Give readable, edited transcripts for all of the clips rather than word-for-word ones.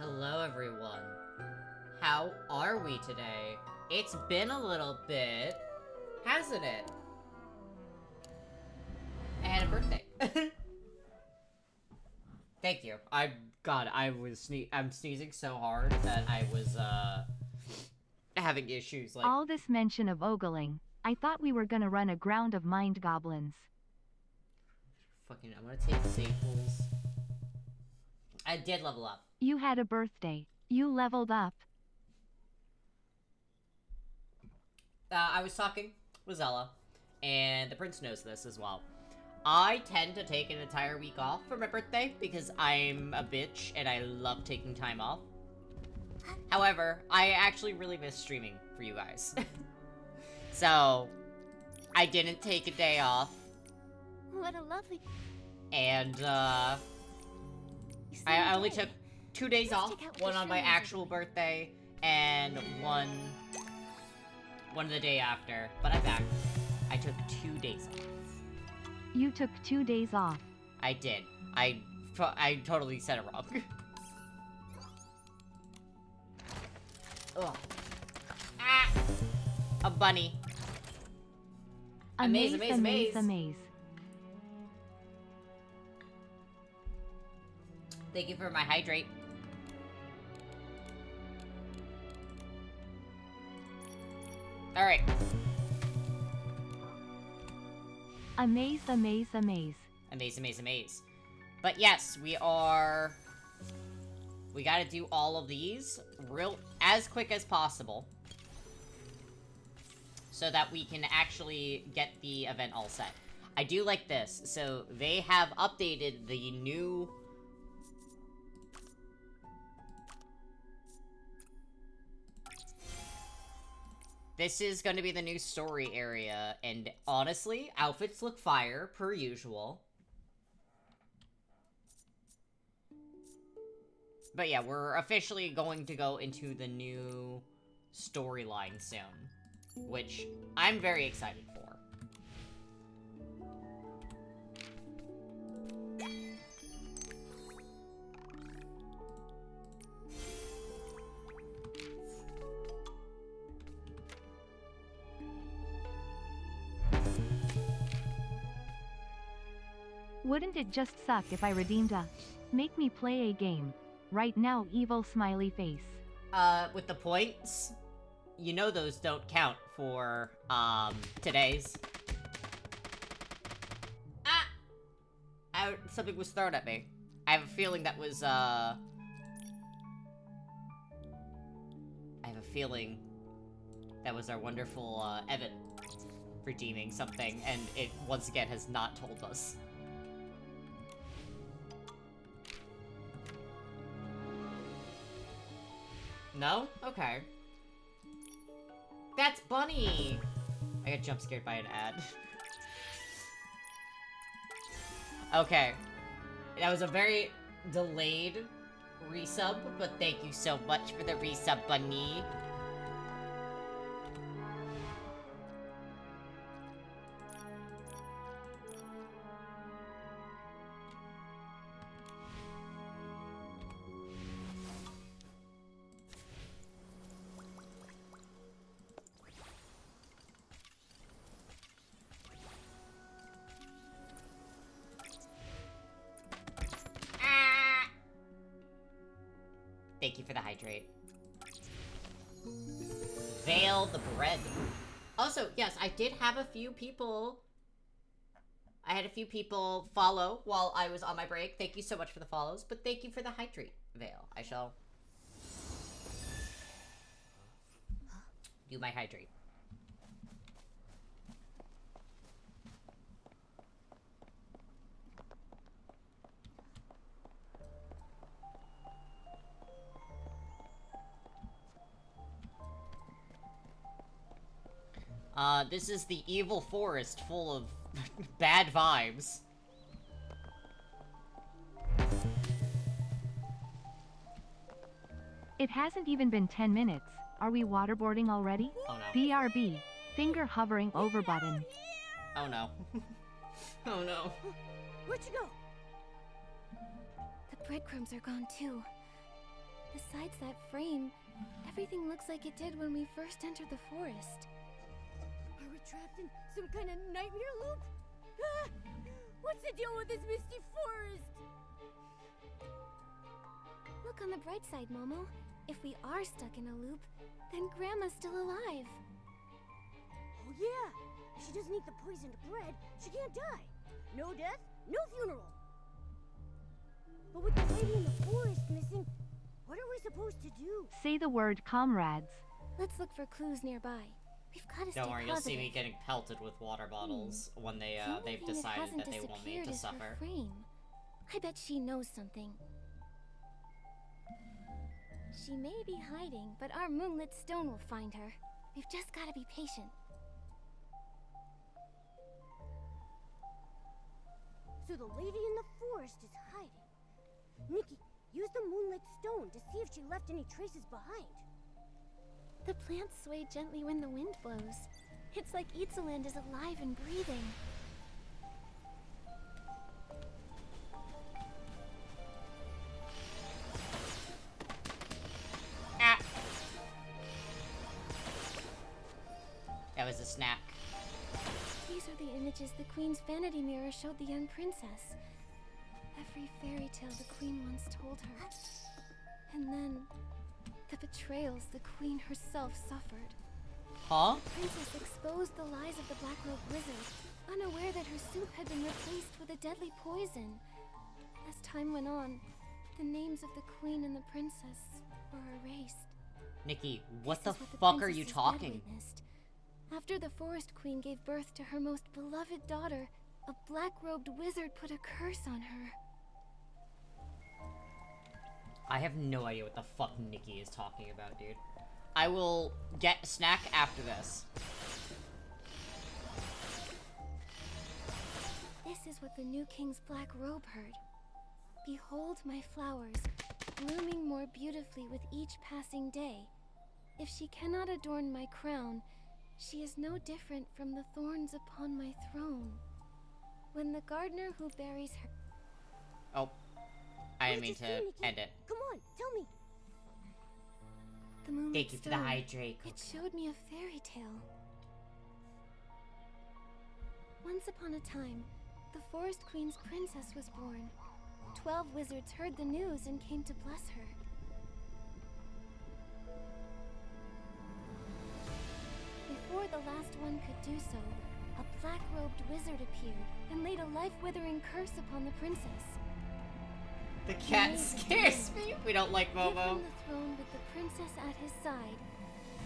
Hello, everyone. How are we today? It's been a little bit, hasn't it? I had a birthday. Thank you. I'm sneezing so hard that I was, having issues, like... All this mention of ogling. I thought we were gonna run a ground of mind goblins. Fucking, I'm gonna take Staples. I did level up. You had a birthday. You leveled up. I was talking with Zella, and the prince knows this as well. I tend to take an entire week off for my birthday because I'm a bitch and I love taking time off. However, I actually really miss streaming for you guys. So, I didn't take a day off. What a lovely... And, I only took 2 days off. One on my actual birthday, and one the day after. But I'm back. I took 2 days off. You took 2 days off. I did. I totally said it wrong. Ugh. Ah! A bunny. Amaze. Amaze. Thank you for my hydrate. Alright. Amaze. Amaze. But yes, we gotta do all of these as quick as possible. So that we can actually get the event all set. I do like this. So they have updated the new... This is going to be the new story area, and honestly, outfits look fire, per usual. But yeah, we're officially going to go into the new storyline soon, which I'm very excited for. Wouldn't it just suck if I redeemed a... Make me play a game. Right now, evil smiley face. With the points, you know those don't count for, today's. Ah! Something was thrown at me. I have a feeling that was, I have a feeling that was our wonderful, Evan redeeming something, and it, once again, has not told us. No? Okay. That's Bunny! I got jump scared by an ad. Okay. That was a very delayed resub, but thank you so much for the resub, Bunny. Thank you for the hydrate. Veil the bread. Also, yes, I did have a few people... I had a few people follow while I was on my break. Thank you so much for the follows, but thank you for the hydrate, Veil. I shall... do my hydrate. This is the evil forest full of bad vibes. It hasn't even been 10 minutes. Are we waterboarding already? Oh no. BRB. Finger hovering over button. Oh no. Oh no. Where'd you go? The breadcrumbs are gone too. Besides that frame, everything looks like it did when we first entered the forest. Are we trapped in some kind of nightmare loop? Ah! What's the deal with this misty forest? Look on the bright side, Momo. If we are stuck in a loop, then Grandma's still alive. Oh yeah! If she doesn't eat the poisoned bread, she can't die. No death, no funeral. But with the lady in the forest missing, what are we supposed to do? Say the word comrades. Let's look for clues nearby. We've got to stay Don't worry, you'll see positive. me getting pelted with water bottles when The only they've thing that decided hasn't that they want me disappeared to is her suffer. frame. I bet she knows something. She may be hiding, but our moonlit stone will find her. We've just got to be patient. So the lady in the forest is hiding. Nikki, use the moonlit stone to see if she left any traces behind. The plants sway gently when the wind blows. It's like Itzaland is alive and breathing. Ah! That was a snack. These are the images the Queen's vanity mirror showed the young princess. Every fairy tale the Queen once told her. And then, the betrayals the Queen herself suffered. Huh? The princess exposed the lies of the Black-Robed Wizard, unaware that her soup had been replaced with a deadly poison. As time went on, the names of the Queen and the princess were erased. Nikki, what This the is fuck are you princess's bed talking? witnessed. After the Forest Queen gave birth to her most beloved daughter, a black-robed wizard put a curse on her. I have no idea what the fuck Nikki is talking about, dude. I will get a snack after this. This is what the new king's black robe heard. Behold my flowers, blooming more beautifully with each passing day. If she cannot adorn my crown, she is no different from the thorns upon my throne. When the gardener who buries her... Oh. I didn't What mean did you to say, Nikki? end it. Come on, tell me. The moonlit Thank you for the stone, hydrate. it showed me a fairy tale. Once upon a time, the Forest Queen's princess was born. 12 wizards heard the news and came to bless her. Before the last one could do so, a black-robed wizard appeared and laid a life-withering curse upon the princess. The cat scares me. We don't like Give Momo. him the throne with the princess at his side,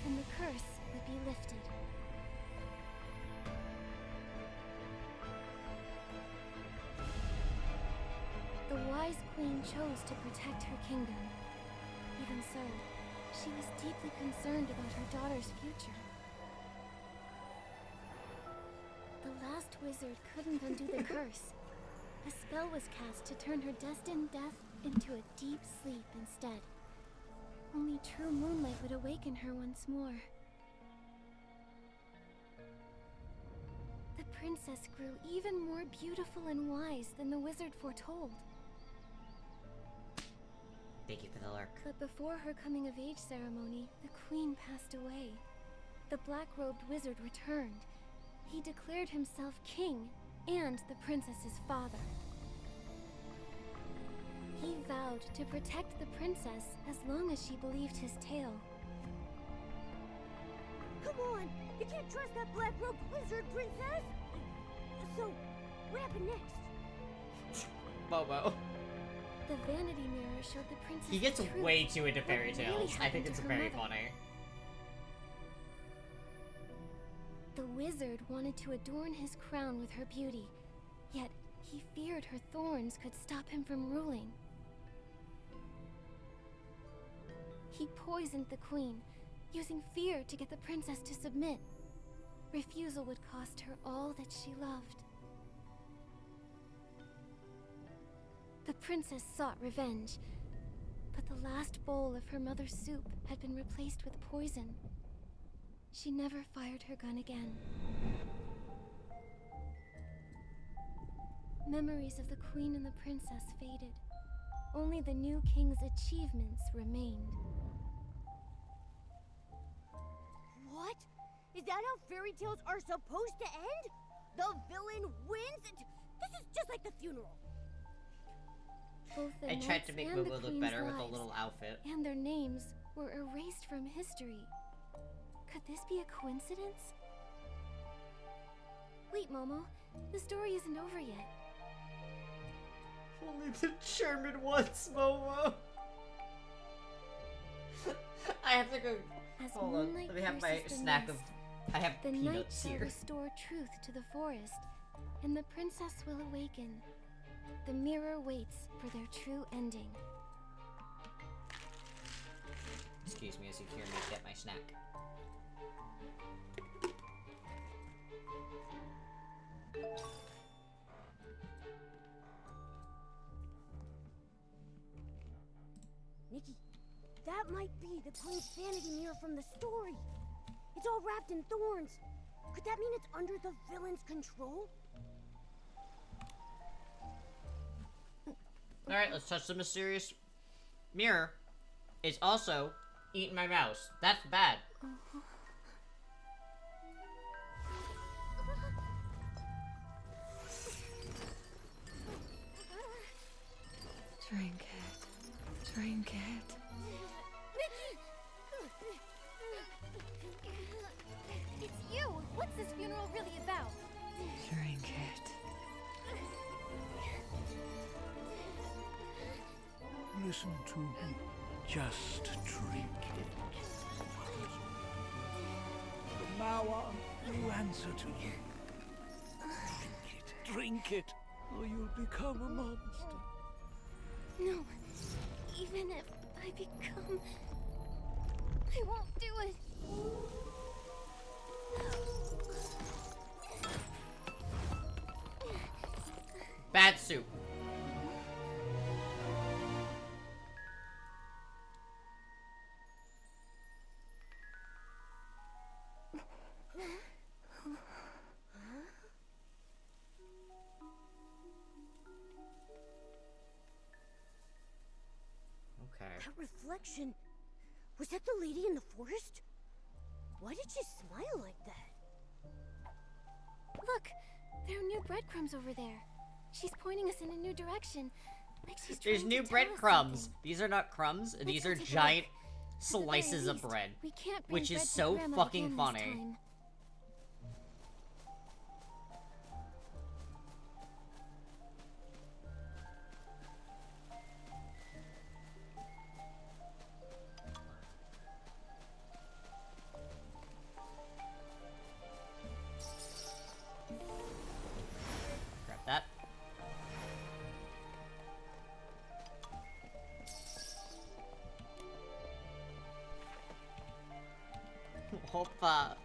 and the curse would be lifted. The wise queen chose to protect her kingdom. Even so, she was deeply concerned about her daughter's future. The last wizard couldn't undo the curse. A spell was cast to turn her destined death into a deep sleep instead. Only true moonlight would awaken her once more. The princess grew even more beautiful and wise than the wizard foretold. Thank you for the lurk. But before her coming-of-age ceremony, the queen passed away. The black-robed wizard returned. He declared himself king and the princess's father. He vowed to protect the princess as long as she believed his tale. Come on! You can't trust that black-robed wizard, princess! So, what happened next? Momo. The vanity mirror showed the princess He gets the truth. way too into fairy What really tales. I think happened it's to her very mother. funny. The wizard wanted to adorn his crown with her beauty, yet he feared her thorns could stop him from ruling. He poisoned the queen, using fear to get the princess to submit. Refusal would cost her all that she loved. The princess sought revenge, but the last bowl of her mother's soup had been replaced with poison. She never fired her gun again. Memories of the queen and the princess faded. only the new king's achievements remained. What? Is that how fairy tales are supposed to end? The villain wins? This is just like the funeral. Both the I tried knights to make and Momo the look queen's better with a lives little outfit. and their names were erased from history. Could this be a coincidence? Wait, Momo. The story isn't over yet. Only the German ones, Momo. I have to go. As Hold on. moonlight Let me have my pierces the snack of. mist, I have the night peanuts shall here. restore truth to the forest, and the princess will awaken. The mirror waits for their true ending. Excuse me as you hear me get my snack. Nikki, that might be the Queen's Vanity Mirror from the story. It's all wrapped in thorns. Could that mean it's under the villain's control? Alright, let's touch the mysterious mirror. It's also eating my mouse. That's bad. Drink it. Drink it. It's you! What's this funeral really about? Drink it. Listen to me. Just drink it. From now on, you answer to you. Drink it, or you'll become a monster. No. Even if I become... I won't do it. Bad soup. Okay. That reflection. Was that the lady in the forest? Why did she smile like that? Look! There are new breadcrumbs over there. She's pointing us in a new direction. Like she's There's trying new to tell us breadcrumbs. something. These are not crumbs. These Let's are go take a giant look. At the very slices of least, bread. we can't bring which is bread to so Grandmother fucking again funny. this time. Grab that. Hoppa.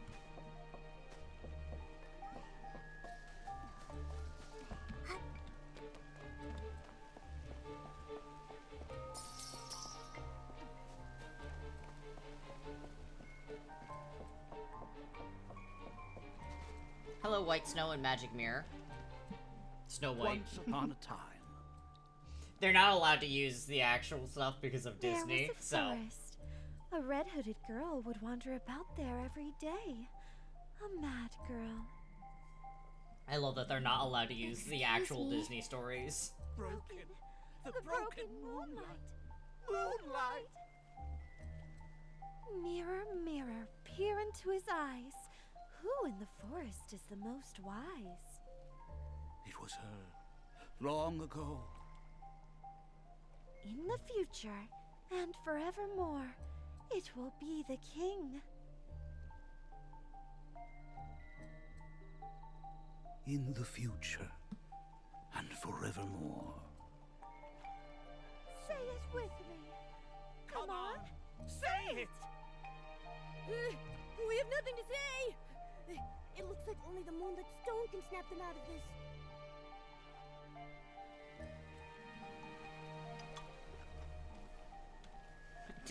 Hello, White Snow and Magic Mirror. Snow White. Once upon a time. They're not allowed to use the actual stuff because of There Disney, was a so. forest. A red-hooded girl would wander about there every day. A mad girl. I love that they're not allowed to use the actual me? Disney stories. Broken. The, broken moonlight. Moonlight. Mirror, mirror, peer into his eyes. Who in the forest is the most wise? It was her. Long ago. In the future, and forevermore, it will be the king. In the future. And forevermore. Say it with me. Come on. Say it! We have nothing to say! It looks like only the Moonlit Stone can snap them out of this.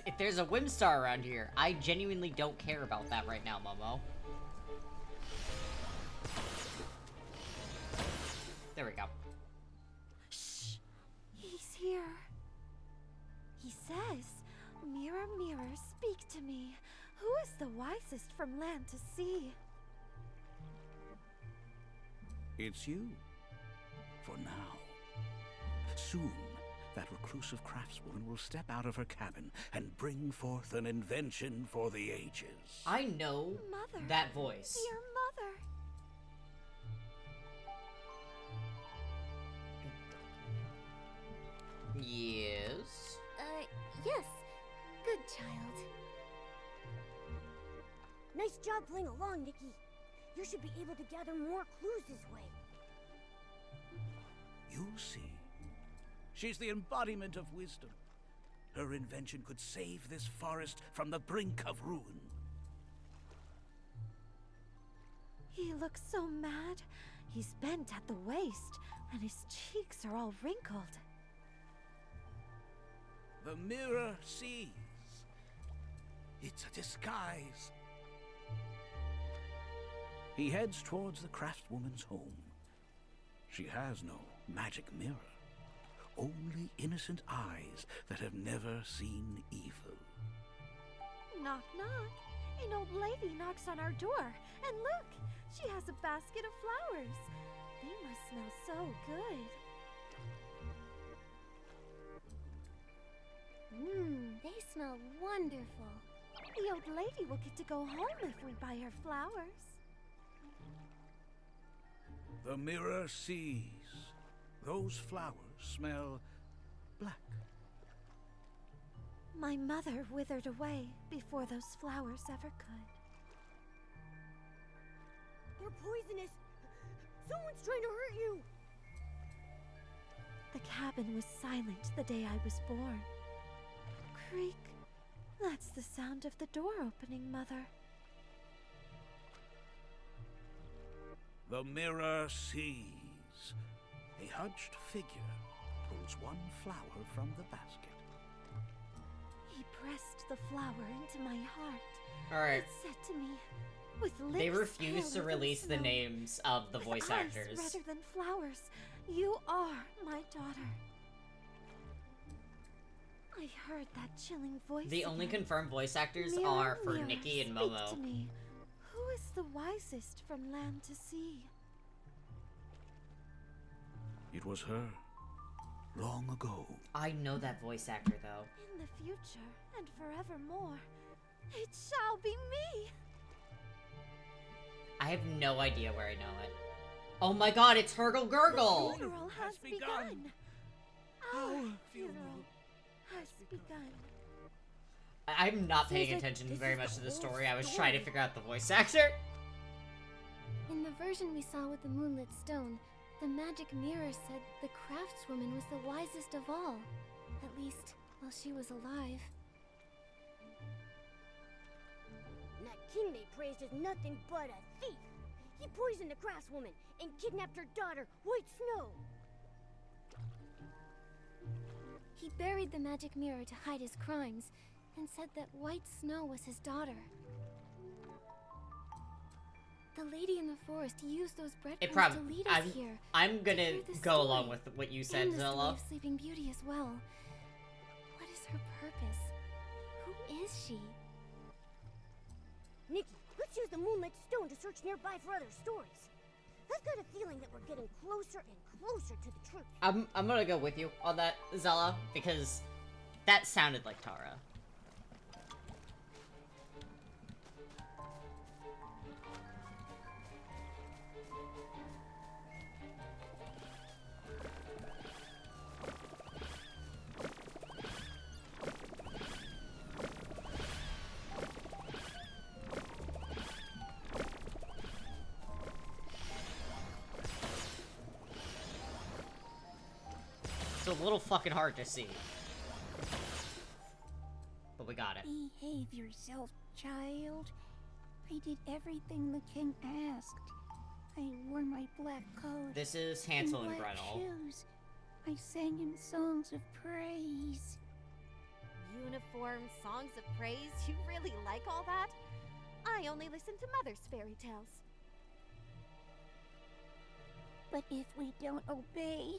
If there's a Whimstar around here, I genuinely don't care about that right now, Momo. There we go. Shh. He's here. says, "Mirror, mirror, speak to me. Who is the wisest from land to sea?" It's you. For now. Soon, that reclusive craftswoman will step out of her cabin and bring forth an invention for the ages. I know Mother. that voice. Dear mother. Yes. Yes. Good child. Nice job playing along, Nikki. You should be able to gather more clues this way. You'll see. She's the embodiment of wisdom. Her invention could save this forest from the brink of ruin. He looks so mad. He's bent at the waist, and his cheeks are all wrinkled. The mirror sees. It's a disguise. He heads towards the craftswoman's home. She has no magic mirror, only innocent eyes that have never seen evil. Knock, knock. An old lady knocks on our door, and look, she has a basket of flowers. They must smell so good. They smell wonderful. The old lady will get to go home if we buy her flowers. The mirror sees. Those flowers smell black. My mother withered away before those flowers ever could. They're poisonous. Someone's trying to hurt you. The cabin was silent the day I was born. Creak. That's the sound of the door opening, Mother. The mirror sees. A hunched figure pulls one flower from the basket. He pressed the flower into my heart. Alright. It said to me, with lips They refuse to pale with release the snow, names of the with voice eyes actors. redder than flowers, you are my daughter. I heard that chilling voice. The only again. confirmed voice actors Mirror, are for mirror, Nikki and speak Momo. to me. Who is the wisest from land to sea? It was her. Long ago. I know that voice actor though. In the future and forevermore, it shall be me. I have no idea where I know it. Oh my god, it's Hurgle Gurgle! The funeral has begun. Our Our funeral has begun. I'm not paying Seems like attention this very is much the to the whole story. I was trying to story. figure out the voice actor. In the version we saw with the moonlit stone, the magic mirror said the craftswoman was the wisest of all. At least, while she was alive. That king they praised is nothing but a thief. He poisoned the craftswoman and kidnapped her daughter, White Snow. He buried the magic mirror to hide his crimes, and said that White Snow was his daughter. The lady in the forest used those breadcrumbs to lead us here. I'm gonna hear the go along story. with what you said, And the story Zilla. of Sleeping Beauty as well. What is her purpose? Who is she? Nikki, let's use the Moonlit Stone to search nearby for other stories. I've got a feeling that we're getting closer and closer to the truth. I'm gonna go with you on that, Zella, because that sounded like Tara. It's a little fucking hard to see. But we got it. Behave yourself, child. I did everything the king asked. I wore my black coat This is Hansel and black Gretel. shoes. I sang him songs of praise. Uniform songs of praise? You really like all that? I only listen to Mother's fairy tales. But if we don't obey,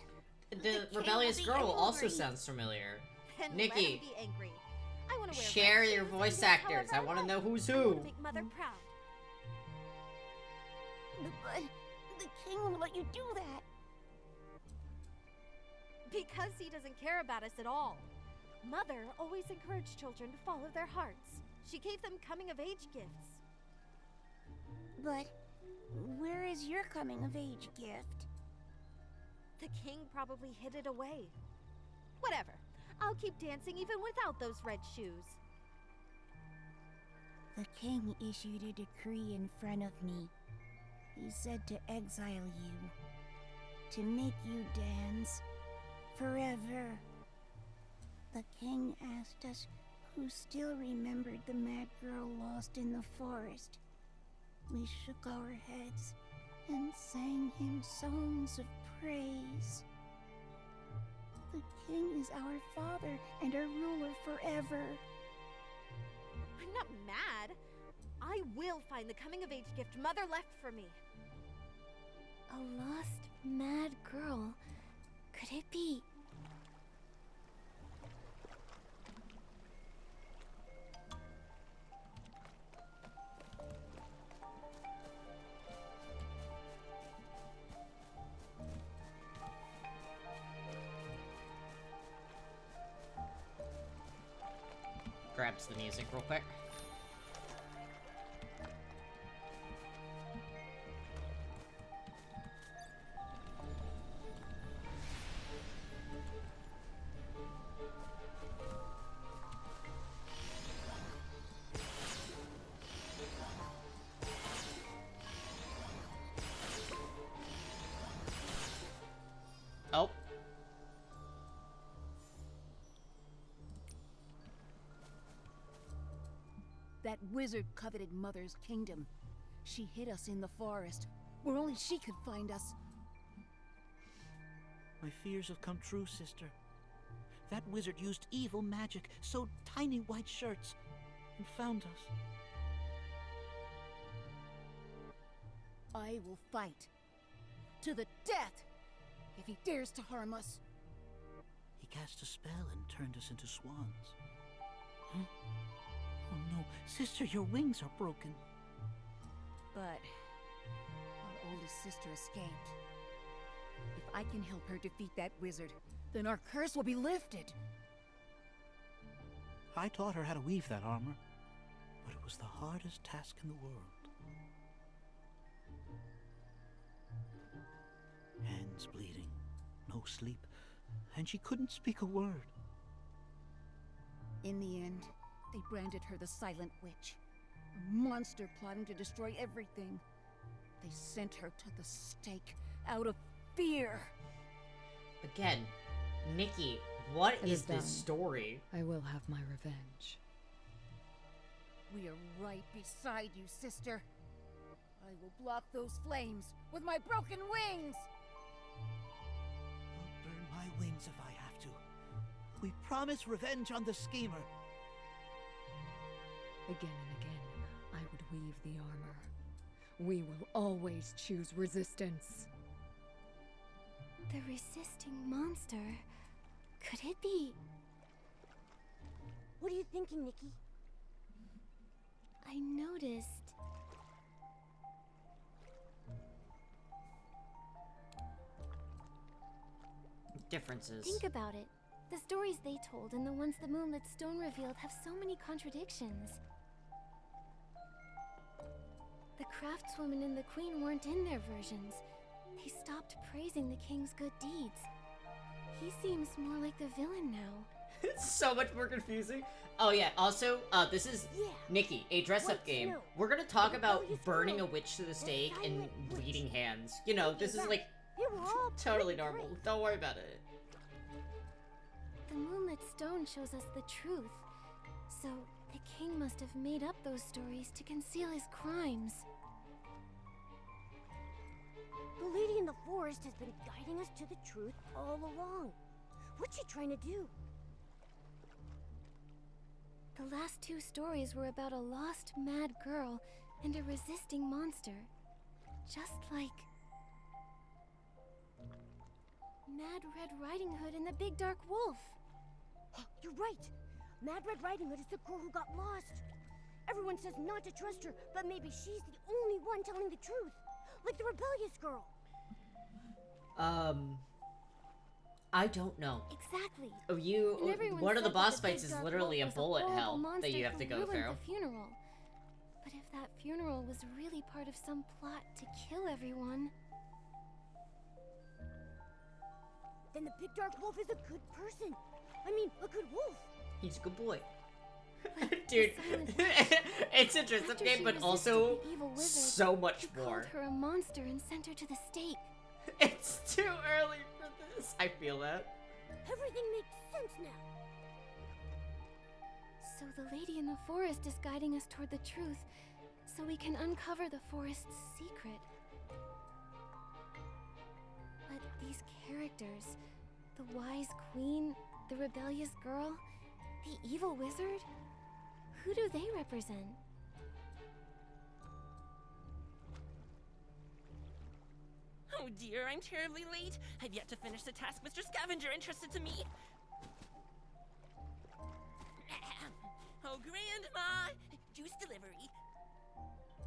The king rebellious will be girl also angry. sounds familiar. Then let Nikki, him be angry. I want to wear share red your shoes and voice dance actors. I however want to like. know who's I want who. to make Mother proud. But the king won't let you do that. Because he doesn't care about us at all. Mother always encouraged children to follow their hearts. She gave them coming-of-age gifts. But where is your coming-of-age gift? The king probably hid it away. Whatever. I'll keep dancing even without those red shoes. The king issued a decree in front of me. He said to exile you, to make you dance forever. The king asked us who still remembered the mad girl lost in the forest. We shook our heads and sang him songs of praise. The king is our father and our ruler forever. I'm not mad. I will find the coming-of-age gift Mother left for me. A lost, mad girl. Could it be? Grabs the music real quick. Oh. That wizard coveted Mother's kingdom. She hid us in the forest, where only she could find us. My fears have come true, sister. That wizard used evil magic, sewed tiny white shirts, and found us. I will fight. To the death! If he dares to harm us. He cast a spell and turned us into swans. Huh? Oh no, sister, your wings are broken. But our oldest sister escaped. If I can help her defeat that wizard, then our curse will be lifted. I taught her how to weave that armor, but it was the hardest task in the world. Hands bleeding, no sleep, and she couldn't speak a word. In the end, they branded her the Silent Witch, a monster plotting to destroy everything. They sent her to the stake out of fear. Again, Nikki, what It is is this done. story? I will have my revenge. We are right beside you, sister. I will block those flames with my broken wings! I'll burn my wings if I have to. We promise revenge on the schemer. Again and again, I would weave the armor. We will always choose resistance. The resisting monster. Could it be? What are you thinking, Nikki? I noticed. Differences. Think about it. The stories they told and the ones the Moonlit Stone revealed have so many contradictions. The craftswoman and the queen weren't in their versions. They stopped praising the king's good deeds. He seems more like the villain now. It's so much more confusing. Oh yeah, also, this is Yeah. Nikki, a dress-up What's game. new? We're gonna talk about Rebellious burning a girl. witch to the stake and silent witch. bleeding hands. You know, this is Right. like They were all totally pretty normal. great. Don't worry about it. The Moonlit Stone shows us the truth. So, the king must have made up those stories to conceal his crimes. The lady in the forest has been guiding us to the truth all along. What's she trying to do? The last two stories were about a lost, mad girl and a resisting monster. Just like Mad Red Riding Hood and the Big Dark Wolf. You're right. Mad Red Riding Hood is the girl who got lost. Everyone says not to trust her, but maybe she's the only one telling the truth. Like the rebellious girl. I don't know. Exactly. Oh, And one of the everyone boss said that fights Big is Dark literally a Wolf was bullet horrible hell that monster you have to who go ruined through. The funeral. But if that funeral was really part of some plot to kill everyone, Then the Big Dark Wolf is a good person. I mean, a good wolf. He's a good boy. like Dude, the Silent Witch. it's interesting After game, she but resisted also the evil wizard, so much he more. called her a monster and sent her to the stake. It's too early for this. I feel that. Everything makes sense now. So the lady in the forest is guiding us toward the truth, so we can uncover the forest's secret. But these characters, the wise queen, the rebellious girl, the evil wizard, who do they represent? Oh dear, I'm terribly late. I've yet to finish the task Mr. Scavenger entrusted to me. Oh, Grandma! Juice delivery.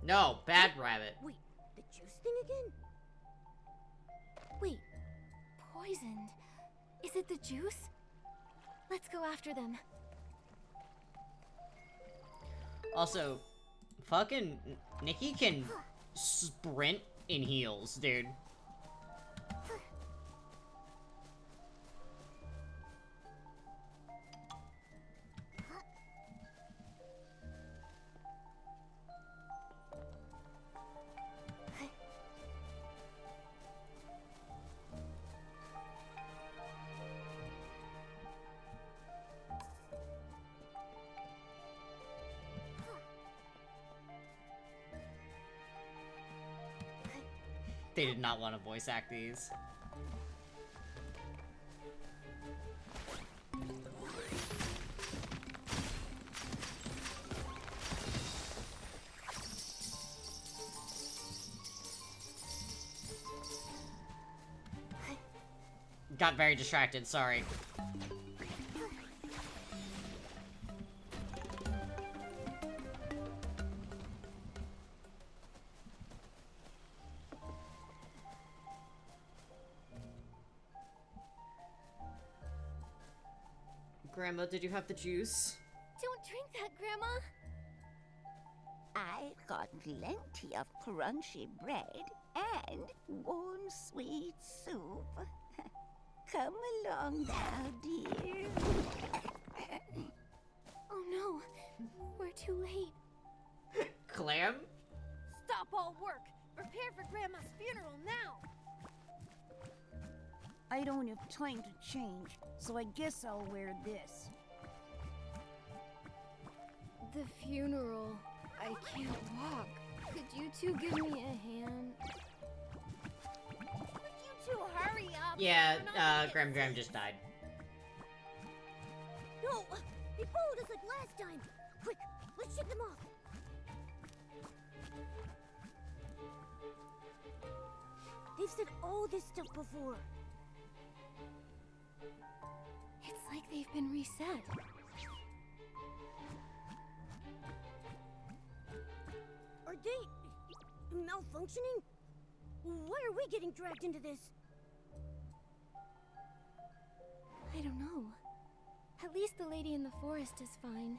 No, bad rabbit. Wait, the juice thing again? Wait, poisoned. Is it the juice? Let's go after them. Also, fucking Nikki can sprint in heels, dude. They did not want to voice act these. Got very distracted, sorry. Grandma, did you have the juice? Don't drink that, Grandma! I've got plenty of crunchy bread and warm sweet soup. Come along now, dear. Oh no, we're too late. Clam? Stop all work! Prepare for Grandma's funeral now! I don't have time to change, so I guess I'll wear this. The funeral. I can't walk. Could you two give me a hand? Would you two hurry up? Yeah, We're not gonna get Graham just died. No, they followed us like last time. Quick, let's shake them off. They've said all this stuff before. It's like they've been reset. Are they malfunctioning? Why are we getting dragged into this? I don't know. At least the lady in the forest is fine.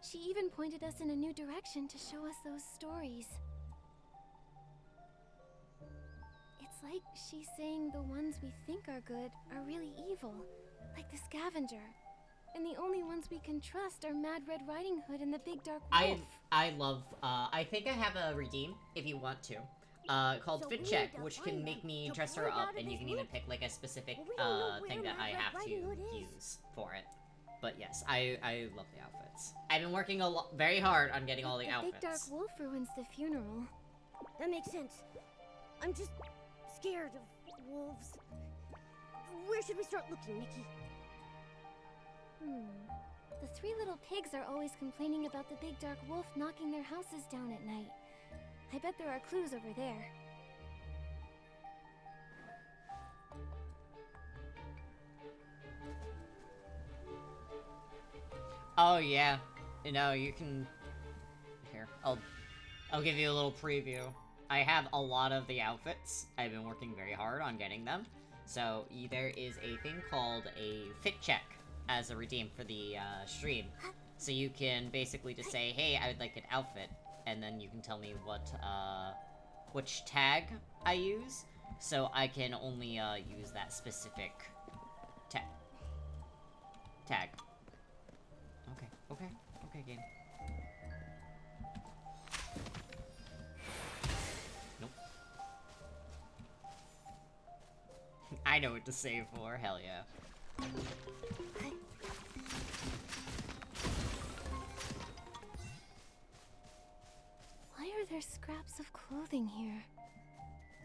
She even pointed us in a new direction to show us those stories. It's like she's saying the ones we think are good are really evil, like the Scavenger. And the only ones we can trust are Mad Red Riding Hood and the Big Dark Wolf. I love, I think I have a redeem, if you want to, called So Fit we Check, need to which find can them make me to dress pull her it up, out of and you this can even loop. pick, like, a specific, But we don't know thing where that I Mad Red have to Riding Hood is. use for it. But yes, I love the outfits. I've been working very hard on getting all the outfits. Big Dark Wolf ruins the funeral. That makes sense. I'm just scared of wolves. Where should we start looking, Nikki? The three little pigs are always complaining about the Big Dark Wolf knocking their houses down at night. I bet there are clues over there. Oh yeah, you can. Here, I'll give you a little preview. I have a lot of the outfits. I've been working very hard on getting them. So there is a thing called a fit check as a redeem for the stream. So you can basically just say, hey, I would like an outfit, and then you can tell me which tag I use, so I can only use that specific tag. Okay, game. Nope. I know what to save for, hell yeah. Why are there scraps of clothing here?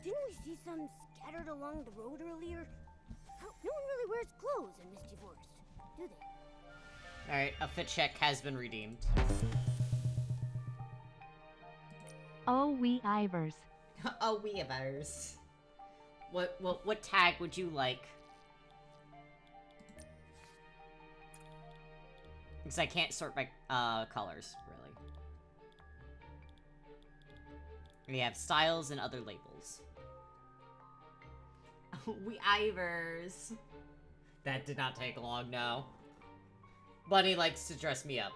Didn't we see some scattered along the road earlier? No one really wears clothes in Misty Forest, do they? Alright, a fit check has been redeemed. Oh, we Ivers. Oh, we Ivers. What tag would you like? Because I can't sort by colors, really. We have styles and other labels. We Ivers. That did not take long, no. Bunny likes to dress me up.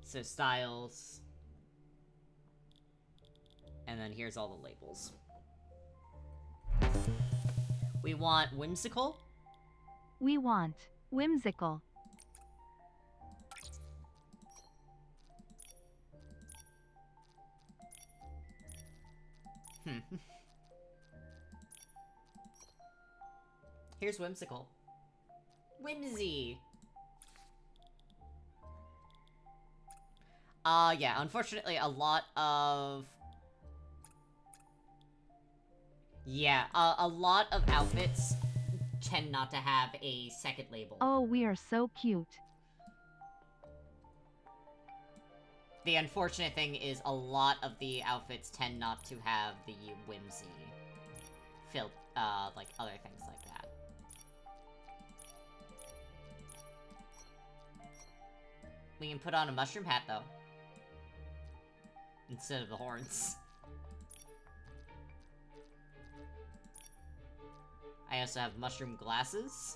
So styles. And then here's all the labels. We want whimsical. We want whimsical. Here's whimsical. Whimsy. Yeah, unfortunately a lot of... Yeah, a lot of outfits tend not to have a second label. Oh, we are so cute. The unfortunate thing is a lot of the outfits tend not to have the whimsy like other things like that. We can put on a mushroom hat, though. Instead of the horns. I also have mushroom glasses.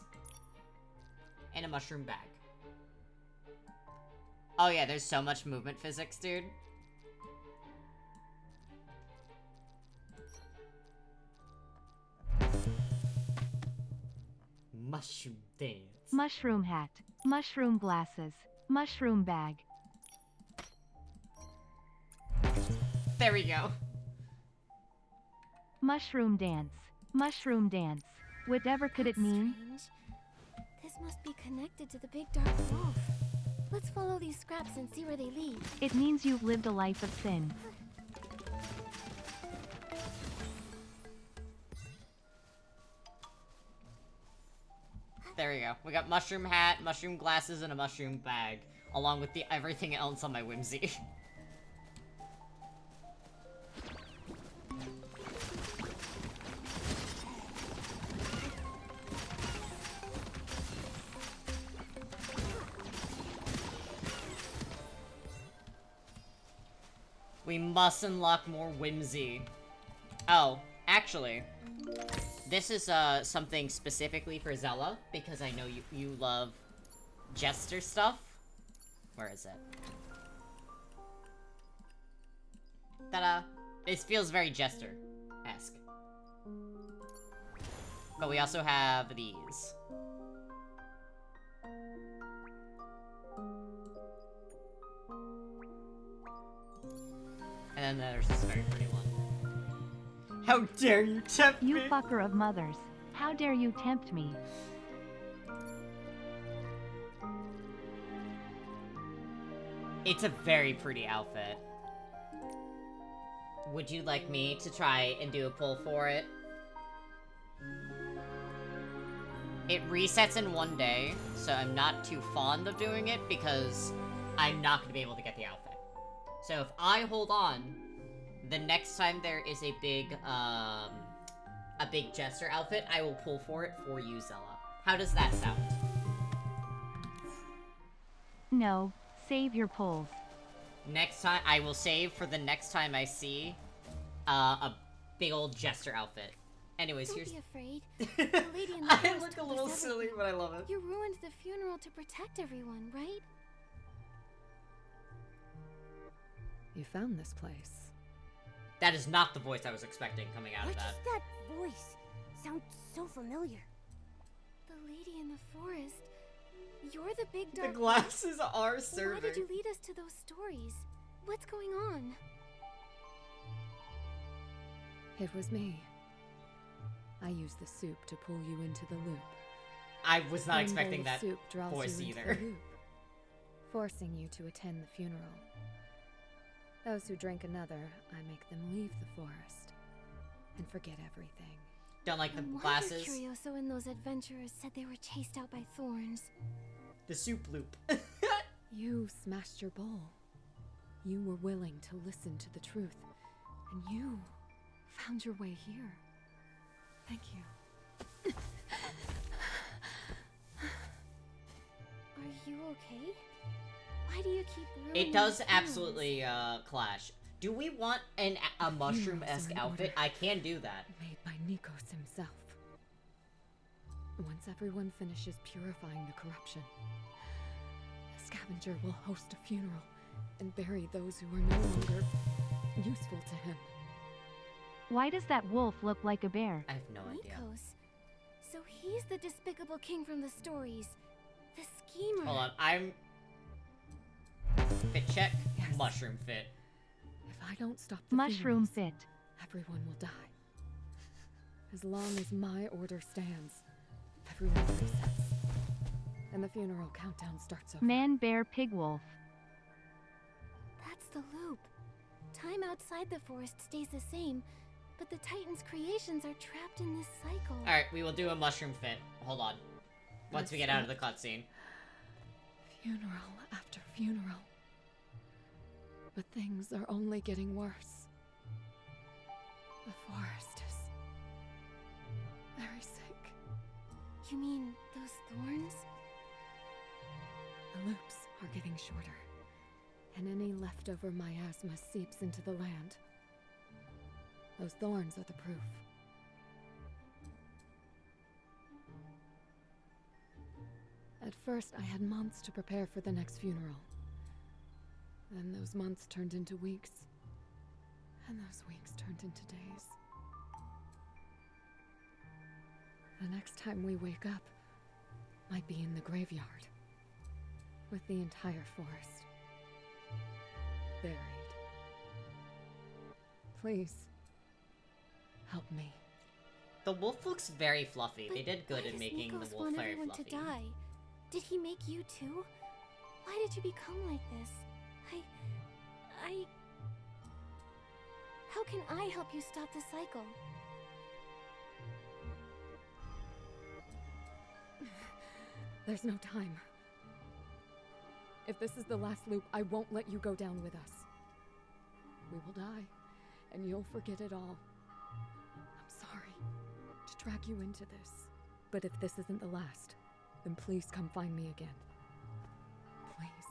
And a mushroom bag. Oh yeah, there's so much movement physics, dude. Mushroom dance. Mushroom hat. Mushroom glasses. Mushroom bag. There we go. Mushroom dance. Mushroom dance. Whatever could it mean? Strange. This must be connected to the big dark wolf. Let's follow these scraps and see where they lead. It means you've lived a life of sin. There we go. We got mushroom hat, mushroom glasses, and a mushroom bag. Along with everything else on my whimsy. We must unlock more whimsy. Oh, actually, this is something specifically for Zella, because I know you love Jester stuff. Where is it? Ta-da! This feels very Jester-esque. But we also have these. And then there's this very pretty one. How dare you tempt me? You fucker of mothers. How dare you tempt me? It's a very pretty outfit. Would you like me to try and do a pull for it? It resets in one day, so I'm not too fond of doing it because I'm not going to be able to get the outfit. So if I hold on, the next time there is a big a big jester outfit, I will pull for it for you, Zella. How does that sound? No, save your pulls. Next time, I will save for the next time I see a big old jester outfit. Anyways, Don't here's... be afraid. The lady in the I forest look a told little us silly, everything. but I love it. You ruined the funeral to protect everyone, right? You found this place. That is not the voice I was expecting coming out What of is that. that voice? Sounds so familiar. The lady in the forest. You're the big The dark... glasses are Why serving. did you lead us to those stories? What's going on? It was me. I used the soup to pull you into the loop. I was not One expecting bowl of that soup draws voice you into either. the loop, forcing you to attend the funeral. Those who drink another, I make them leave the forest and forget everything. Don't like the And why glasses. did Curioso and those adventurers said they were chased out by thorns? The soup loop. You smashed your bowl. You were willing to listen to the truth, and you found your way here. Thank you. Are you okay? Why do you keep ruining It does the funerals? absolutely clash. Do we want a mushroom-esque in outfit? order. I can do that. Made by Nikos himself. Once everyone finishes purifying the corruption, the scavenger will host a funeral and bury those who are no longer useful to him. Why does that wolf look like a bear? I have no idea. Nikos. So he's the despicable king from the stories. The schemer. Hold on, I'm... Fit check? Yes. Mushroom fit. If I don't stop the Mushroom funerals, fit. everyone will die. As long as my order stands, everyone resets. And the funeral countdown starts over. Man, bear, pig, wolf. That's the loop. Time outside the forest stays the same, but the Titan's creations are trapped in this cycle. Alright, we will do a mushroom fit. Hold on. Once we get out of the cutscene. Funeral after funeral. But things are only getting worse. The forest is very sick. You mean those thorns? The loops are getting shorter, and any leftover miasma seeps into the land. Those thorns are the proof. At first, I had months to prepare for the next funeral. Then those months turned into weeks, and those weeks turned into days. The next time we wake up might be in the graveyard, with the entire forest buried. Please, help me. The wolf looks very fluffy. They But did good why in does making Nikos the wolf want very everyone fluffy. to die? Did he make you too? Why did you become like this? How can I help you stop the cycle? There's no time. If this is the last loop, I won't let you go down with us. We will die, and you'll forget it all. I'm sorry to drag you into this. But if this isn't the last, then please come find me again. Please.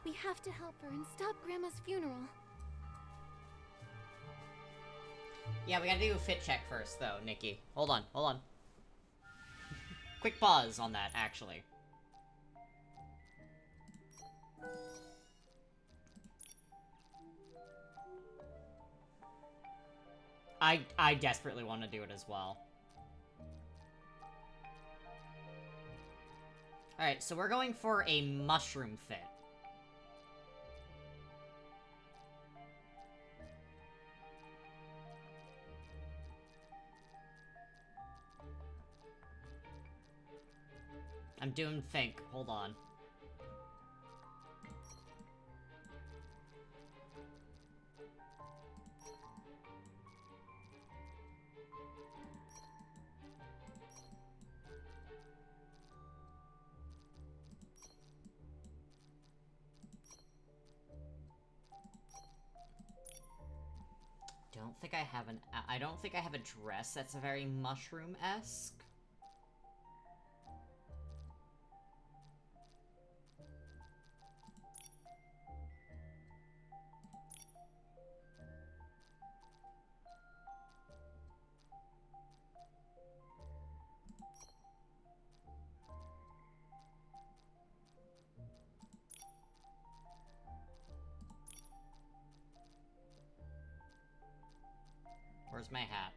We have to help her and stop Grandma's funeral. Yeah, we gotta do a fit check first, though, Nikki. Hold on, hold on. Quick pause on that, actually. I desperately want to do it as well. Alright, so we're going for a mushroom fit. I'm doing think. Hold on. don't think I don't think I have a dress that's very mushroom-esque. Where's my hat?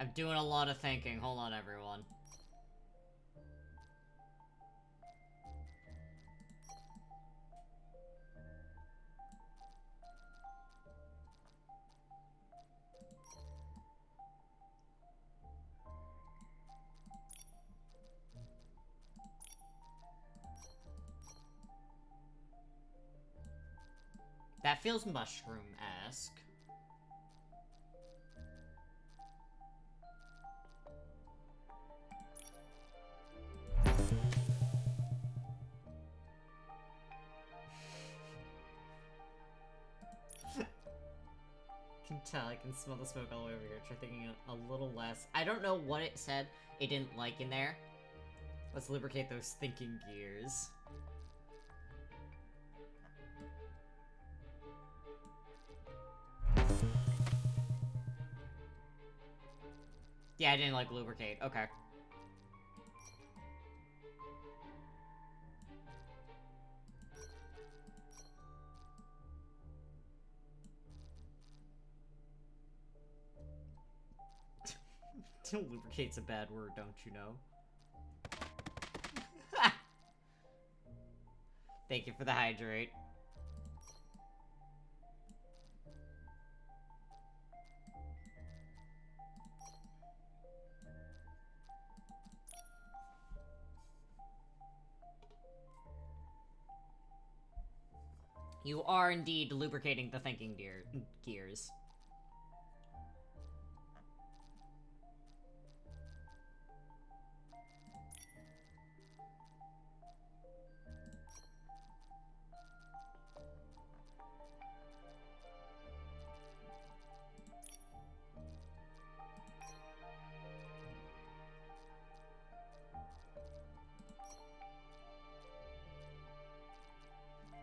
I'm doing a lot of thinking. Hold on, everyone. That feels mushroom-esque. Can tell, I can smell the smoke all the way over here. Try thinking a little less. I don't know what it said it didn't like in there. Let's lubricate those thinking gears. Yeah, I didn't like lubricate. Okay. Lubricate's a bad word, don't you know? Thank you for the hydrate. You are indeed lubricating the thinking gears.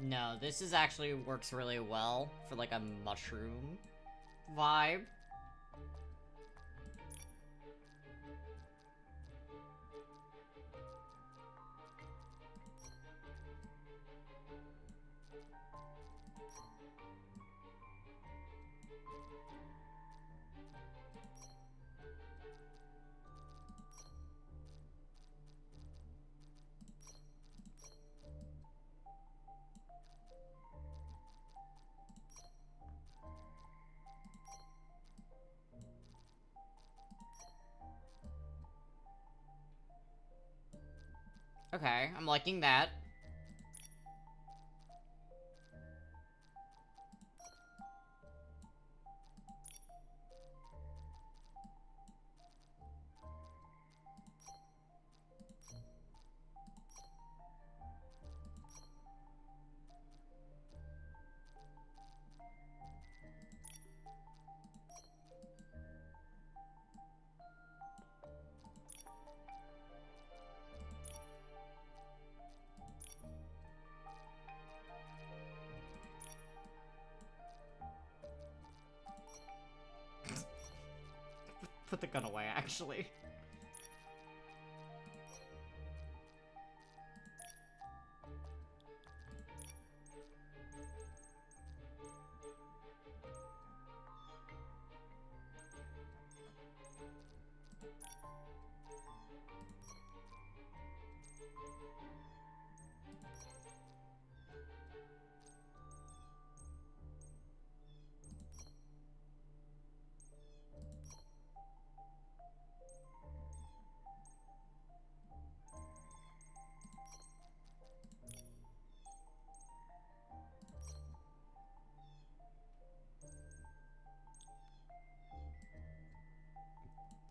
No, this is actually works really well for like a mushroom vibe. Okay, I'm liking that. Put the gun away, actually.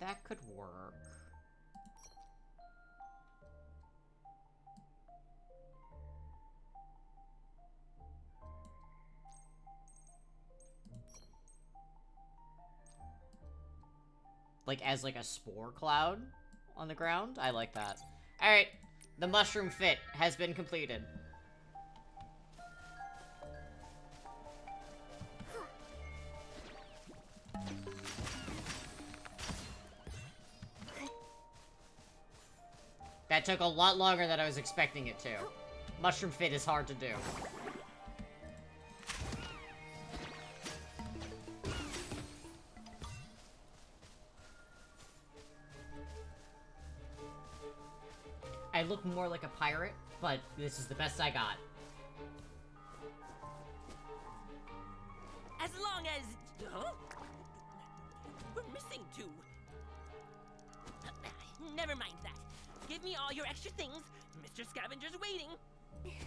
that could work. Like, as, like, a spore cloud on the ground? I like that. Alright, the mushroom fit has been completed. That took a lot longer than I was expecting it to. Mushroom fit is hard to do. I look more like a pirate, but this is the best I got. As long as... Huh? We're missing two. Never mind that. Give me all your extra things. Mr. Scavenger's waiting. Wait!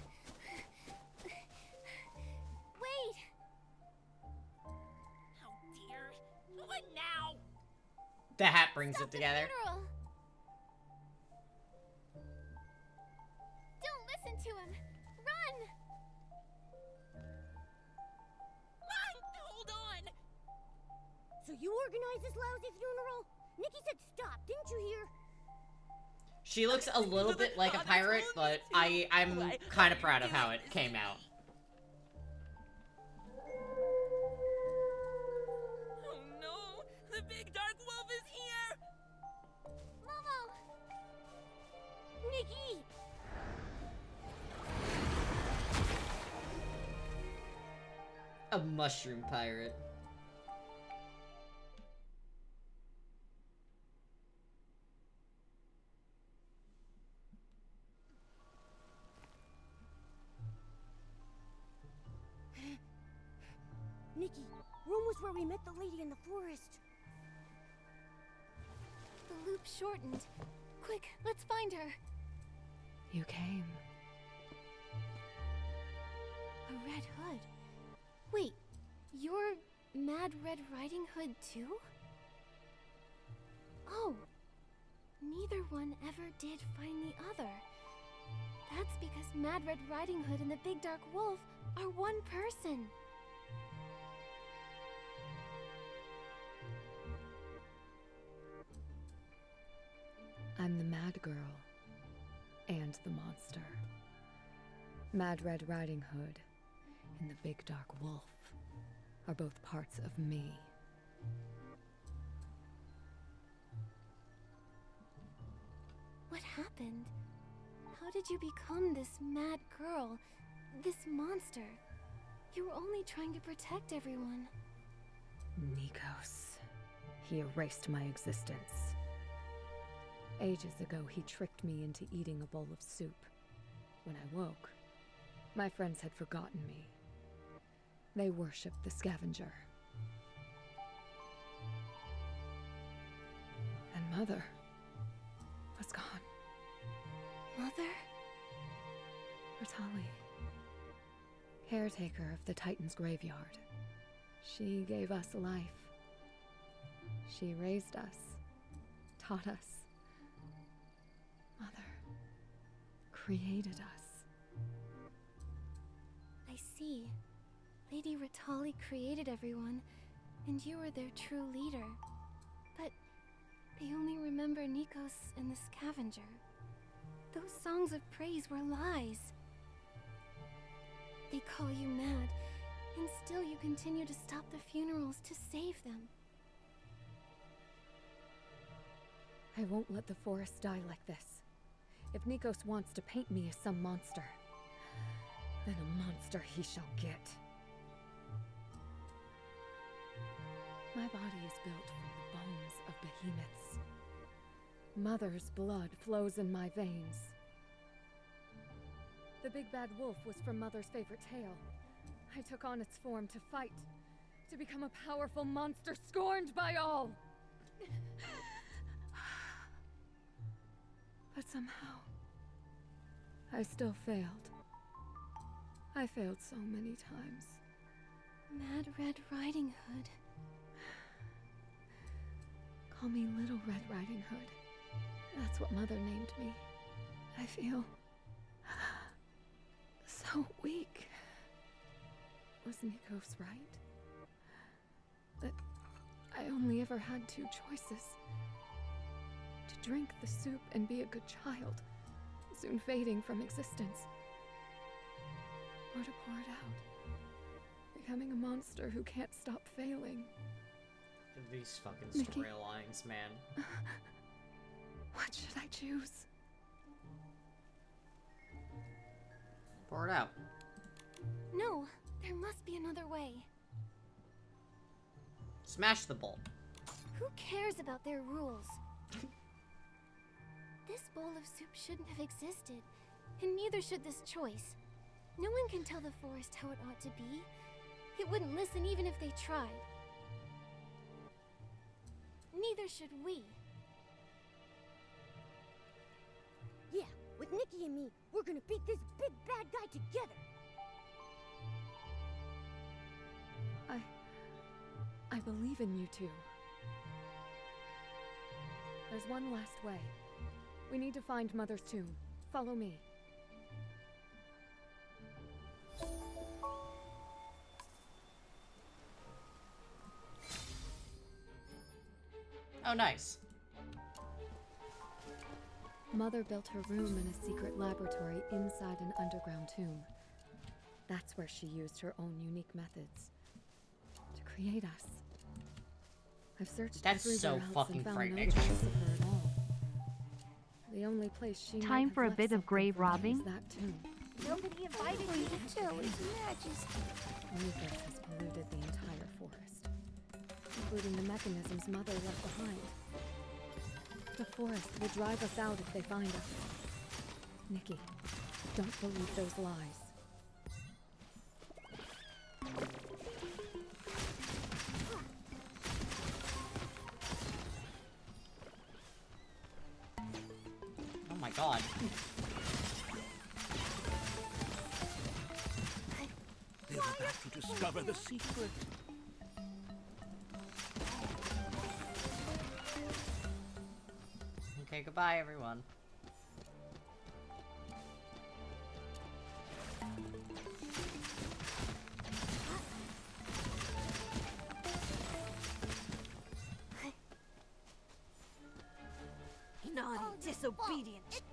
Oh dear. What now? The hat brings Stop it together. The funeral. Don't listen to him. Run! Hold on! So you organized this lousy funeral? Nikki said stop, didn't you hear? She looks a little bit like a pirate, but I'm kind of proud of how it came out. Oh no! The big dark wolf is here! Momo! Nikki! A mushroom pirate. Nikki, Rome was where we met the lady in the forest. The loop shortened. Quick, let's find her. You came. A Red Hood. Wait, you're Mad Red Riding Hood too? Oh, neither one ever did find the other. That's because Mad Red Riding Hood and the Big Dark Wolf are one person. I'm the Mad Girl and the monster. Mad Red Riding Hood and the Big Dark Wolf are both parts of me. What happened? How did you become this mad girl, this monster? You were only trying to protect everyone. Nikos. He erased my existence. Ages ago, he tricked me into eating a bowl of soup. When I woke, my friends had forgotten me. They worshipped the scavenger. And Mother was gone. Mother? Ratali, caretaker of the Titan's graveyard. She gave us life. She raised us, taught us. Mother created us. I see. Lady Ratali created everyone, and you were their true leader. But they only remember Nikos and the scavenger. Those songs of praise were lies. They call you mad, and still you continue to stop the funerals to save them. I won't let the forest die like this. If Nikos wants to paint me as some monster, then a monster he shall get. My body is built from the bones of behemoths. Mother's blood flows in my veins. The big bad wolf was from Mother's favorite tale. I took on its form to fight, to become a powerful monster scorned by all. But somehow, I still failed. I failed so many times. Mad Red Riding Hood. Call me Little Red Riding Hood. That's what Mother named me. I feel so weak. Was Nikos right? That I only ever had two choices. To drink the soup and be a good child, soon fading from existence. Or to pour it out, becoming a monster who can't stop failing. These fucking Mickey. storylines, man. What should I choose? Pour it out. No, there must be another way. Smash the bowl. Who cares about their rules? This bowl of soup shouldn't have existed, and neither should this choice. No one can tell the forest how it ought to be. It wouldn't listen even if they tried. Neither should we. Yeah, with Nikki and me, we're gonna beat this big bad guy together. I believe in you two. There's one last way. We need to find Mother's tomb. Follow me. Oh, nice. Mother built her room in a secret laboratory inside an underground tomb. That's where she used her own unique methods to create us. I've searched That's everywhere so else fucking and found frightening. no trace of her at all. The only place she might Time have for a left bit of something grave for me robbing? is that tomb. Nobody invited me to tell His Majesty. Nikos has polluted the entire forest, including the mechanisms Mother left behind. The forest will drive us out if they find us. Nikki, don't believe those lies. Oh my god. They're about to discover the secret. Okay, goodbye, everyone. Naughty, All your disobedient. fault.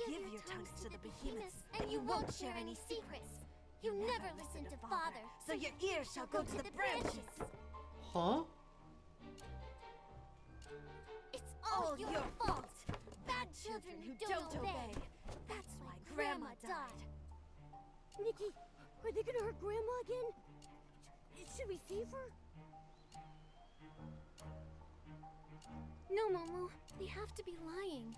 Give your tongues to the behemoths, and you won't share any secrets. You never listen to Father, So your ears shall go to the branches. Huh? It's all your fault. Bad children who don't obey. That's why Grandma died. Nikki, are they gonna hurt Grandma again? Should we save her? No, Momo. They have to be lying.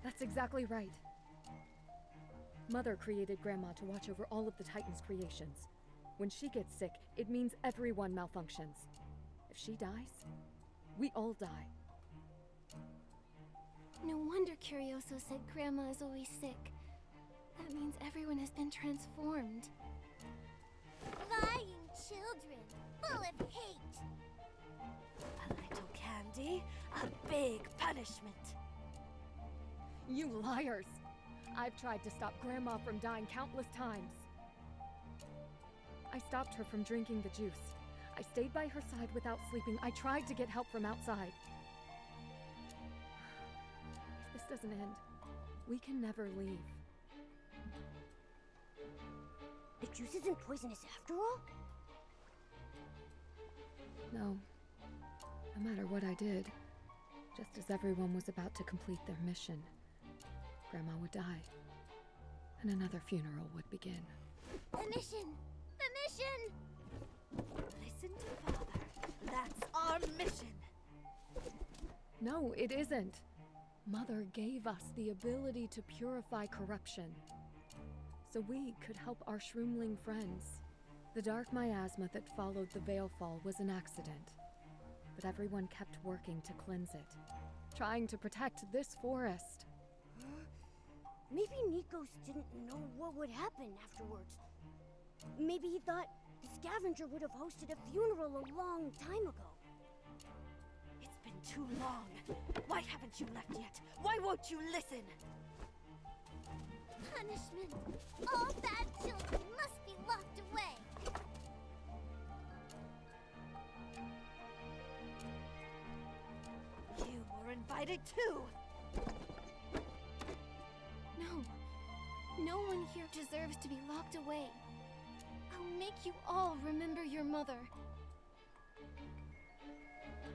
That's exactly right. Mother created Grandma to watch over all of the Titan's creations. When she gets sick, it means everyone malfunctions. If she dies, we all die. No wonder Curioso said Grandma is always sick. That means everyone has been transformed. Lying children, full of hate. A little candy, a big punishment. You liars! I've tried to stop Grandma from dying countless times. I stopped her from drinking the juice. I stayed by her side without sleeping. I tried to get help from outside. If this doesn't end, we can never leave. The juice isn't poisonous after all? No. No matter what I did, just as everyone was about to complete their mission, Grandma would die, and another funeral would begin. The mission! The mission! Listen to Father. That's our mission. No, it isn't. Mother gave us the ability to purify corruption, so we could help our shroomling friends. The dark miasma that followed the Veilfall was an accident, but everyone kept working to cleanse it, trying to protect this forest. Maybe Nikos didn't know what would happen afterwards. Maybe he thought the scavenger would have hosted a funeral a long time ago. It's been too long. Why haven't you left yet? Why won't you listen? Punishment! All bad children must be locked away! You were invited too! No. No one here deserves to be locked away. I'll make you all remember your mother.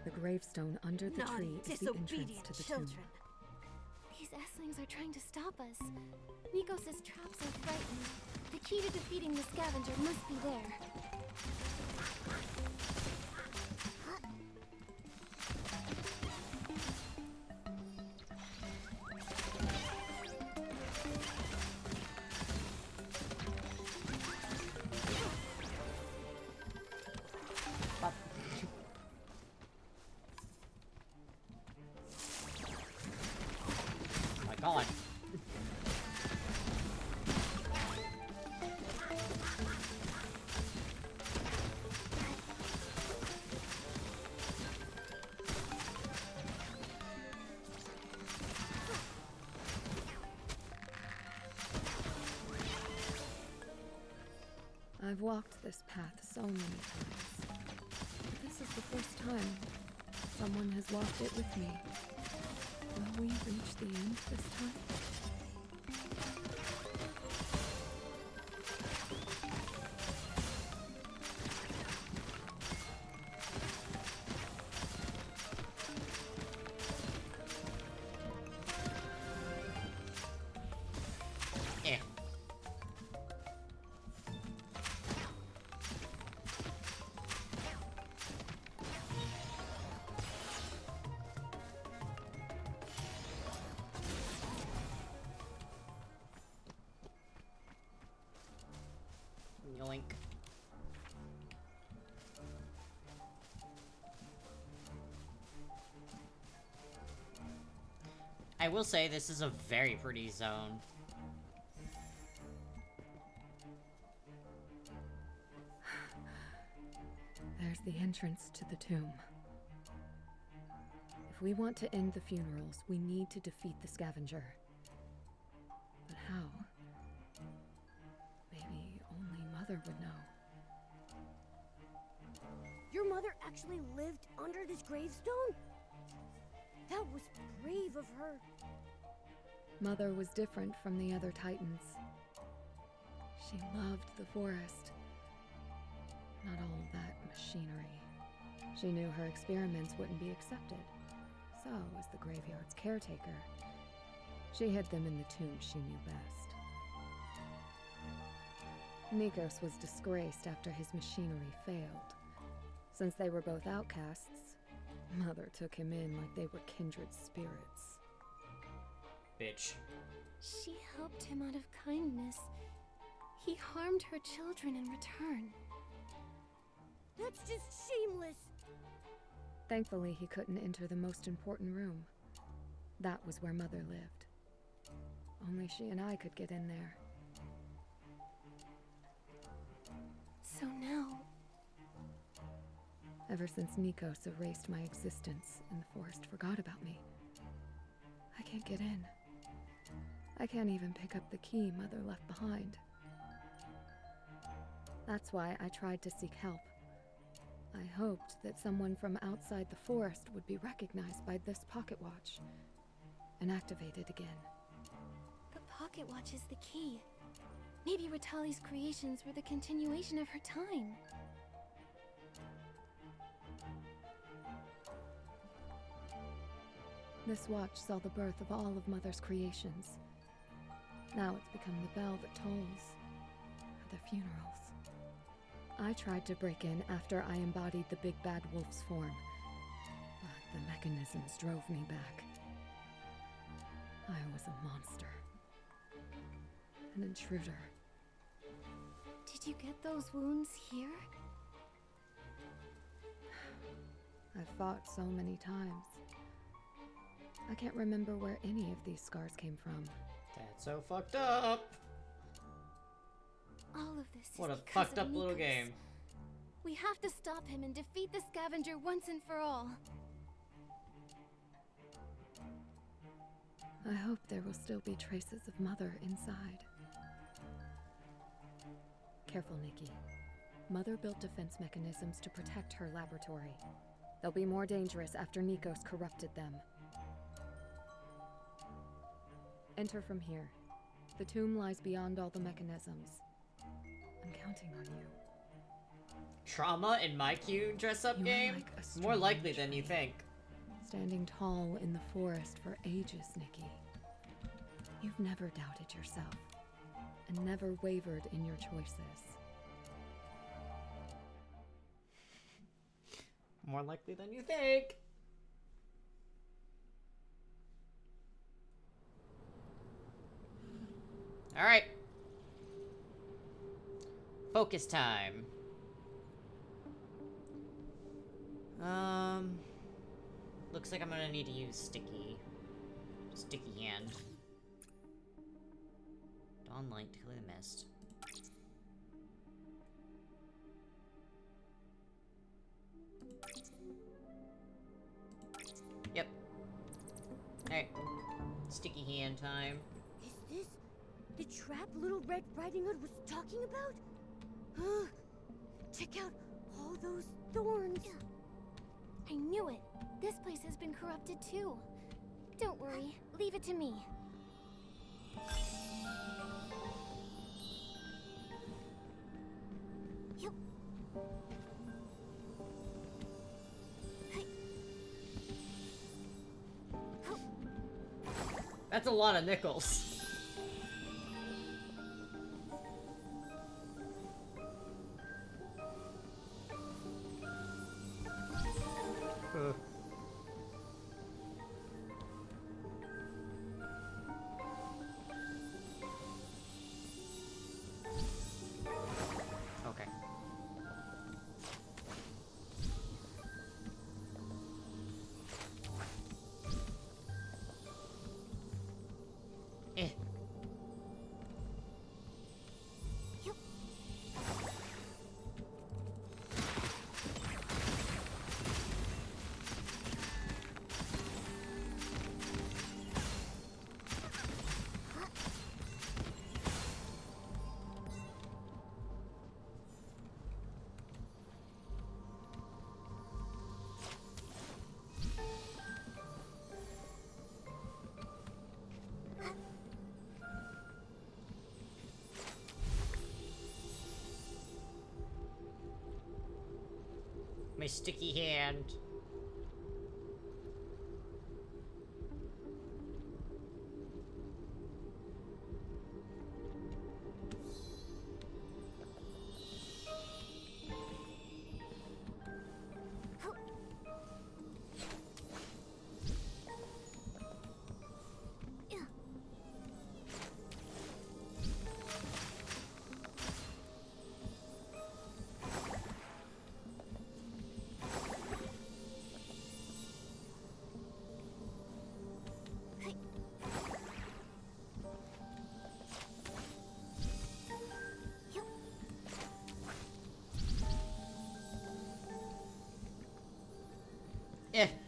The gravestone under the Naughty, tree is the entrance disobedient to the children. tomb. These Esslings are trying to stop us. Nikos' traps are frightened. The key to defeating the scavenger must be there. My God. I've walked this path so many times. This is the first time someone has walked it with me. Will we reach the end this time? Eh. Yoink. I will say this is a very pretty zone. There's the entrance to the tomb. If we want to end the funerals, we need to defeat the scavenger. But how? Maybe only Mother would know. Your mother actually lived under this gravestone? That was brave of her. Mother was different from the other Titans. She loved the forest. Not all that machinery. She knew her experiments wouldn't be accepted. So, as the graveyard's caretaker, she hid them in the tomb she knew best. Nikos was disgraced after his machinery failed. Since they were both outcasts, Mother took him in like they were kindred spirits. Bitch. She helped him out of kindness. He harmed her children in return. That's just shameless. Thankfully, he couldn't enter the most important room. That was where Mother lived. Only she and I could get in there. So now, Ever since Nikos erased my existence and the forest forgot about me, I can't get in. I can't even pick up the key Mother left behind. That's why I tried to seek help. I hoped that someone from outside the forest would be recognized by this pocket watch and activated again. the pocket watch is the key. Maybe Ritali's creations were the continuation of her time. This watch saw the birth of all of Mother's creations. Now it's become the bell that tolls at their funerals. I tried to break in after I embodied the Big Bad Wolf's form, but the mechanisms drove me back. I was a monster. An intruder. Did you get those wounds here? I've fought so many times. I can't remember where any of these scars came from. That's so fucked up. All of this What is a because fucked of up little Nikos. game. We have to stop him and defeat the scavenger once and for all. I hope there will still be traces of Mother inside. Careful, Nikki. Mother built defense mechanisms to protect her laboratory. They'll be more dangerous after Nikos corrupted them. Enter from here. The tomb lies beyond all the mechanisms. I'm counting on you. Trauma in my Q dress-up game? Like a More likely strange, than you think. standing tall in the forest for ages, Nikki. You've never doubted yourself, and never wavered in your choices. More likely than you think. Alright. Focus time. Looks like I'm gonna need to use sticky hand. Dawn light to clear the mist. Yep. Alright. Sticky hand time. Is this the trap Little Red Riding Hood was talking about? Check out all those thorns. I knew it. This place has been corrupted too. Don't worry. Leave it to me. Yup. That's a lot of nickels. Okay. Eh. My sticky hand.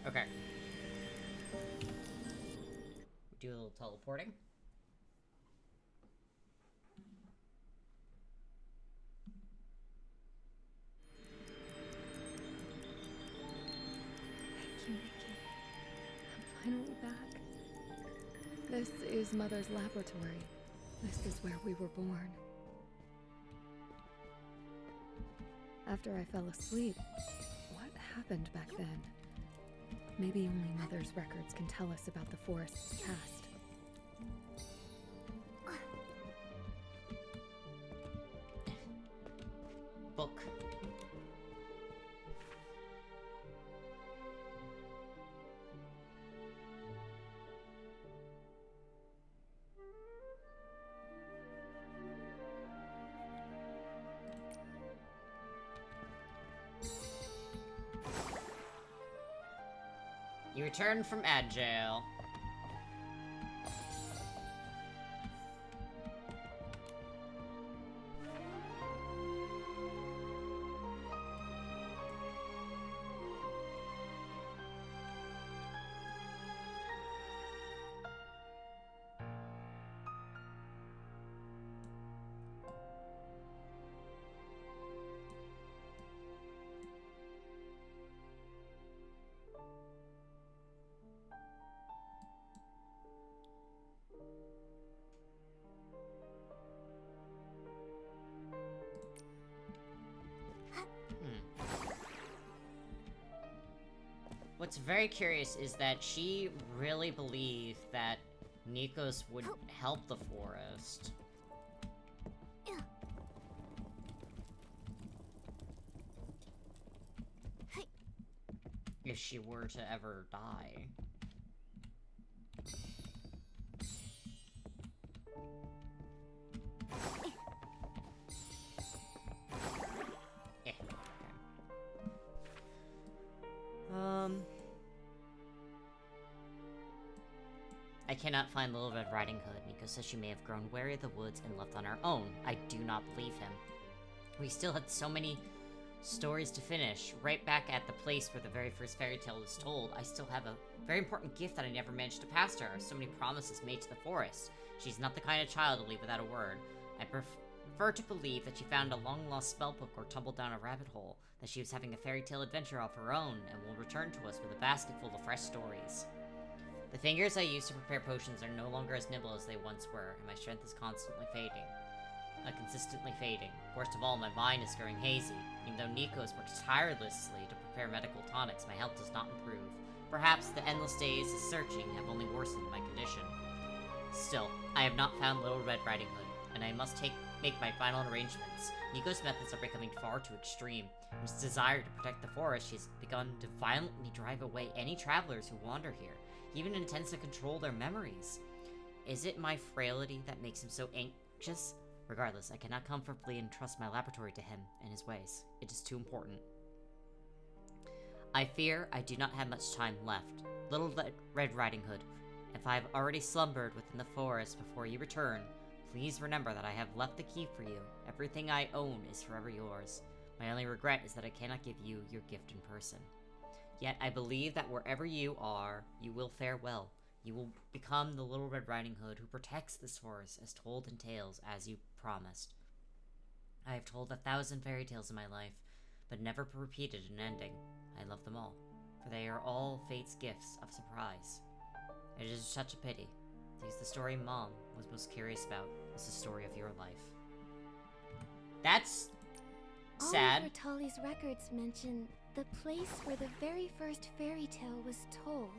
Okay. Do a little teleporting. Thank you, Nikki. I'm finally back. This is Mother's laboratory. This is where we were born. After I fell asleep, what happened back then? Maybe only Mother's records can tell us about the forest's past. Book. You returned from ad jail. What's very curious is that she really believed that Nikos would help the forest. If she were to ever die. Eh, okay. I cannot find Little Red Riding Hood. Nico says she may have grown wary of the woods and left on her own. I do not believe him. We still had so many stories to finish. Right back at the place where the very first fairy tale was told, I still have a very important gift that I never managed to pass to her. So many promises made to the forest. She's not the kind of child to leave without a word. I prefer to believe that she found a long-lost spellbook or tumbled down a rabbit hole, that she was having a fairy tale adventure of her own, and will return to us with a basket full of fresh stories. The fingers I use to prepare potions are no longer as nimble as they once were, and my strength is consistently fading. Worst of all, my mind is growing hazy. Even though Nikos works tirelessly to prepare medical tonics, my health does not improve. Perhaps the endless days of searching have only worsened my condition. Still, I have not found Little Red Riding Hood, and I must make my final arrangements. Nikos' methods are becoming far too extreme. In his desire to protect the forest, she has begun to violently drive away any travelers who wander here. He even intends to control their memories. Is it my frailty that makes him so anxious? Regardless, I cannot comfortably entrust my laboratory to him and his ways. It is too important. I fear I do not have much time left. Little Red Riding Hood, if I have already slumbered within the forest before you return, please remember that I have left the key for you. Everything I own is forever yours. My only regret is that I cannot give you your gift in person. Yet I believe that wherever you are, you will fare well. You will become the Little Red Riding Hood who protects this forest as told in tales as you promised. I have told 1,000 fairy tales in my life, but never repeated an ending. I love them all, for they are all fate's gifts of surprise. It is such a pity, because the story Mom was most curious about was the story of your life. That's sad. All of Ratali's records mention the place where the very first fairy tale was told.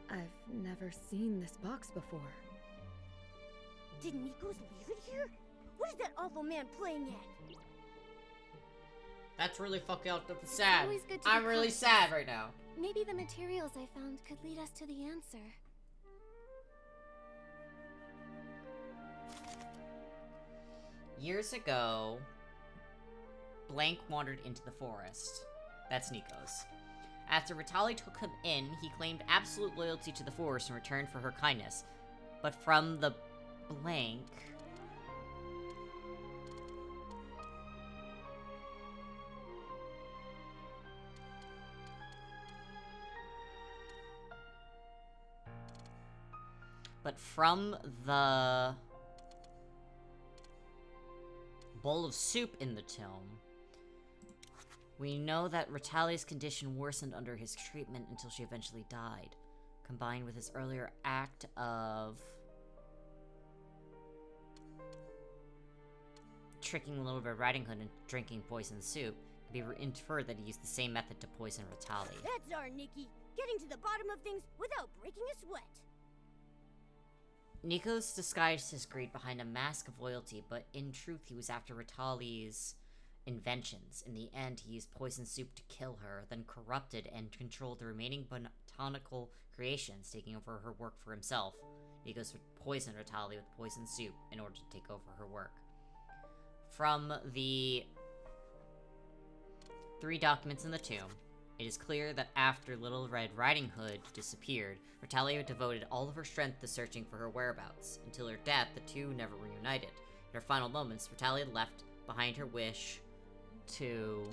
I've never seen this box before. Did Nikos leave it here? What is that awful man playing at? That's really fucking out. That's sad. Always good to I'm be really cautious. sad right now. Maybe the materials I found could lead us to the answer. Years ago, Blank wandered into the forest. That's Nikos. After Ratali took him in, he claimed absolute loyalty to the forest in return for her kindness. But from the Blank... But from the bowl of soup in the tomb, we know that Ratali's condition worsened under his treatment until she eventually died, combined with his earlier act of tricking Little Red Riding Hood into drinking poisoned soup. It can be inferred that he used the same method to poison Ratali. That's our Nikki, getting to the bottom of things without breaking a sweat. Nikos disguised his greed behind a mask of loyalty, but in truth he was after Ratali's inventions. In the end, he used poison soup to kill her, then corrupted and controlled the remaining botanical creations, taking over her work for himself. Nikos would poison Ratali with poison soup in order to take over her work. From the 3 documents in the tomb, it is clear that after Little Red Riding Hood disappeared, Ratali devoted all of her strength to searching for her whereabouts. Until her death, the two never reunited. In her final moments, Ratali left behind her wish to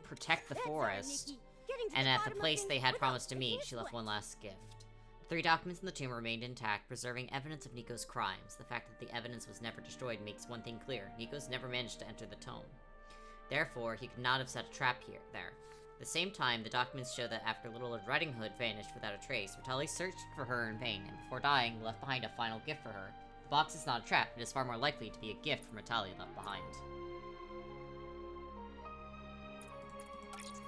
protect the forest, and at the place they had promised to meet, she left one last gift. The 3 documents in the tomb remained intact, preserving evidence of Nikos' crimes. The fact that the evidence was never destroyed makes one thing clear: Nikos never managed to enter the tomb. Therefore, he could not have set a trap there. At the same time, the documents show that after Little Red Riding Hood vanished without a trace, Ratali searched for her in vain, and before dying, left behind a final gift for her. The box is not a trap. It is far more likely to be a gift from Ratalia left behind.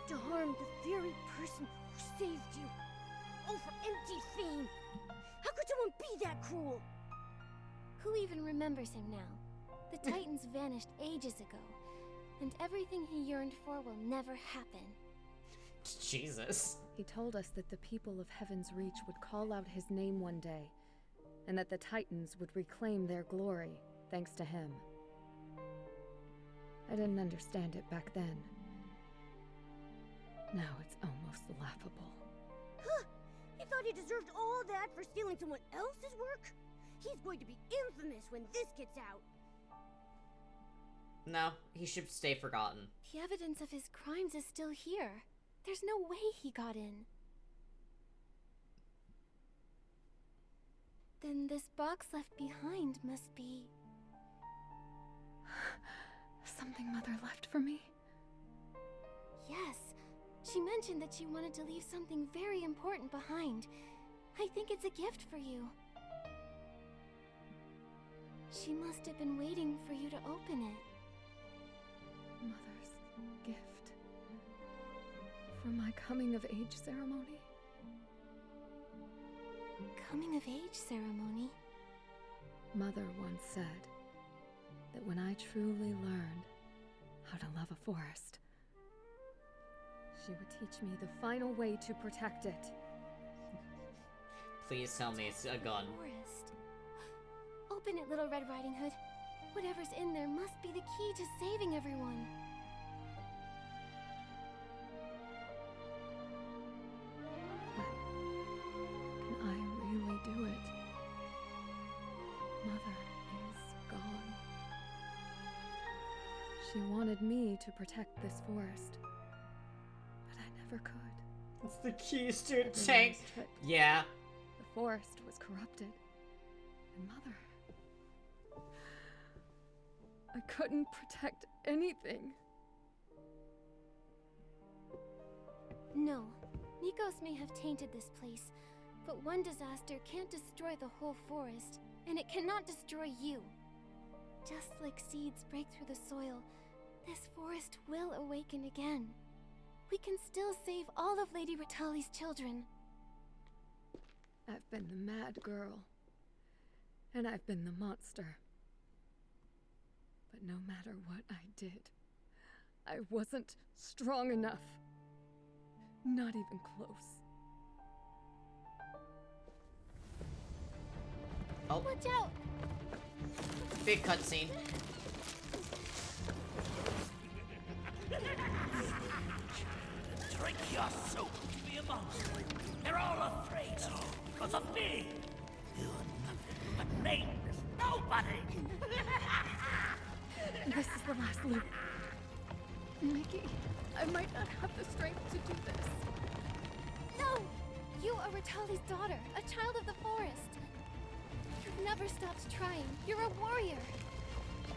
To harm the very person who saved you. All for empty fame. How could someone be that cruel? Who even remembers him now? The Titans vanished ages ago, and everything he yearned for will never happen. Jesus. He told us that the people of Heaven's Reach would call out his name one day, and that the Titans would reclaim their glory, thanks to him. I didn't understand it back then. Now it's almost laughable. Huh! He thought he deserved all that for stealing someone else's work? He's going to be infamous when this gets out. No, he should stay forgotten. The evidence of his crimes is still here. There's no way he got in. Then this box left behind must be... Something Mother left for me? Yes. She mentioned that she wanted to leave something very important behind. I think it's a gift for you. She must have been waiting for you to open it. Mother's gift. For my coming-of-age ceremony? Coming-of-age ceremony? Mother once said that when I truly learned how to love a forest, she would teach me the final way to protect it. Please tell me it's a gun. Forest. Open it, Little Red Riding Hood. Whatever's in there must be the key to saving everyone. But can I really do it? Mother is gone. She wanted me to protect this forest, but I never could. It's the keys to a tank. Yeah. The forest was corrupted, and Mother... I couldn't protect anything. No, Nikos may have tainted this place, but one disaster can't destroy the whole forest, and it cannot destroy you. Just like seeds break through the soil, this forest will awaken again. We can still save all of Lady Ratali's children. I've been the mad girl, and I've been the monster. But no matter what I did, I wasn't strong enough. Not even close. Oh. Watch out! Big cutscene. Drink your soup. Be a monster. They're all afraid of you because of me. You're nothing but nameless nobody. This is the last loop. Mickey, I might not have the strength to do this. No! You are Ratali's daughter, a child of the forest. You've never stopped trying. You're a warrior.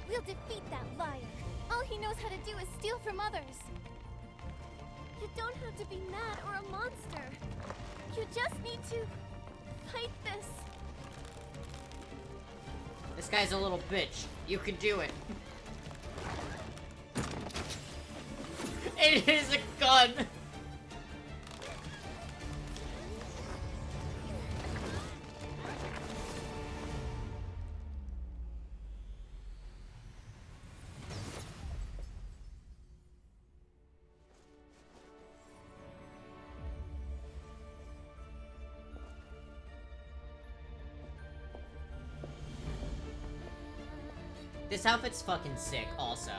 We'll defeat that liar. All he knows how to do is steal from others. You don't have to be mad or a monster. You just need to fight this. This guy's a little bitch. You can do it. It is a gun! This outfit's fucking sick, also.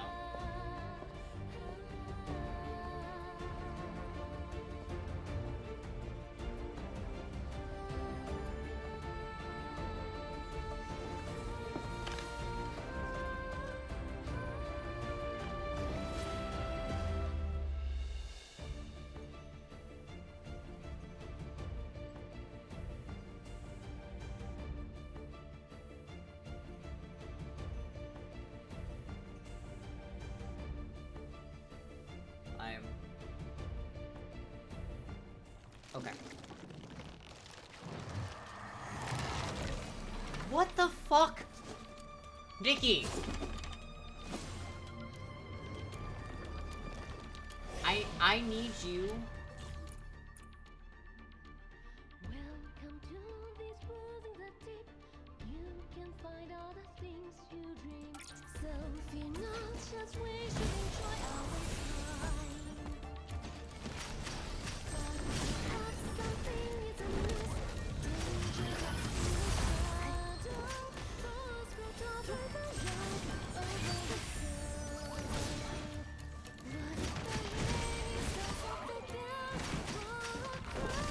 Okay. What the fuck? Nikki! I need you. Welcome to these bosoms that deep. You can find all the things you dream. So fear not, just wish you enjoy our time. Have something is amiss. Danger of shadow. Those script over the yard, over the sun. What if the haze goes off the bell for a cry?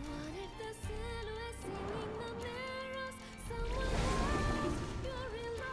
What if the silhouette singing the mirrors? Someone else you realize.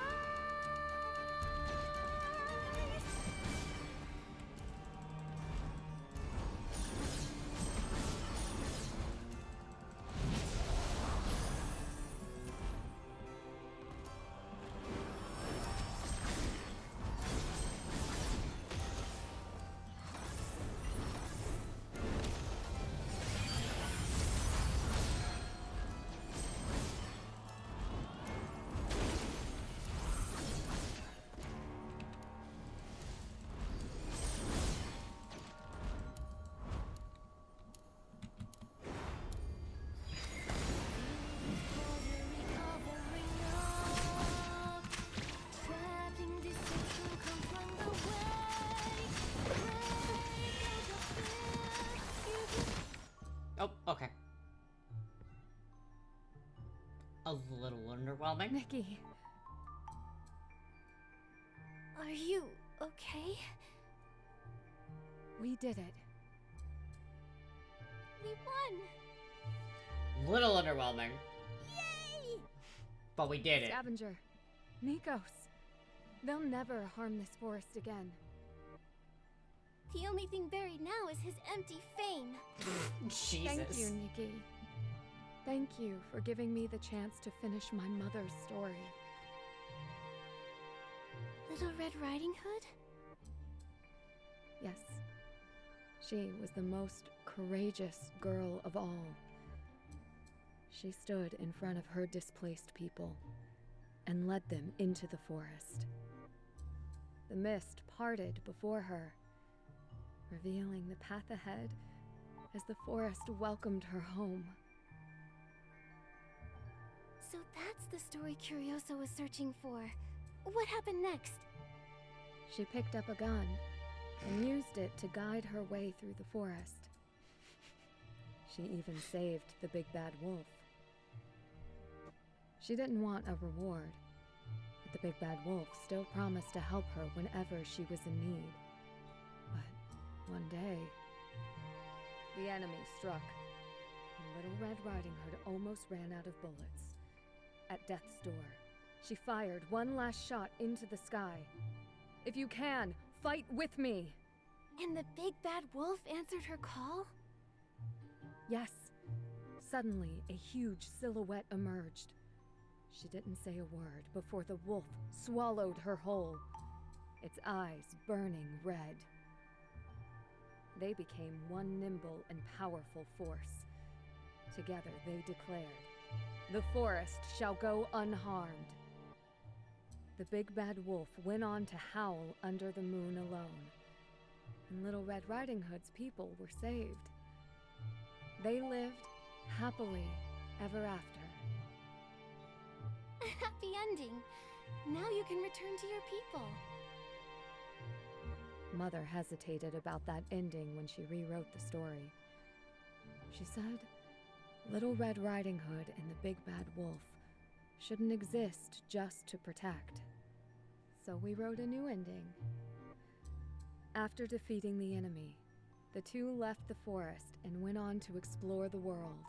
Oh, okay. A little underwhelming. Nikki. Are you okay? We did it. We won! Little underwhelming. Yay! But we did it. Scavenger. Nikos. They'll never harm this forest again. The only thing buried now is his empty fame. Jesus. Thank you, Nikki. Thank you for giving me the chance to finish my mother's story. Little Red Riding Hood? Yes. She was the most courageous girl of all. She stood in front of her displaced people and led them into the forest. The mist parted before her, revealing the path ahead as the forest welcomed her home. So that's the story Curioso was searching for. What happened next? She picked up a gun and used it to guide her way through the forest. She even saved the big bad wolf. She didn't want a reward, but the big bad wolf still promised to help her whenever she was in need. But one day, the enemy struck, and Little Red Riding Hood almost ran out of bullets. At death's door, she fired one last shot into the sky. If you can, fight with me! And the big bad wolf answered her call? Yes. Suddenly, a huge silhouette emerged. She didn't say a word before the wolf swallowed her whole, its eyes burning red. They became one nimble and powerful force. Together they declared, "The forest shall go unharmed." The big bad wolf went on to howl under the moon alone, and Little Red Riding Hood's people were saved. They lived happily ever after. A happy ending. Now you can return to your people. Mother hesitated about that ending when she rewrote the story. She said, Little Red Riding Hood and the Big Bad Wolf shouldn't exist just to protect. So we wrote a new ending. After defeating the enemy, the two left the forest and went on to explore the world.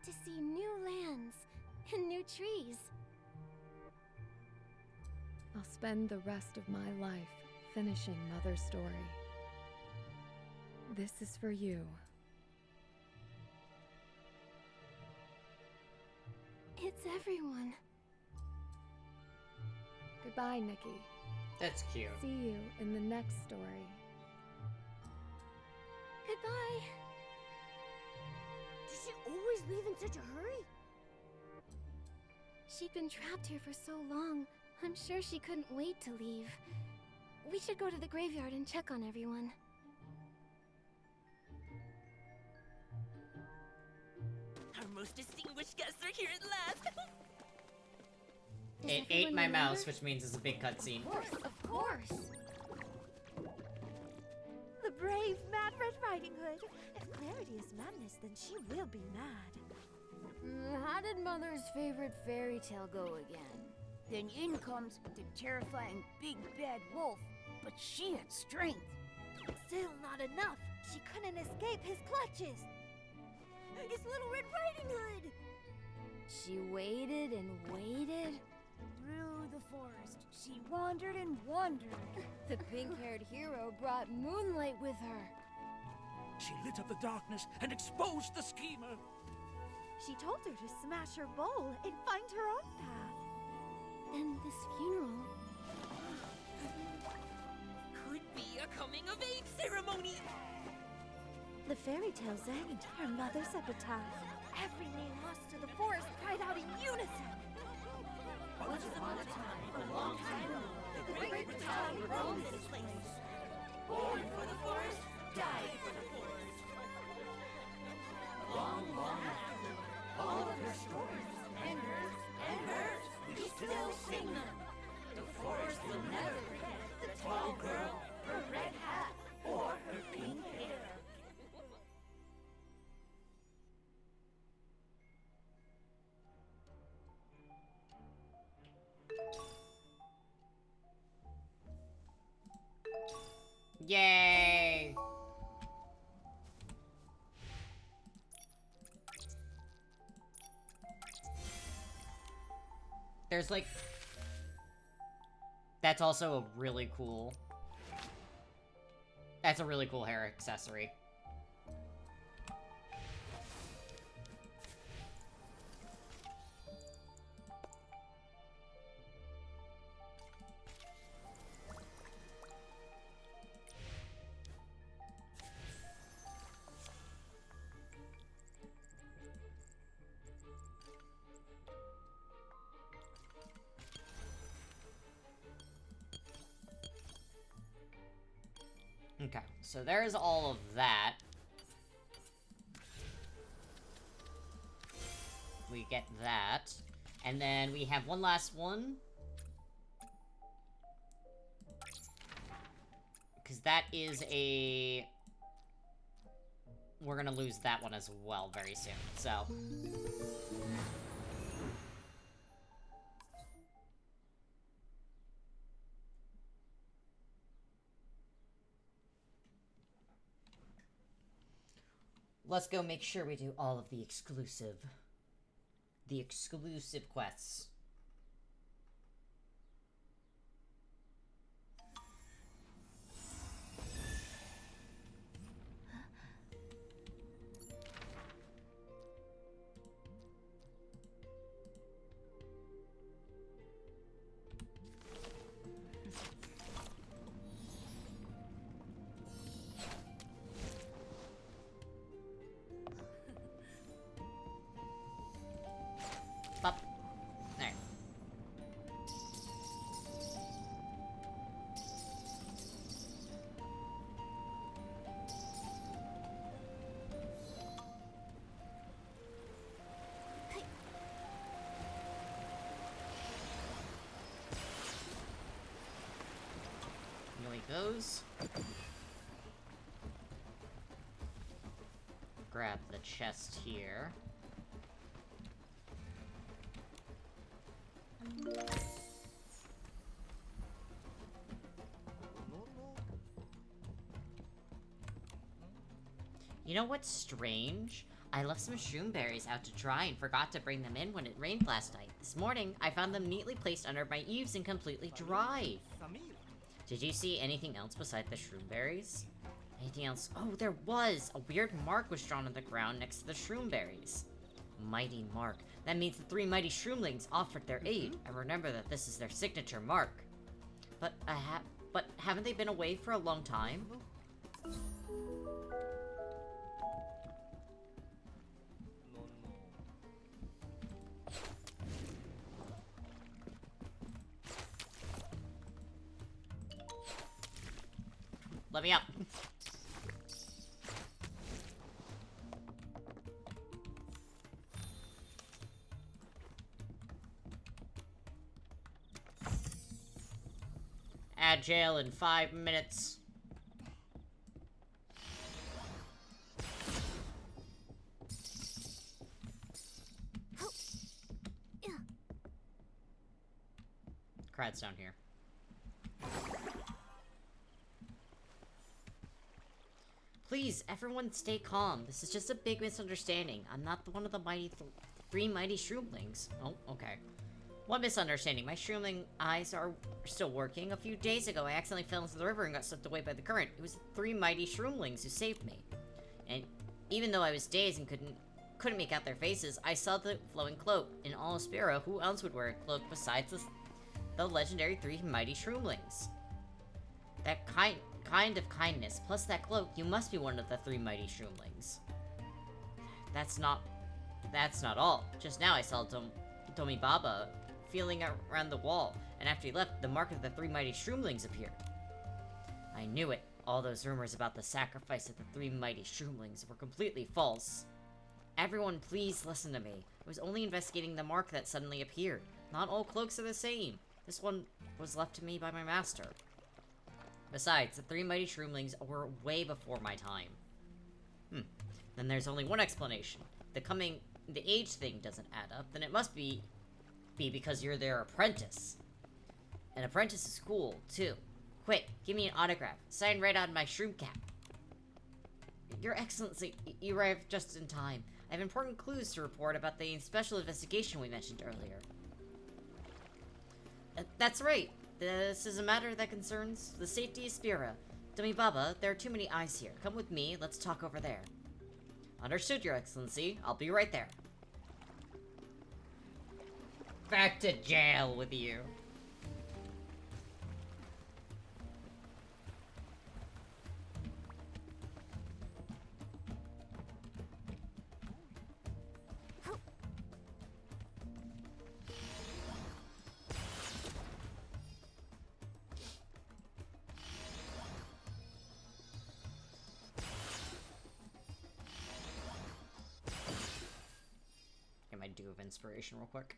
To see new lands and new trees. I'll spend the rest of my life finishing Mother's story. This is for you. It's everyone. Goodbye, Nikki. That's cute. See you in the next story. Goodbye. Does she always leave in such a hurry? She'd been trapped here for so long. I'm sure she couldn't wait to leave. We should go to the graveyard and check on everyone. Our most distinguished guests are here at last. It ate my mouse, which means it's a big cutscene. Of course. The brave, mad Red Riding Hood. If Clarity is madness, then she will be mad. How did Mother's favorite fairy tale go again? Then in comes the terrifying big bad wolf, but she had strength. Still not enough. She couldn't escape his clutches. It's Little Red Riding Hood! She waited and waited. Through the forest, she wandered and wandered. The pink-haired hero brought moonlight with her. She lit up the darkness and exposed the schemer. She told her to smash her bowl and find her own path. And this funeral... Could be a coming-of-age ceremony. The fairy tale sang into her mother's epitaph. Every name lost to the forest cried out in unison. Once upon a time, a long time ago, the great battalion roamed this place. Born for the forest, died for the forest. Long, long after, all of her stories, and hers, we still sing them. The forest will never forget the tall girl, her red hat, or her pink hair. Yay! There's like... That's also a really cool... That's a really cool hair accessory. Okay, so there's all of that. We get that. And then we have one last one. Because that is a... We're gonna lose that one as well very soon, so... Let's go make sure we do all of the exclusive quests. Up. There. Like those. Grab the chest here. You know what's strange? I left some shroomberries out to dry and forgot to bring them in when it rained last night. This morning, I found them neatly placed under my eaves and completely dry. Did you see anything else beside the shroomberries? Anything else? Oh, there was! A weird mark was drawn on the ground next to the shroomberries. Mighty mark. That means the three mighty shroomlings offered their aid. I remember that this is their signature mark. But haven't they been away for a long time? Let me up. At jail in 5 minutes. Krat's down here. Please, everyone stay calm. This is just a big misunderstanding. I'm not one of the three mighty shroomlings. Oh, okay. What misunderstanding? My shroomling eyes are still working. A few days ago, I accidentally fell into the river and got swept away by the current. It was the three mighty shroomlings who saved me. And even though I was dazed and couldn't make out their faces, I saw the flowing cloak. In all of Spira, who else would wear a cloak besides the legendary three mighty shroomlings? That kind of kindness, plus that cloak, you must be one of the three mighty shroomlings. That's not all. Just now I saw Domi Baba feeling around the wall, and after he left, the mark of the three mighty shroomlings appeared. I knew it. All those rumors about the sacrifice of the three mighty shroomlings were completely false. Everyone, please listen to me. I was only investigating the mark that suddenly appeared. Not all cloaks are the same. This one was left to me by my master. Besides, the three mighty shroomlings were way before my time. Then there's only one explanation. The age thing doesn't add up, then it must be because you're their apprentice. An apprentice is cool, too. Quick, give me an autograph. Sign right on my shroom cap. Your Excellency, you arrived just in time. I have important clues to report about the special investigation we mentioned earlier. That's right. This is a matter that concerns the safety of Spira. Dummy Baba, there are too many eyes here. Come with me, let's talk over there. Understood, Your Excellency. I'll be right there. Back to jail with you. Get my Dew of Inspiration real quick.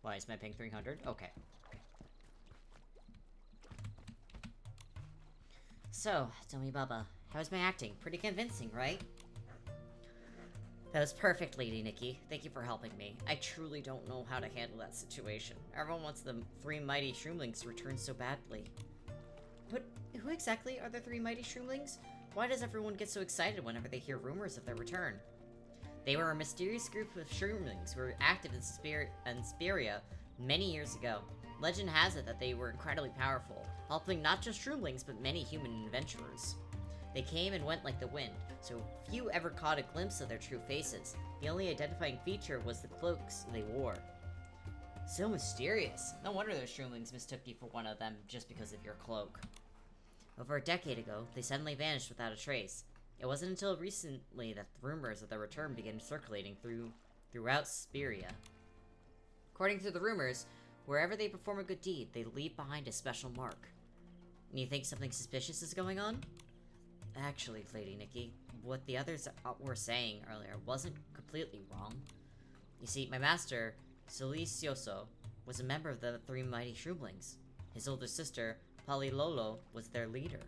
Why is my ping 300? Okay. So, Domi Baba, how's my acting? Pretty convincing, right? That was perfect, Lady Nikki. Thank you for helping me. I truly don't know how to handle that situation. Everyone wants the three mighty shroomlings to return so badly. But who exactly are the three mighty shroomlings? Why does everyone get so excited whenever they hear rumors of their return? They were a mysterious group of shroomlings who were active in Spiria many years ago. Legend has it that they were incredibly powerful, helping not just shroomlings but many human adventurers. They came and went like the wind, so few ever caught a glimpse of their true faces. The only identifying feature was the cloaks they wore. So mysterious. No wonder those shroomlings mistook you for one of them just because of your cloak. Over a decade ago, they suddenly vanished without a trace. It wasn't until recently that the rumors of their return began circulating throughout Spiria. According to the rumors, wherever they perform a good deed, they leave behind a special mark. And you think something suspicious is going on? Actually, Lady Nikki, what the others were saying earlier wasn't completely wrong. You see, my master, Silicioso, was a member of the three mighty shroomlings. His older sister, Palilolo, was their leader.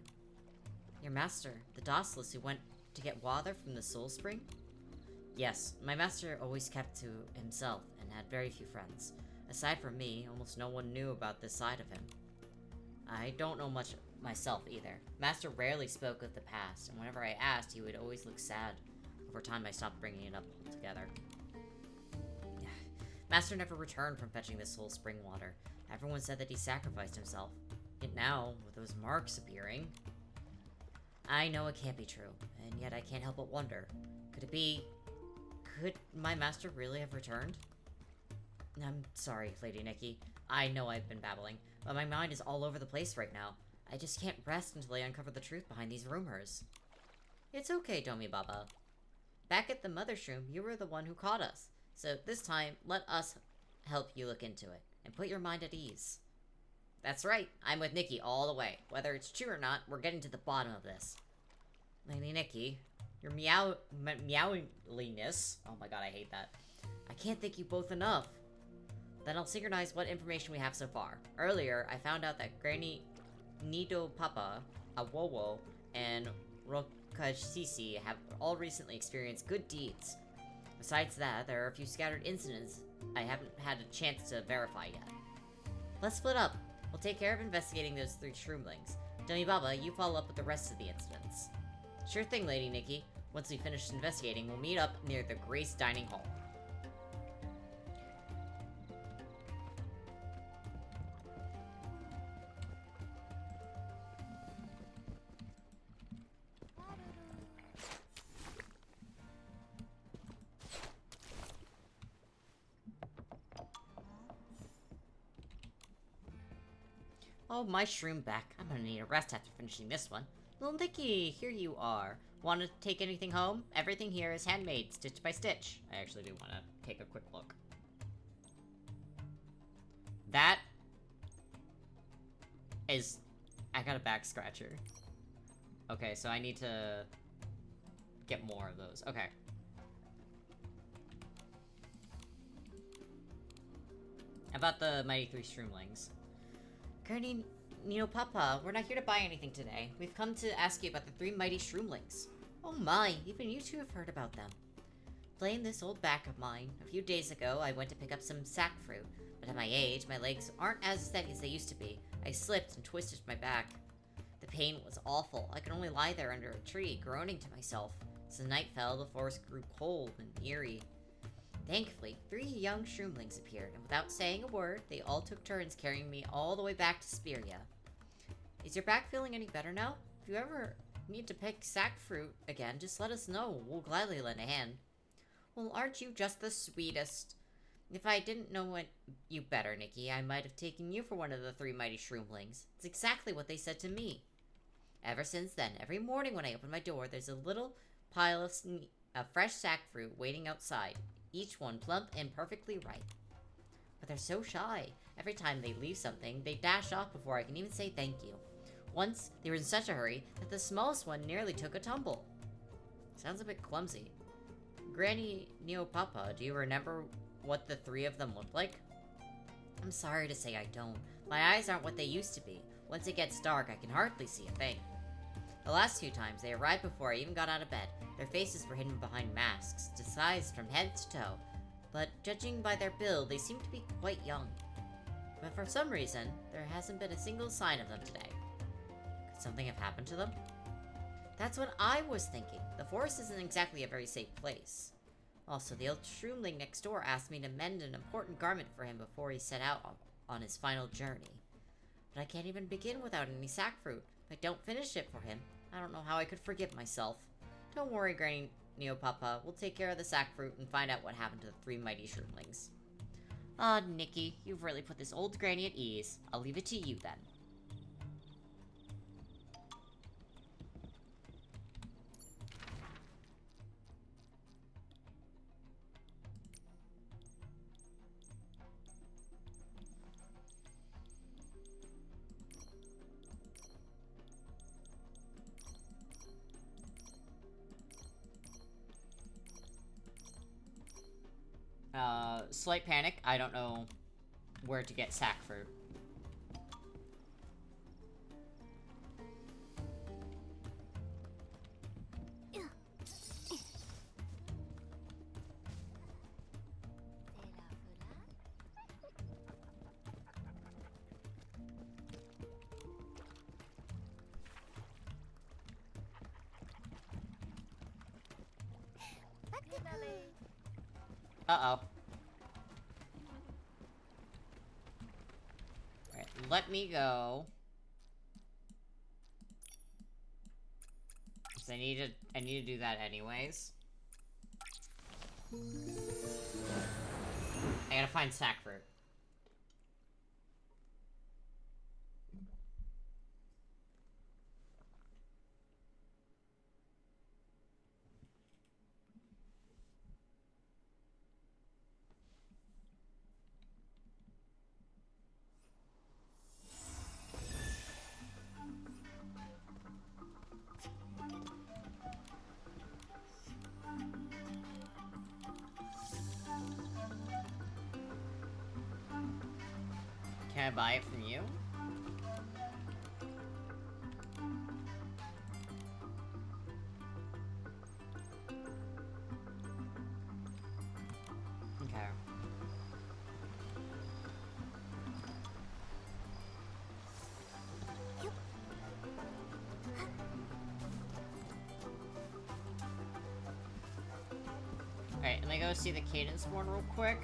Your master, the Docilus who went to get water from the Soul Spring? Yes, my master always kept to himself and had very few friends. Aside from me, almost no one knew about this side of him. I don't know much myself either. Master rarely spoke of the past, and whenever I asked, he would always look sad. Over time, I stopped bringing it up altogether. Master never returned from fetching the Soul Spring water. Everyone said that he sacrificed himself. Yet now, with those marks appearing... I know it can't be true, and yet I can't help but wonder. Could my master really have returned? I'm sorry, Lady Nikki. I know I've been babbling, but my mind is all over the place right now. I just can't rest until I uncover the truth behind these rumors. It's okay, Domi Baba. Back at the Mother Shroom, you were the one who caught us. So this time, let us help you look into it, and put your mind at ease. That's right, I'm with Nikki all the way. Whether it's true or not, we're getting to the bottom of this. Lady Nikki, your meowliness. Oh my god, I hate that. I can't thank you both enough. Then I'll synchronize what information we have so far. Earlier, I found out that Granny Nido Papa, Awowo, and Rokashisi have all recently experienced good deeds. Besides that, there are a few scattered incidents I haven't had a chance to verify yet. Let's split up. We'll take care of investigating those 3 shroomlings. Dummy Baba, you follow up with the rest of the incidents. Sure thing, Lady Nikki. Once we finish investigating, we'll meet up near the Grace Dining Hall. Oh, my shroom back. I'm gonna need a rest after finishing this one. Little Nikki, here you are. Want to take anything home? Everything here is handmade, stitch by stitch. I actually do want to take a quick look. That is... I got a back scratcher. Okay, so I need to get more of those. Okay. How about the Mighty 3 Shroomlings? Granny Neopapa, we're not here to buy anything today. We've come to ask you about the 3 mighty shroomlings. Oh my, even you two have heard about them. Blame this old back of mine. A few days ago, I went to pick up some sack fruit, but at my age, my legs aren't as steady as they used to be. I slipped and twisted my back. The pain was awful. I could only lie there under a tree, groaning to myself. As the night fell, the forest grew cold and eerie. Thankfully, 3 young shroomlings appeared, and without saying a word, they all took turns carrying me all the way back to Speria. Is your back feeling any better now? If you ever need to pick sack fruit again, just let us know. We'll gladly lend a hand. Well, aren't you just the sweetest? If I didn't know you better, Nikki, I might have taken you for one of the 3 mighty shroomlings. It's exactly what they said to me. Ever since then, every morning when I open my door, there's a little pile of fresh sack fruit waiting outside. Each one plump and perfectly ripe. But they're so shy. Every time they leave something, they dash off before I can even say thank you. Once, they were in such a hurry that the smallest one nearly took a tumble. Sounds a bit clumsy. Granny Neopapa, do you remember what the 3 of them looked like? I'm sorry to say I don't. My eyes aren't what they used to be. Once it gets dark, I can hardly see a thing. The last 2 times, they arrived before I even got out of bed. Their faces were hidden behind masks, disguised from head to toe. But judging by their build, they seem to be quite young. But for some reason, there hasn't been a single sign of them today. Could something have happened to them? That's what I was thinking. The forest isn't exactly a very safe place. Also, the old shroomling next door asked me to mend an important garment for him before he set out on his final journey. But I can't even begin without any sack fruit. If I don't finish it for him, I don't know how I could forgive myself. Don't worry, Granny Neopapa. We'll take care of the sack fruit and find out what happened to the 3 mighty shroomlings. Ah, Nikki, you've really put this old granny at ease. I'll leave it to you then. Slight panic. I don't know where to get sack fruit. Uh-oh. Alright, let me go. 'Cause I need to do that anyways. I gotta find sack fruit. Can I buy it from you? Okay. Alright, let me go see the Cadence one real quick.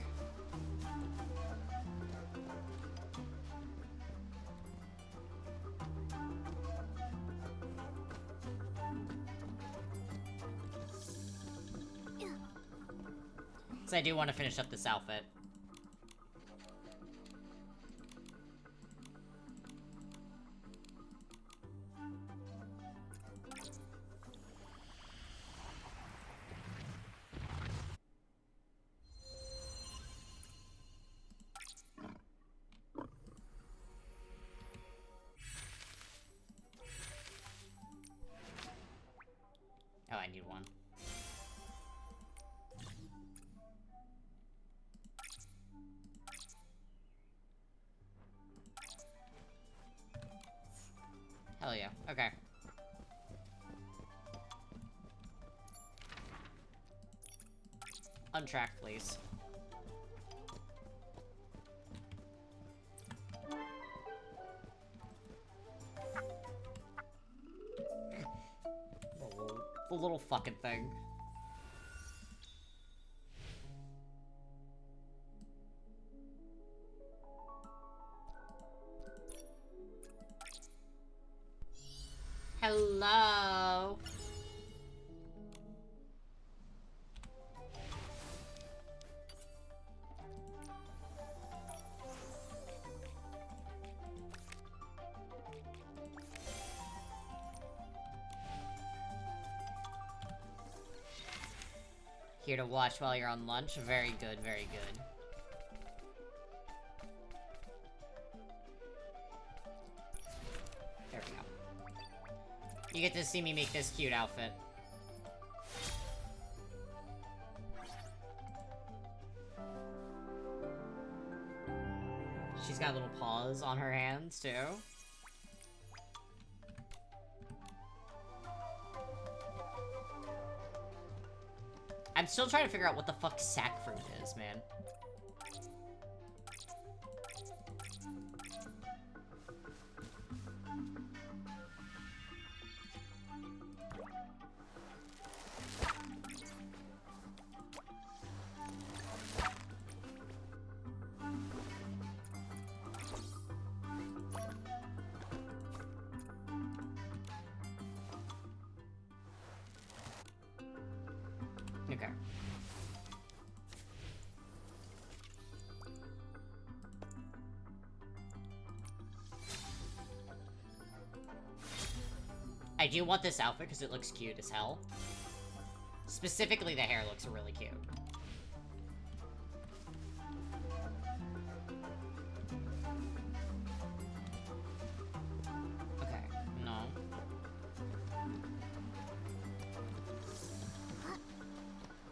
Because I do want to finish up this outfit. Oh, I need one. Hell yeah. Okay. Untrack, please. The little fucking thing. Hello. Here to watch while you're on lunch. Very good, very good. There we go. You get to see me make this cute outfit. She's got little paws on her hands, too. I'm still trying to figure out what the fuck sack fruit is, man. Okay. I do want this outfit because it looks cute as hell. Specifically, the hair looks really cute. Okay, no.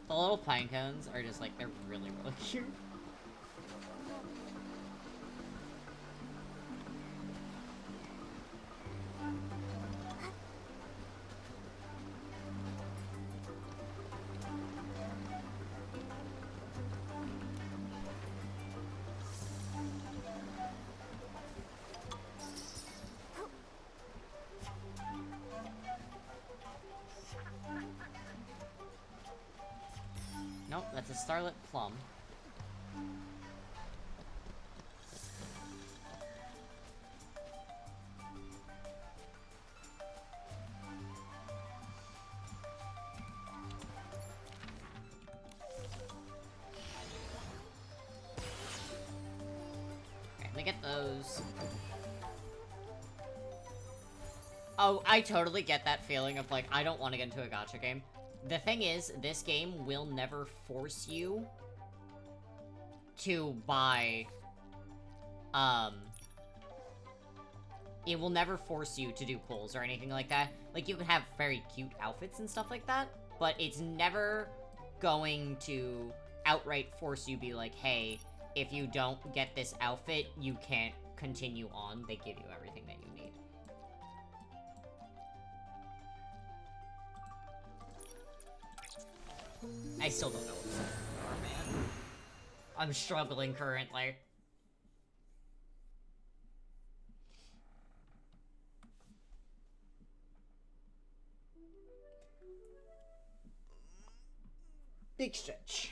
The little pine cones are just like, they're really, really cute. Nope, that's a Starlit Plum. Okay, let me get those. Oh, I totally get that feeling of like, I don't want to get into a gacha game. The thing is, this game will never force you to buy, it will never force you to do pulls or anything like that. Like, you can have very cute outfits and stuff like that, but it's never going to outright force you be like, hey, if you don't get this outfit, you can't continue on, they give you everything that you need. I still don't know what's up, man. I'm struggling currently. Big stretch.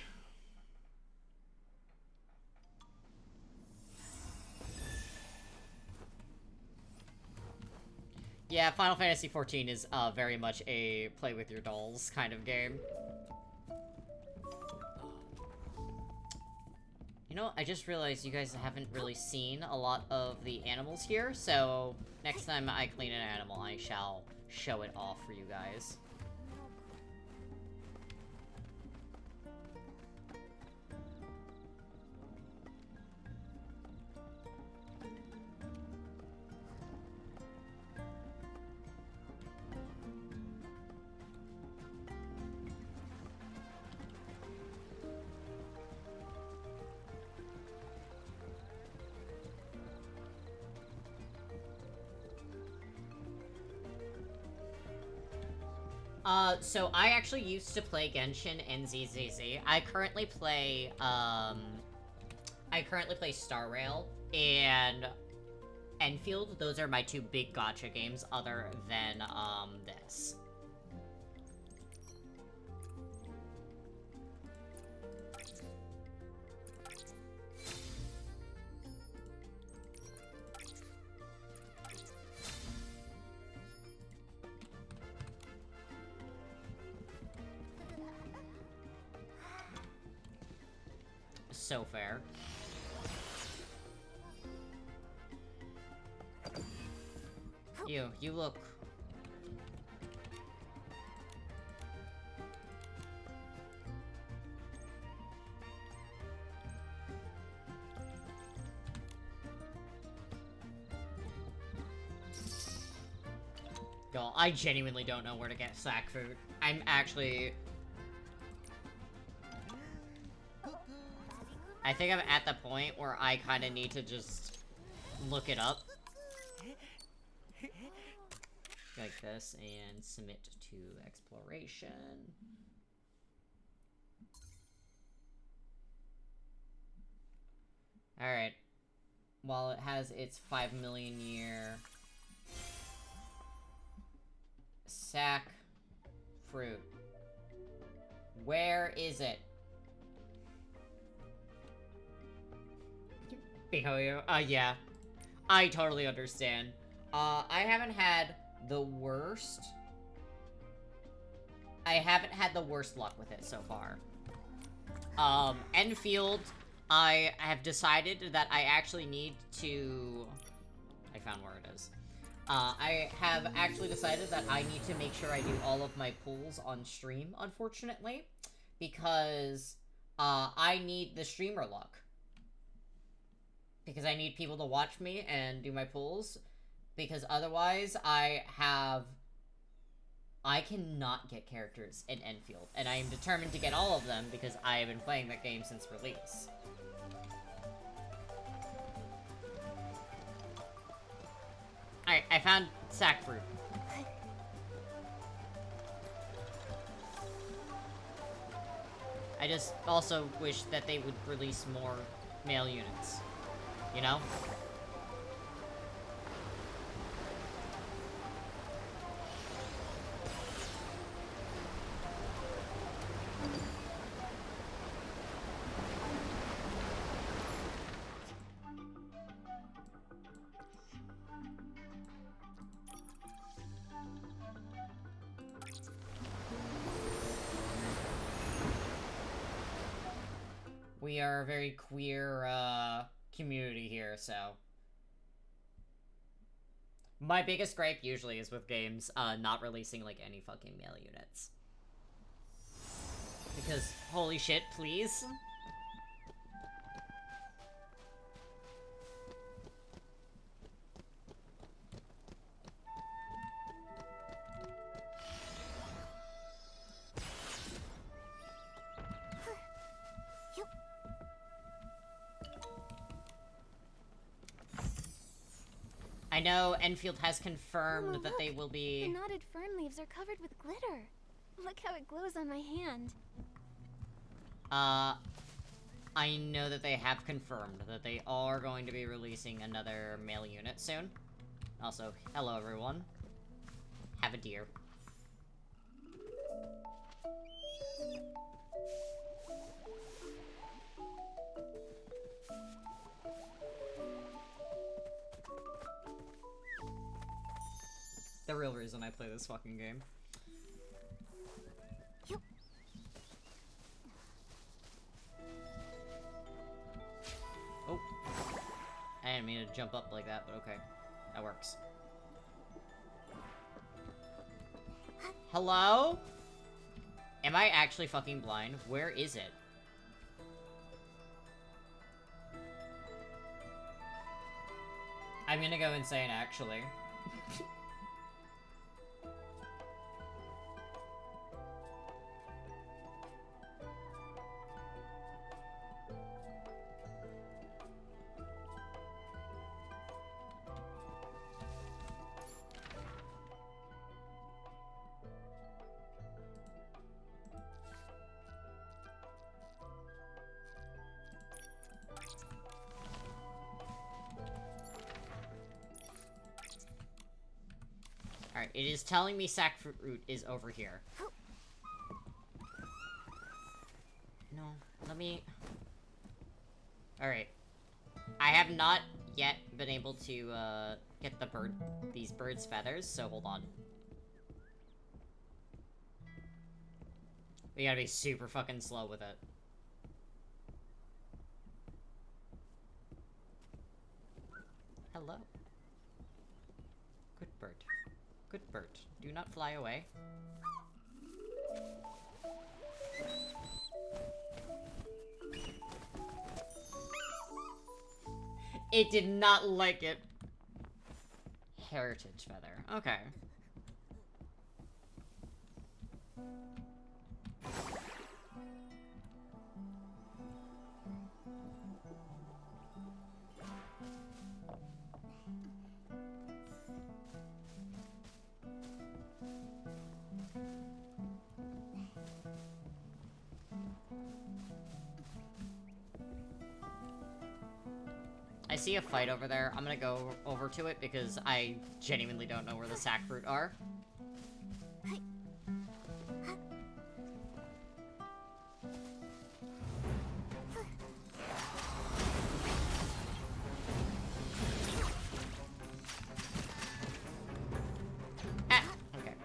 Yeah, Final Fantasy XIV is very much a play with your dolls kind of game. You know, I just realized you guys haven't really seen a lot of the animals here, so next time I clean an animal, I shall show it off for you guys. So I actually used to play Genshin and ZZZ. I currently play Star Rail and Enfield. Those are my two big gacha games other than, this. So fair. You look... Y'all, I genuinely don't know where to get sack food. I'm actually... I think I'm at the point where I kind of need to just look it up. Like this, and submit to exploration. Alright. While it has its 5 million year... sack fruit. Where is it? Yeah. I totally understand. I haven't had the worst... I haven't had the worst luck with it so far. Enfield, I have decided that I actually need to... I found where it is. I have actually decided that I need to make sure I do all of my pulls on stream, unfortunately. Because, I need the streamer luck. Because I need people to watch me and do my pulls. Because otherwise, I cannot get characters in Enfield. And I am determined to get all of them because I have been playing that game since release. Alright, I found sack fruit. I just also wish that they would release more male units. You know? We are a very queer, community here, so... My biggest gripe usually is with games, not releasing, like, any fucking male units. Because, holy shit, please? I know Enfield has confirmed Mama, that they look. will The be... knotted fern leaves are covered with glitter. Look how it glows on my hand. I know that they have confirmed that they are going to be releasing another male unit soon. Also, hello everyone. Have a deer. The real reason I play this fucking game. Oh. I didn't mean to jump up like that, but okay. That works. Hello? Am I actually fucking blind? Where is it? I'm gonna go insane, actually. Alright, it is telling me Sackfruit is over here. No, let me... Alright. I have not yet been able to, get these birds' feathers, so hold on. We gotta be super fucking slow with it. Hello. Good bird. Good bird. Do not fly away. It did not like it. Heritage feather. Okay. I see a fight over there. I'm gonna go over to it because I genuinely don't know where the Sackfruit are. Ah, okay.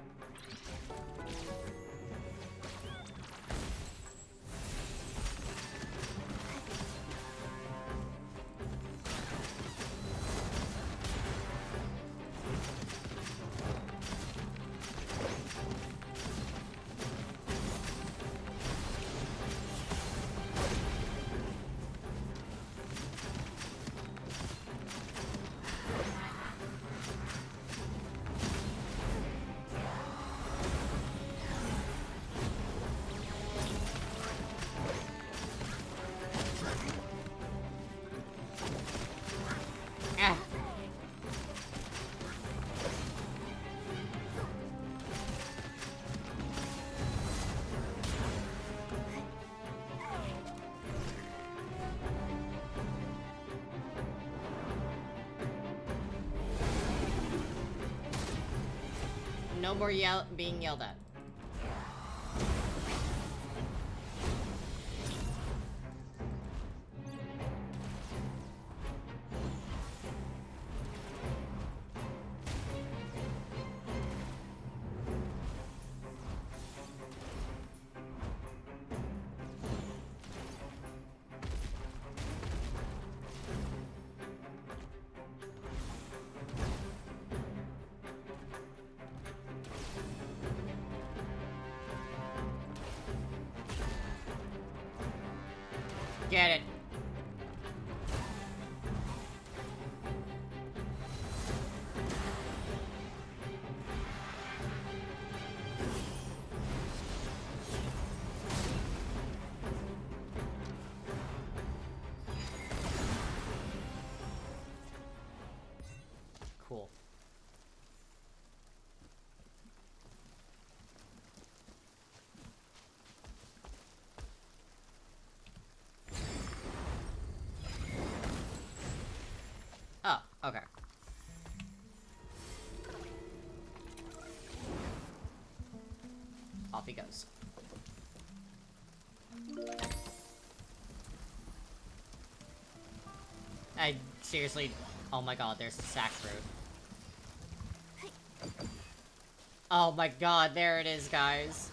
Ah. No more being yelled at. Get it. Cool. he goes. I seriously... Oh my god, there's the sack fruit. Oh my god, there it is, guys.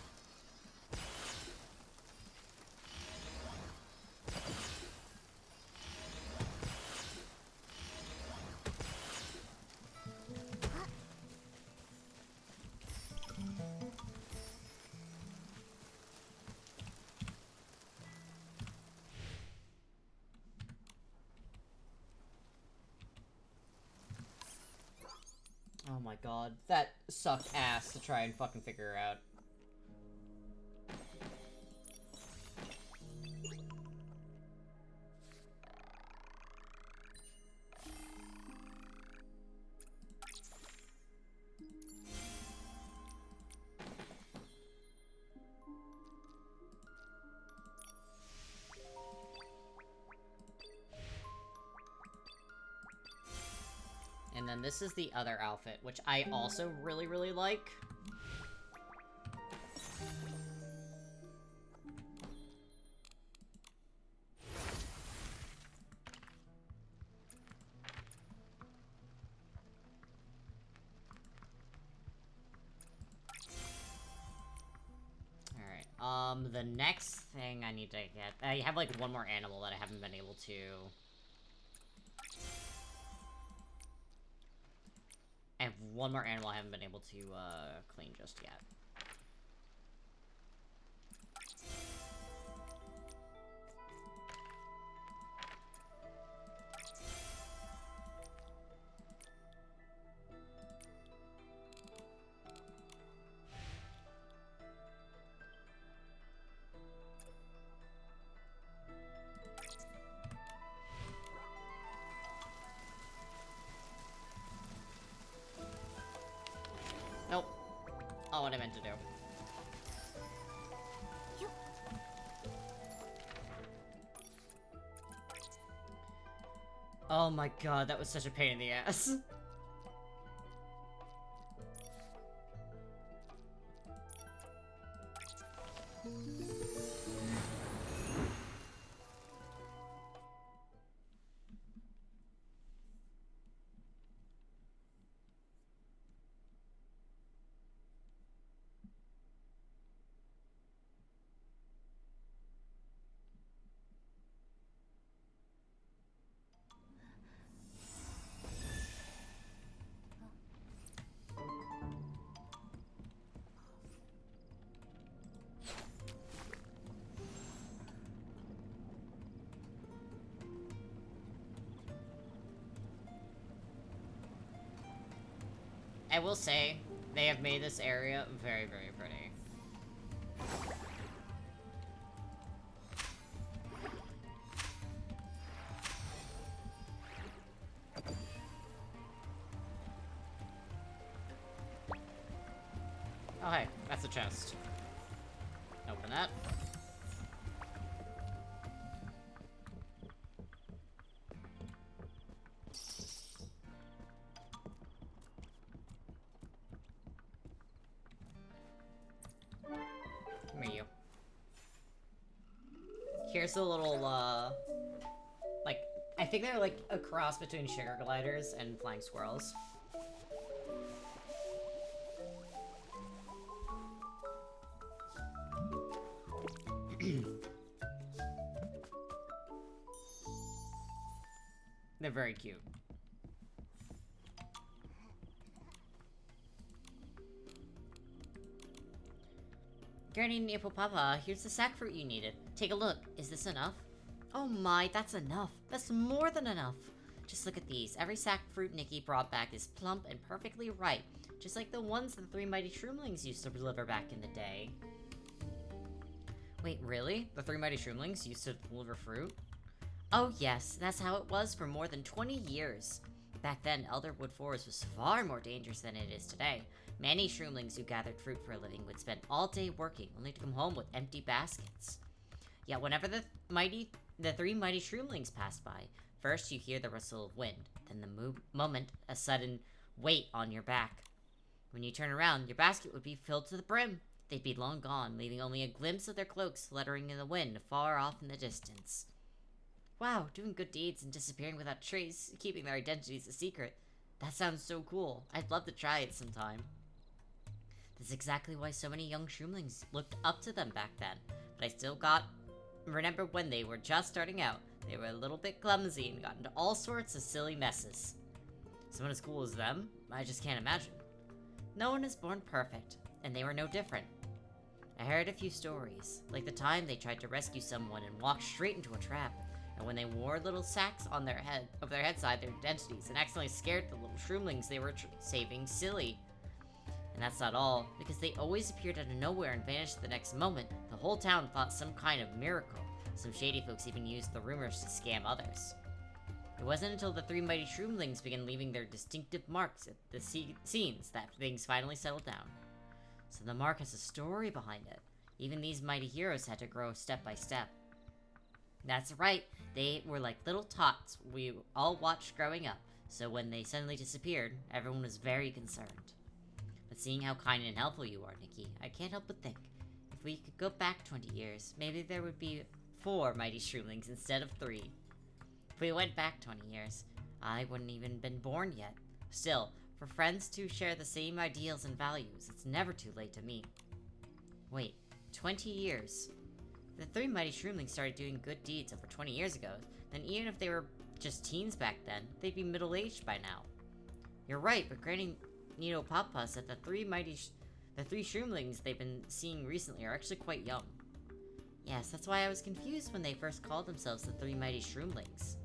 Oh my god, that sucked ass to try and fucking figure out. And then this is the other outfit, which I also really, really like. Alright, the next thing I need to get... I have, like, one more animal that I haven't been able to... I have one more animal I haven't been able to, clean just yet. Nope. Not what I meant to do. Oh my god, that was such a pain in the ass. I will say, they have made this area very, very pretty. Oh hey, that's a chest. Open that. Here's a little, like, I think they're like a cross between sugar gliders and flying squirrels. They're very cute. Guardian Apple Papa, here's the sack fruit you needed. Take a look. Is this enough? Oh my, that's enough. That's more than enough. Just look at these. Every sack fruit Nikki brought back is plump and perfectly ripe, just like the ones the three mighty shroomlings used to deliver back in the day. Wait, really? The three mighty shroomlings used to deliver fruit? Oh yes, that's how it was for more than 20 years. Back then, Elderwood Forest was far more dangerous than it is today. Many shroomlings who gathered fruit for a living would spend all day working, only to come home with empty baskets. Yet whenever the three mighty shroomlings passed by, first you hear the rustle of wind, then the moment a sudden weight on your back. When you turn around, your basket would be filled to the brim. they'd be long gone, leaving only a glimpse of their cloaks fluttering in the wind far off in the distance. Wow, doing good deeds and disappearing without trace, keeping their identities a secret. That sounds so cool. I'd love to try it sometime. That's exactly why so many young shroomlings looked up to them back then. But I still remember when they were just starting out. They were a little bit clumsy and got into all sorts of silly messes. Someone as cool as them? I just can't imagine. No one is born perfect, and they were no different. I heard a few stories, like the time they tried to rescue someone and walked straight into a trap, and when they wore little sacks on their head, over their heads their identities, and accidentally scared the little shroomlings they were saving silly. And that's not all, because they always appeared out of nowhere and vanished the next moment. The whole town thought some kind of miracle. Some shady folks even used the rumors to scam others. It wasn't until the three mighty shroomlings began leaving their distinctive marks at the scenes that things finally settled down. So the mark has a story behind it. Even these mighty heroes had to grow step by step. That's right, they were like little tots we all watched growing up, so when they suddenly disappeared, everyone was very concerned. But seeing how kind and helpful you are, Nikki, I can't help but think, if we could go back 20 years, maybe there would be 4 mighty shroomlings instead of 3. If we went back 20 years, I wouldn't even been born yet. Still, for friends to share the same ideals and values, it's never too late to meet. Wait, 20 years? If the 3 mighty shroomlings started doing good deeds over 20 years ago, then even if they were just teens back then, they'd be middle-aged by now. You're right, but Granny Nito Papa said the 3 shroomlings they've been seeing recently are actually quite young. Yes, that's why I was confused when they first called themselves the 3 mighty shroomlings.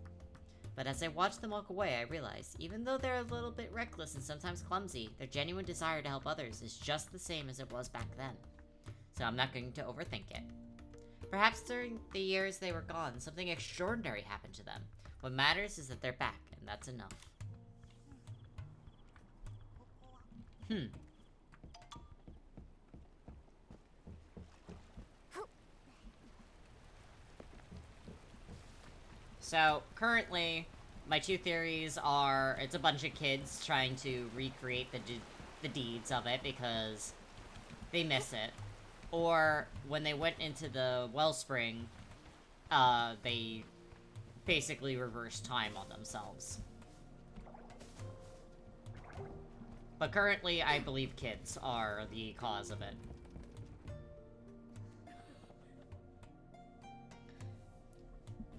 But as I watched them walk away, I realized, even though they're a little bit reckless and sometimes clumsy, their genuine desire to help others is just the same as it was back then. So I'm not going to overthink it. Perhaps during the years they were gone, something extraordinary happened to them. What matters is that they're back, and that's enough. So, currently, my 2 theories are, it's a bunch of kids trying to recreate the deeds of it because they miss it. Or, when they went into the wellspring, they basically reversed time on themselves. But currently, I believe kids are the cause of it.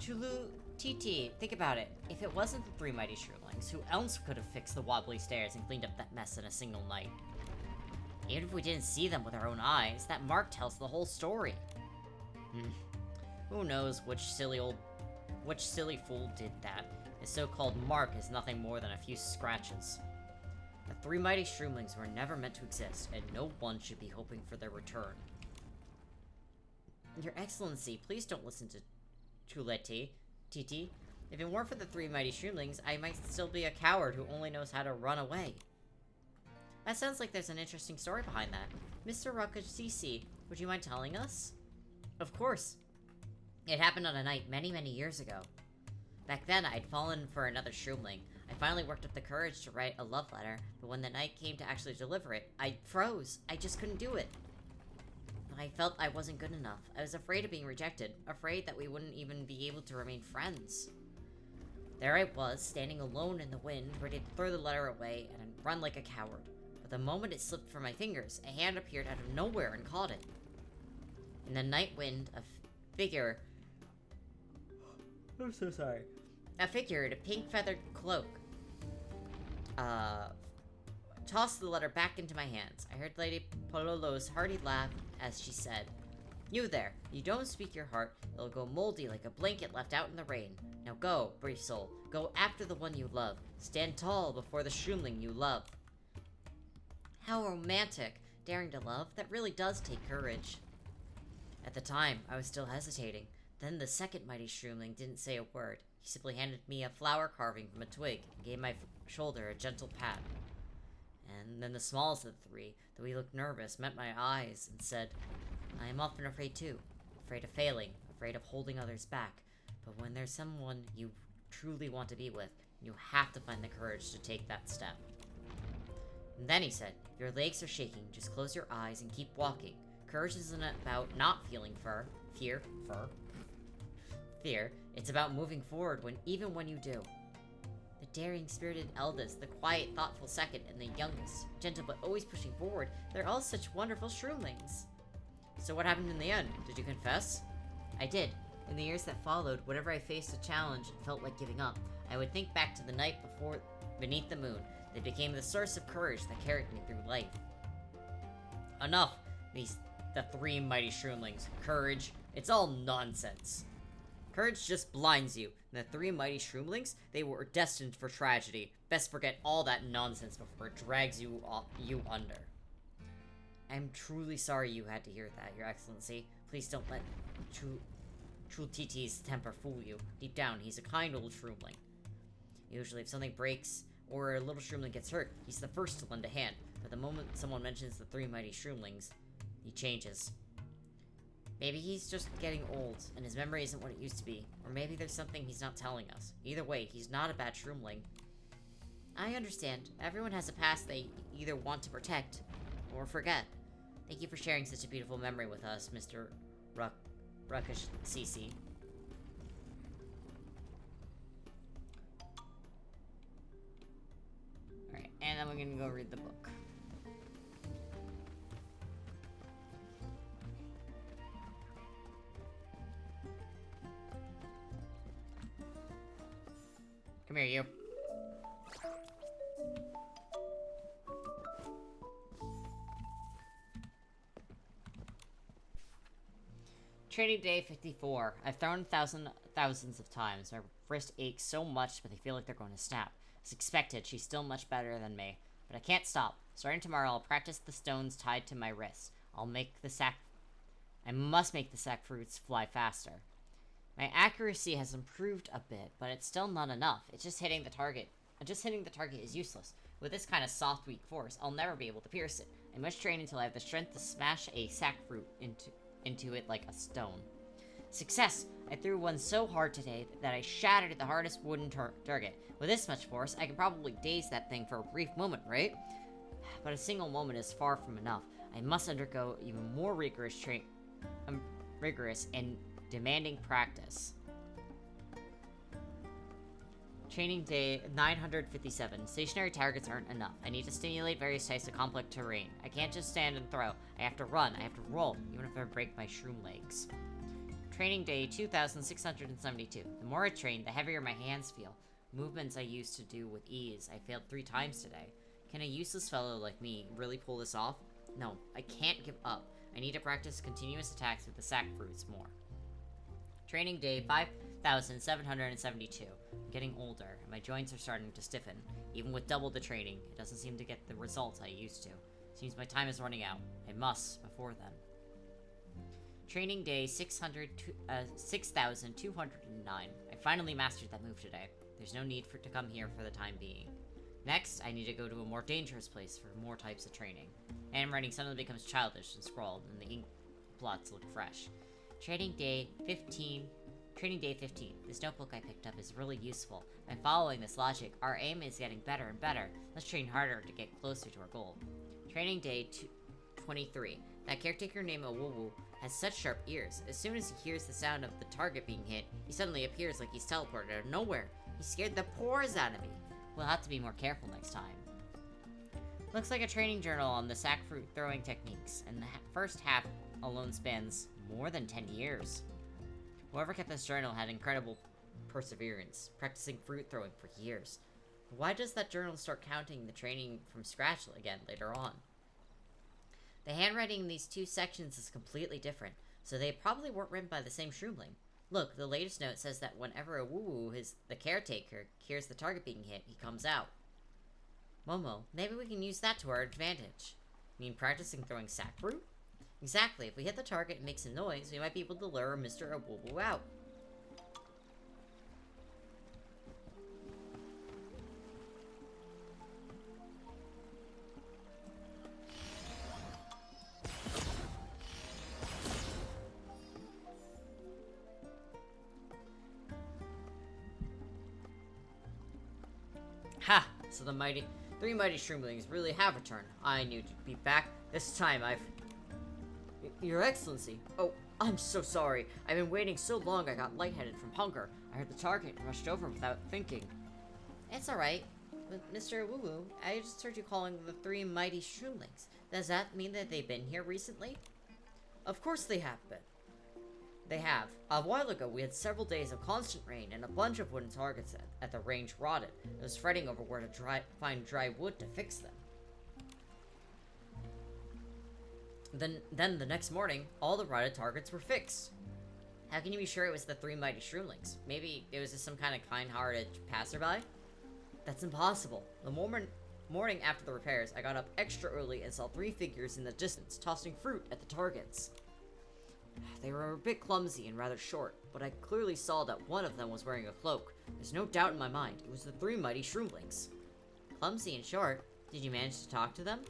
Chulu TT, think about it. If it wasn't the 3 mighty shroomlings, who else could have fixed the wobbly stairs and cleaned up that mess in a single night? Even if we didn't see them with our own eyes, that mark tells the whole story. Who knows which silly fool did that? His so-called mark is nothing more than a few scratches. The 3 mighty shroomlings were never meant to exist, and no one should be hoping for their return. Your Excellency, please don't listen to Chuleti. TT, if it weren't for the 3 mighty shroomlings, I might still be a coward who only knows how to run away. That sounds like there's an interesting story behind that. Mr. Rakashisi, would you mind telling us? Of course. It happened on a night many, many years ago. Back then, I'd fallen for another shroomling. I finally worked up the courage to write a love letter, but when the night came to actually deliver it, I froze. I just couldn't do it. I felt I wasn't good enough. I was afraid of being rejected, afraid that we wouldn't even be able to remain friends. There I was, standing alone in the wind, ready to throw the letter away and run like a coward. But the moment it slipped from my fingers, a hand appeared out of nowhere and caught it. In the night wind, a figure... I'm so sorry. A figure in a pink feathered cloak tossed the letter back into my hands. I heard Lady Pololo's hearty laugh as she said, "You there, you don't speak your heart, it'll go moldy like a blanket left out in the rain. Now go, brave soul, go after the one you love. Stand tall before the shroomling you love." How romantic. Daring to love, that really does take courage. At the time, I was still hesitating. Then the second mighty shroomling didn't say a word. He simply handed me a flower carving from a twig and gave my shoulder a gentle pat. And then the smallest of the 3, though he looked nervous, met my eyes and said, "I am often afraid too. Afraid of failing, afraid of holding others back. But when there's someone you truly want to be with, you have to find the courage to take that step." And then he said, "If your legs are shaking, just close your eyes and keep walking. Courage isn't about not feeling fear. It's about moving forward even when you do. The daring, spirited eldest, the quiet, thoughtful second, and the youngest, gentle but always pushing forward, they're all such wonderful shroomlings. So what happened in the end? Did you confess? I did. In the years that followed, whenever I faced a challenge and felt like giving up, I would think back to the night before beneath the moon. They became the source of courage that carried me through life. Enough! The three mighty shroomlings. Courage, it's all nonsense. Courage just blinds you. And the three mighty shroomlings, they were destined for tragedy. Best forget all that nonsense before it drags you under. I'm truly sorry you had to hear that, Your Excellency. Please don't let Chultiti's temper fool you. Deep down, he's a kind old shroomling. Usually if something breaks, or a little shroomling gets hurt, he's the first to lend a hand. But the moment someone mentions the three mighty shroomlings, he changes. Maybe he's just getting old, and his memory isn't what it used to be. Or maybe there's something he's not telling us. Either way, he's not a bad shroomling. I understand. Everyone has a past they either want to protect, or forget. Thank you for sharing such a beautiful memory with us, Mr. Ruckish CC. Alright, and then we're gonna go read the book. Come here, you. Training day 54. I've thrown thousands of times. My wrist aches so much, but they feel like they're going to snap. As expected, she's still much better than me. But I can't stop. Starting tomorrow, I'll practice the stones tied to my wrists. I must make the sack fruits fly faster. My accuracy has improved a bit, but it's still not enough. It's just hitting the target. Just hitting the target is useless. With this kind of soft, weak force, I'll never be able to pierce it. I must train until I have the strength to smash a sack fruit into it like a stone. Success! I threw one so hard today that I shattered the hardest wooden target. With this much force, I can probably daze that thing for a brief moment, right? But a single moment is far from enough. I must undergo even more rigorous and demanding practice. Training day 957. Stationary targets aren't enough. I need to stimulate various types of complex terrain. I can't just stand and throw. I have to run. I have to roll, even if I break my shroom legs. Training day 2672. The more I train, the heavier my hands feel. Movements I used to do with ease. I failed 3 times today. Can a useless fellow like me really pull this off? No, I can't give up. I need to practice continuous attacks with the sack fruits more. Training day 5772. I'm getting older, and my joints are starting to stiffen. Even with double the training, it doesn't seem to get the results I used to. Seems my time is running out. I must, before then. Training day 6209. I finally mastered that move today. There's no need to come here for the time being. Next, I need to go to a more dangerous place for more types of training. Handwriting suddenly becomes childish and scrawled, and the ink blots look fresh. Training day 15. This notebook I picked up is really useful. By following this logic, our aim is getting better and better. Let's train harder to get closer to our goal. Training day 23. That caretaker named Awuwu has such sharp ears. As soon as he hears the sound of the target being hit, he suddenly appears like he's teleported out of nowhere. He scared the pores out of me. We'll have to be more careful next time. Looks like a training journal on the sack fruit throwing techniques, and the first half alone spans more than 10 years. Whoever kept this journal had incredible perseverance, practicing fruit throwing for years. Why does that journal start counting the training from scratch again later on? The handwriting in these 2 sections is completely different, so they probably weren't written by the same shroomling. Look, the latest note says that whenever Awuwu, the caretaker, hears the target being hit, he comes out. Momo, maybe we can use that to our advantage. You mean practicing throwing sack fruit? Exactly, if we hit the target and makes a noise, we might be able to lure Mr. Awuwu out. Ha! So the 3 mighty shroomlings really have returned. I knew to be back. This time Your Excellency. Oh, I'm so sorry. I've been waiting so long I got lightheaded from hunger. I heard the target and rushed over without thinking. It's alright. But Mr. Woo-Woo, I just heard you calling the 3 mighty shroomlings. Does that mean that they've been here recently? Of course they have been. They have. A while ago, we had several days of constant rain, and a bunch of wooden targets at the range rotted. I was fretting over where to find dry wood to fix them. Then the next morning, all the rotted targets were fixed. How can you be sure it was the 3 mighty shroomlings? Maybe it was just some kind of kind-hearted passerby? That's impossible. The morning after the repairs, I got up extra early and saw 3 figures in the distance tossing fruit at the targets. They were a bit clumsy and rather short, but I clearly saw that one of them was wearing a cloak. There's no doubt in my mind, it was the 3 mighty shroomlings. Clumsy and short? Did you manage to talk to them?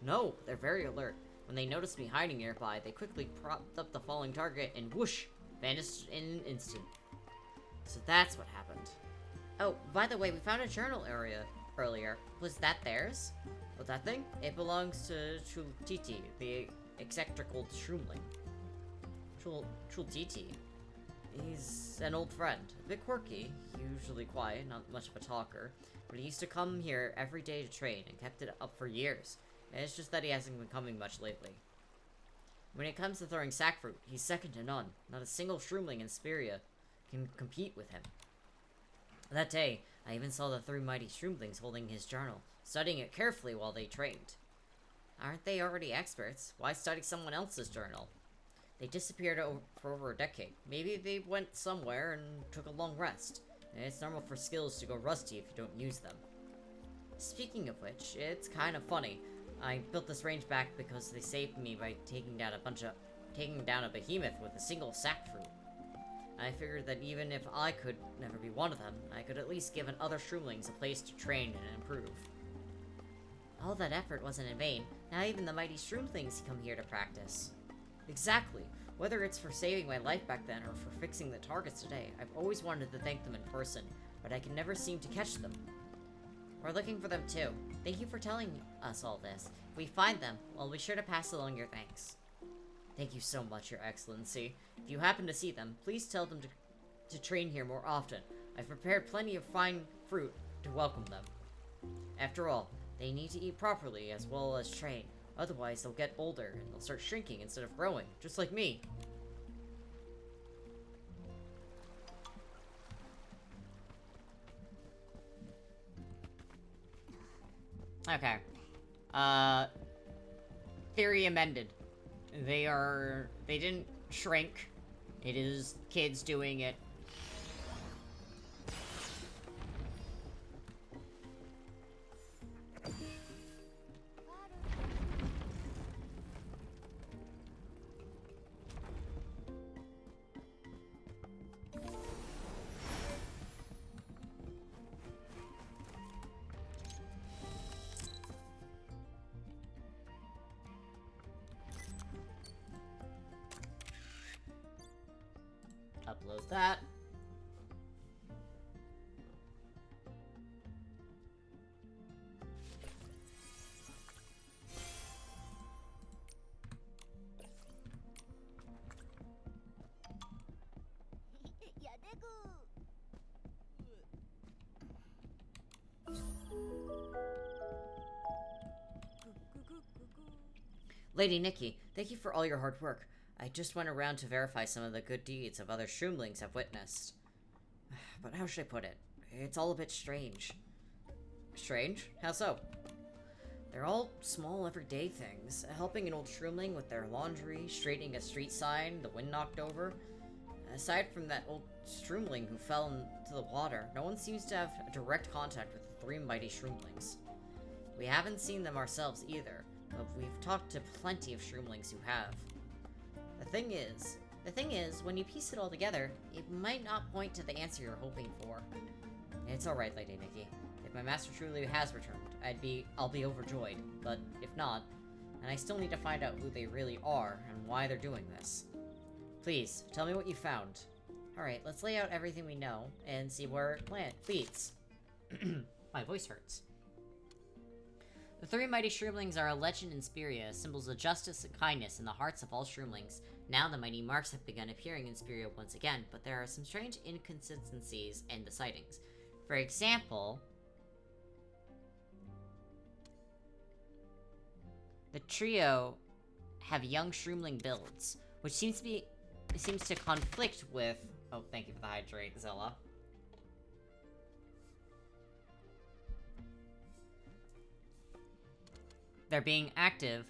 No, they're very alert. When they noticed me hiding nearby, they quickly propped up the falling target and whoosh, vanished in an instant. So that's what happened. Oh, by the way, we found a journal earlier. Was that theirs? Well, that thing? It belongs to Chultiti, the eccentrical shroomling. Chultiti. He's an old friend. A bit quirky, usually quiet, not much of a talker. But he used to come here every day to train and kept it up for years. It's just that he hasn't been coming much lately. When it comes to throwing sackfruit, he's second to none. Not a single shroomling in Speria can compete with him. That day, I even saw the 3 mighty shroomlings holding his journal, studying it carefully while they trained. Aren't they already experts? Why study someone else's journal? They disappeared for over a decade. Maybe they went somewhere and took a long rest. It's normal for skills to go rusty if you don't use them. Speaking of which, it's kind of funny. I built this range back because they saved me by taking down a behemoth with a single sackfruit. I figured that even if I could never be one of them, I could at least give other shroomlings a place to train and improve. All that effort wasn't in vain. Now even the mighty shroomlings come here to practice. Exactly. Whether it's for saving my life back then or for fixing the targets today, I've always wanted to thank them in person, but I can never seem to catch them. We're looking for them too. Thank you for telling us all this. If we find them, we'll be sure to pass along your thanks. Thank you so much, Your Excellency. If you happen to see them, please tell them to train here more often. I've prepared plenty of fine fruit to welcome them. After all, they need to eat properly as well as train. Otherwise, they'll get older and they'll start shrinking instead of growing, just like me. Okay. Theory amended. They didn't shrink. It is kids doing it. Upload that. Lady Nikki, thank you for all your hard work. I just went around to verify some of the good deeds of other shroomlings I've witnessed. But how should I put it? It's all a bit strange. Strange? How so? They're all small everyday things. Helping an old shroomling with their laundry, straightening a street sign the wind knocked over. Aside from that old shroomling who fell into the water, no one seems to have direct contact with the 3 mighty shroomlings. We haven't seen them ourselves either, but we've talked to plenty of shroomlings who have. The thing is, when you piece it all together, it might not point to the answer you're hoping for. It's alright, Lady Nikki. If my master truly has returned, I'll be overjoyed. But if not, then I still need to find out who they really are and why they're doing this. Please, tell me what you found. Alright, let's lay out everything we know and see where it leads. My voice hurts. The three mighty shroomlings are a legend in Spiria, symbols of justice and kindness in the hearts of all shroomlings. Now the mighty marks have begun appearing in Spiria once again, but there are some strange inconsistencies in the sightings. For example, the trio have young shroomling builds, which seems to conflict with... Oh, thank you for the hydrate, Zilla. They're being active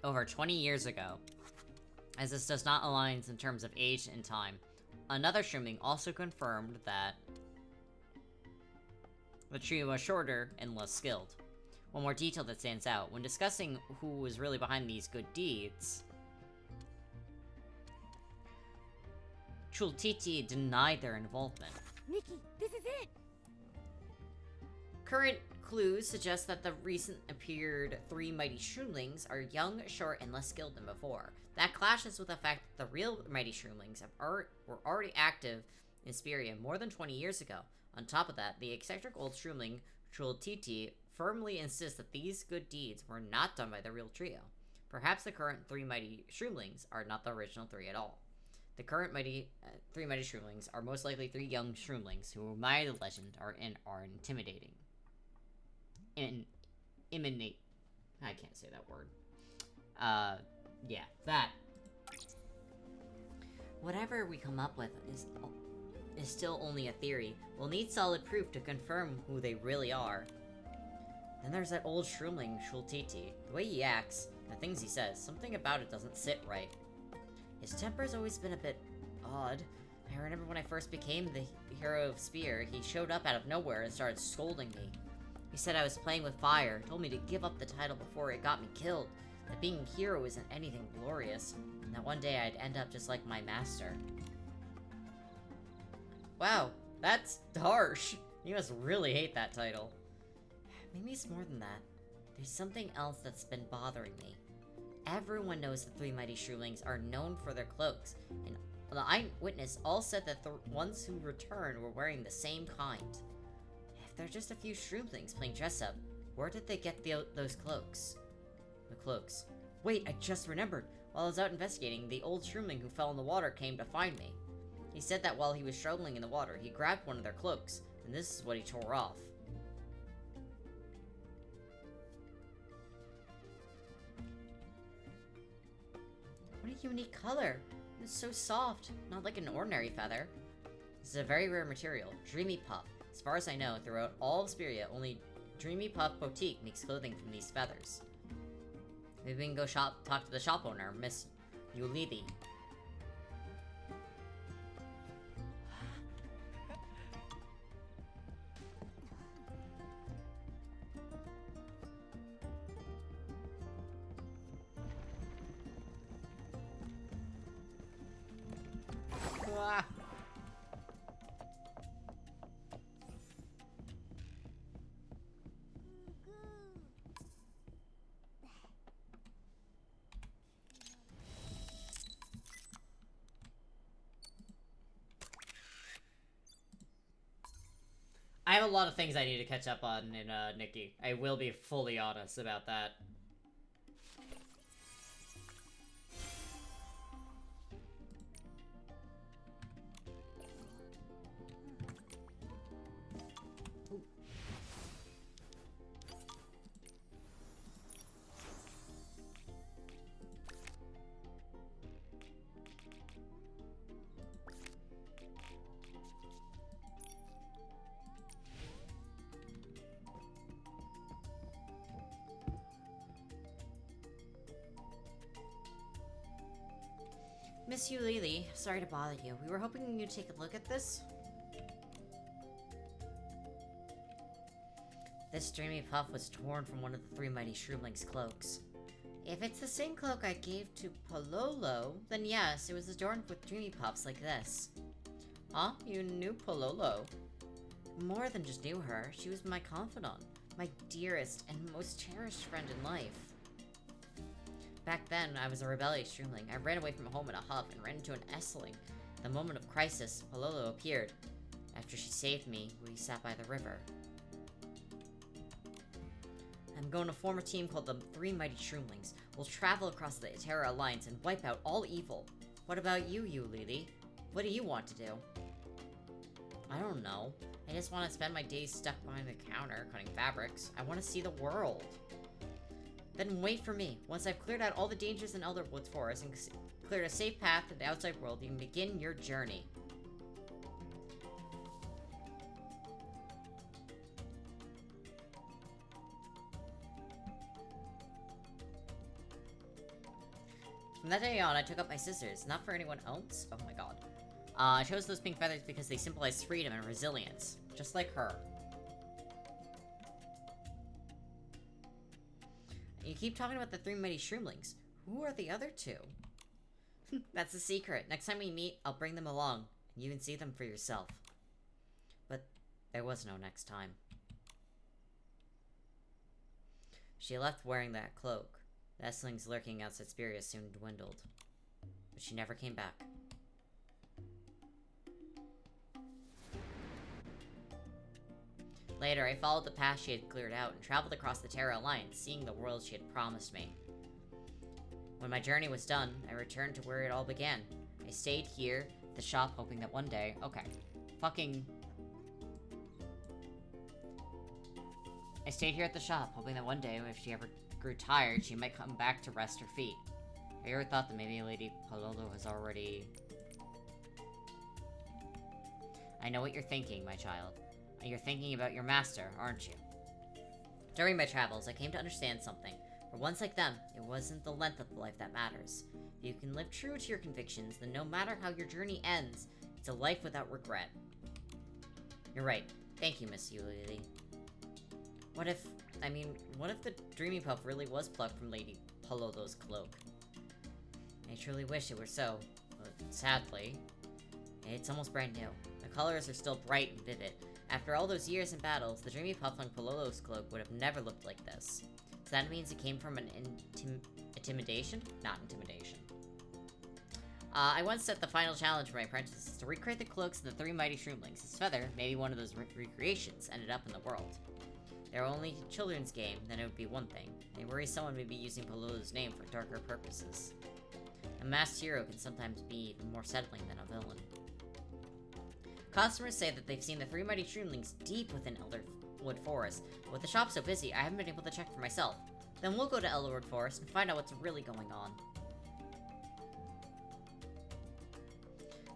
over 20 years ago, as this does not align in terms of age and time. Another shroomling also confirmed that the trio was shorter and less skilled. One more detail that stands out, when discussing who was really behind these good deeds, Chultiti denied their involvement. Nikki, this is it! Current clues suggest that the recent appeared three mighty shroomlings are young, short, and less skilled than before. That clashes with the fact that the real mighty shroomlings were already active in Spiria more than 20 years ago. On top of that, the eccentric old shroomling, Chultiti, firmly insists that these good deeds were not done by the real trio. Perhaps the current three mighty shroomlings are not the original three at all. The current three mighty shroomlings are most likely three young shroomlings who, by the legend, are intimidating. Emanate. I can't say that word. Yeah, that. Whatever we come up with is still only a theory. We'll need solid proof to confirm who they really are. Then there's that old shroomling, Chultiti. The way he acts, the things he says, something about it doesn't sit right. His temper's always been a bit odd. I remember when I first became the hero of Spear, he showed up out of nowhere and started scolding me. He said I was playing with fire, told me to give up the title before it got me killed, that being a hero isn't anything glorious, and that one day I'd end up just like my master. Wow, that's harsh. You must really hate that title. Maybe it's more than that. There's something else that's been bothering me. Everyone knows the three mighty shroomlings are known for their cloaks, and the eyewitness all said that the ones who returned were wearing the same kind. If they're just a few shroomlings playing dress-up, where did they get those cloaks? The cloaks. Wait, I just remembered. While I was out investigating, the old shroomling who fell in the water came to find me. He said that while he was struggling in the water, he grabbed one of their cloaks, and this is what he tore off. What a unique color. It's so soft, not like an ordinary feather. This is a very rare material, Dreamy Puff. As far as I know, throughout all of Spiria, only Dreamy Puff Boutique makes clothing from these feathers. Maybe we can go talk to the shop owner, Miss Yulidi. I have a lot of things I need to catch up on in Nikki. I will be fully honest about that. Miss Yulili, sorry to bother you. We were hoping you'd take a look at this. This Dreamy Puff was torn from one of the three mighty shroomlings' cloaks. If it's the same cloak I gave to Pololo, then yes, it was adorned with Dreamy Puffs like this. Huh? You knew Pololo? More than just knew her, she was my confidant, my dearest and most cherished friend in life. Back then, I was a rebellious shroomling. I ran away from home in a huff and ran into an Essling. At the moment of crisis, Pololo appeared. After she saved me, we sat by the river. I'm going to form a team called the Three Mighty Shroomlings. We'll travel across the Terra Alliance and wipe out all evil. What about you, Lily? What do you want to do? I don't know. I just want to spend my days stuck behind the counter, cutting fabrics. I want to see the world. Then wait for me. Once I've cleared out all the dangers in Elderwood Forest and cleared a safe path to the outside world, you can begin your journey. From that day on, I took up my scissors, not for anyone else. Oh my god. I chose those pink feathers because they symbolize freedom and resilience, just like her. You keep talking about the Three Mighty Shroomlings. Who are the other two? That's a secret. Next time we meet, I'll bring them along, and you can see them for yourself. But there was no next time. She left wearing that cloak. The Esslings lurking outside Spiria soon dwindled. But she never came back. Later, I followed the path she had cleared out and traveled across the Terra Alliance, seeing the world she had promised me. When my journey was done, I returned to where it all began. I stayed here at the shop hoping that one day... Okay. I stayed here at the shop hoping that one day, if she ever grew tired, she might come back to rest her feet. I ever thought that maybe Lady Pololo has already... I know what you're thinking, my child. You're thinking about your master, aren't you? During my travels, I came to understand something. For ones like them, it wasn't the length of the life that matters. If you can live true to your convictions, then no matter how your journey ends, it's a life without regret. You're right. Thank you, Miss Yulili. What if the Dreamy Puff really was plucked from Lady Pololo's cloak? I truly wish it were so, but sadly, it's almost brand new. The colors are still bright and vivid. After all those years and battles, the Dreamy Puff on Pololo's cloak would have never looked like this. So that means it came from an intimidation? Not intimidation. I once set the final challenge for my apprentices to recreate the cloaks of the Three Mighty Shroomlings. His feather, maybe one of those recreations, ended up in the world. If they were only a children's game, then it would be one thing. I worry someone may be using Pololo's name for darker purposes. A masked hero can sometimes be even more settling than a villain. Customers say that they've seen the Three Mighty Shroomlings deep within Elderwood Forest, but with the shop so busy, I haven't been able to check for myself. Then we'll go to Elderwood Forest and find out what's really going on.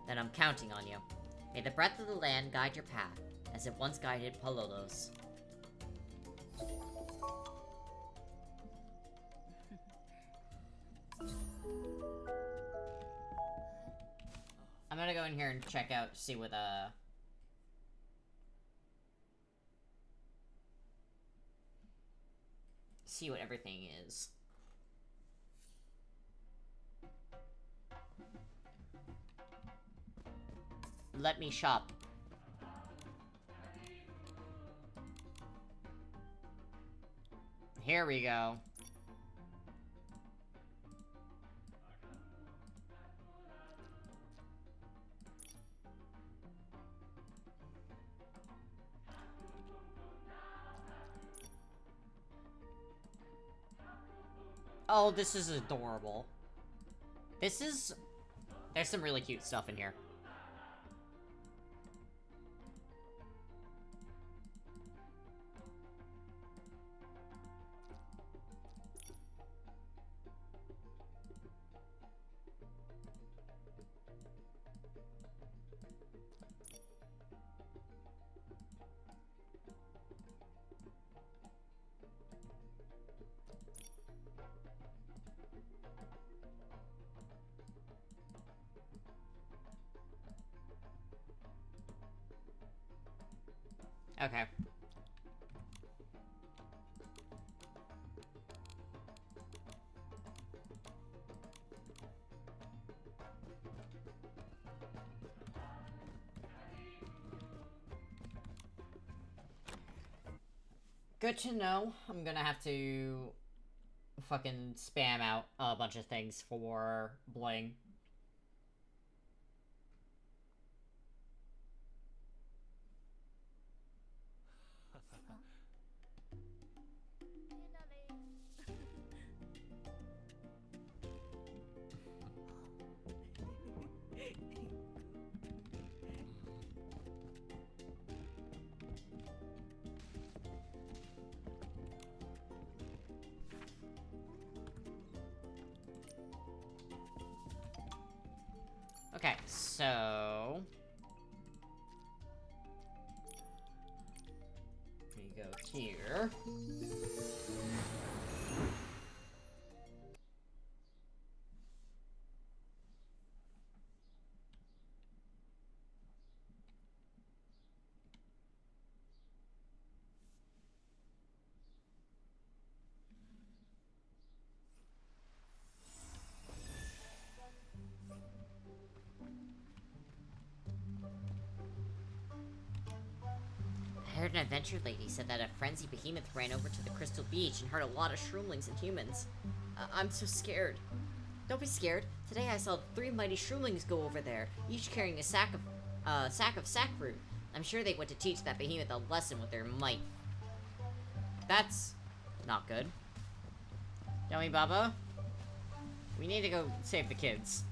Then I'm counting on you. May the breath of the land guide your path, as it once guided Pololo's. I'm gonna go in here and check out, see what, see what everything is. Let me shop. Here we go. Oh, this is adorable. There's some really cute stuff in here. Okay. Good to know. I'm gonna have to fucking spam out a bunch of things for Bling. So... we go here. I heard an adventure lady said that a frenzied behemoth ran over to the Crystal Beach and hurt a lot of shroomlings and humans. I'm so scared. Don't be scared. Today I saw 3 mighty shroomlings go over there, each carrying a sack of sackfruit. I'm sure they went to teach that behemoth a lesson with their might. That's not good. Dummy Baba, we need to go save the kids.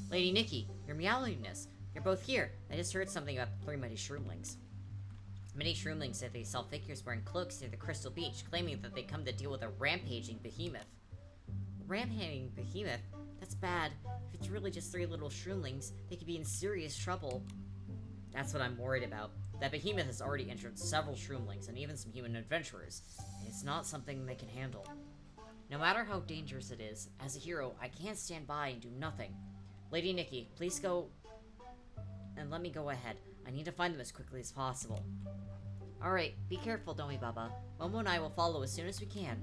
Lady Nikki, your meowiness. You're both here. I just heard something about the 3 mighty shroomlings. Many shroomlings said they saw figures wearing cloaks near the Crystal Beach, claiming that they come to deal with a rampaging behemoth. Rampaging behemoth? That's bad. If it's really just 3 little shroomlings, they could be in serious trouble. That's what I'm worried about. That behemoth has already injured several shroomlings and even some human adventurers, and it's not something they can handle. No matter how dangerous it is, as a hero, I can't stand by and do nothing. Lady Nikki, please go and let me go ahead. I need to find them as quickly as possible. Alright, be careful, Domi Baba. Momo and I will follow as soon as we can.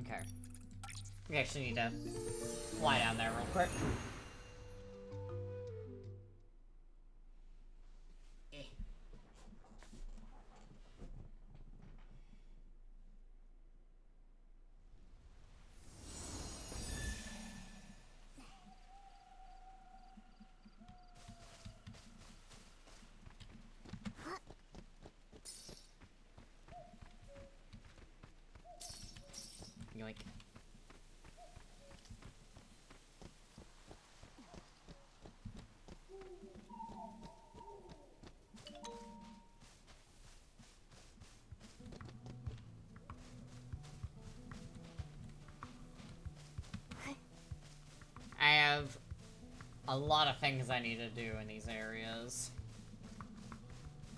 Okay. We actually need to fly down there real quick. Yoink. I have a lot of things I need to do in these areas.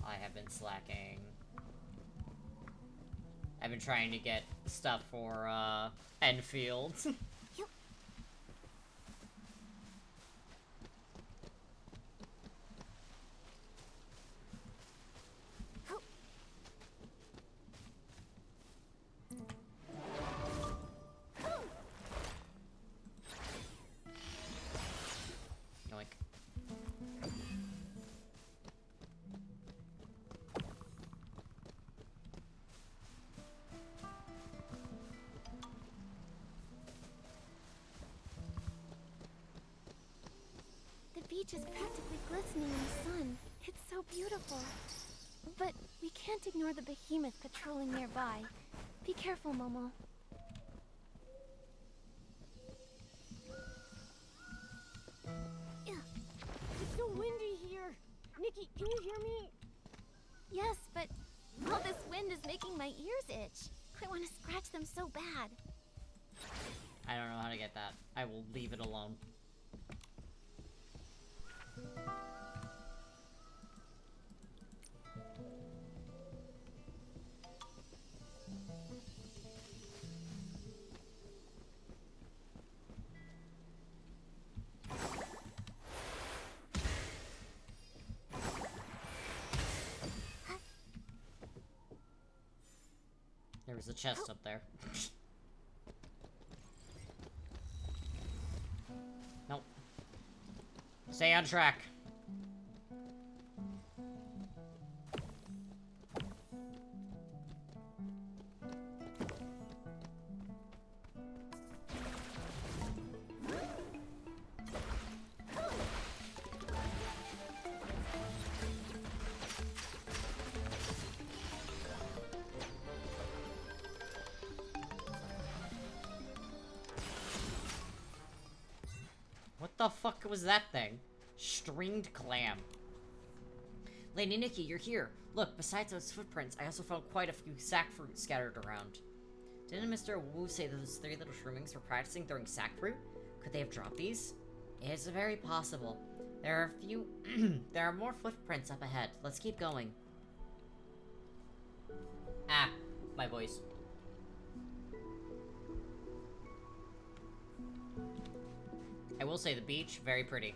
I have been slacking. I've been trying to get stuff for, Enfield. Yoink. The beach is practically glistening in the sun. It's so beautiful. But we can't ignore the behemoth patrolling nearby. Be careful, Momo. It's so windy here. Nikki, can you hear me? Yes, but all this wind is making my ears itch. I want to scratch them so bad. I don't know how to get that. I will leave it alone. There was a chest up there. Nope. Stay on track. the fuck was that thing? Stringed clam. Lady Nikki, you're here. Look, besides those footprints, I also found quite a few sack fruit scattered around. Didn't Mr. Wu say that those 3 little shroomings were practicing throwing sack fruit? Could they have dropped these? It's very possible. There are a few... there are more footprints up ahead. Let's keep going. Ah, my voice. I will say the beach, very pretty.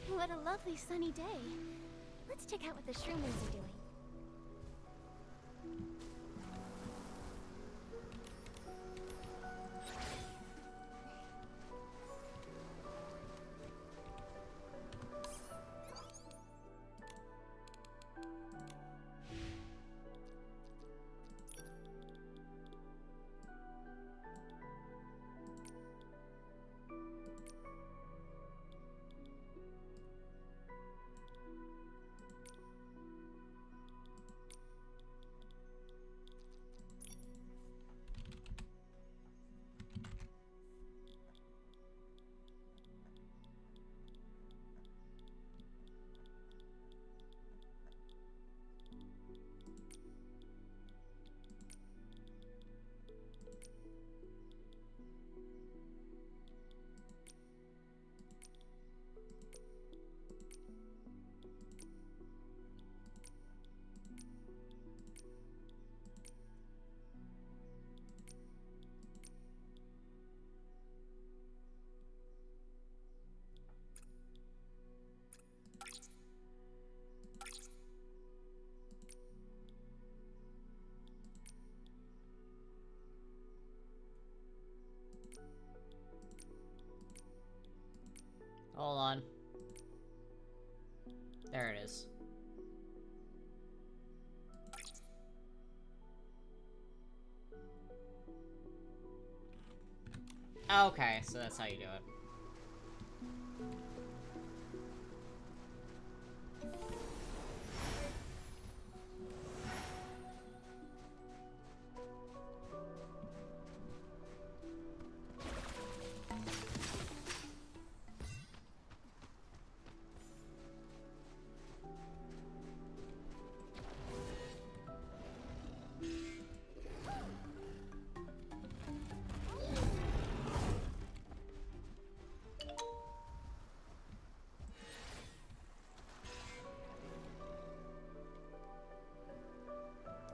What a lovely sunny day. Let's check out what the Shroomers are doing. Hold on. There it is. Okay, so that's how you do it.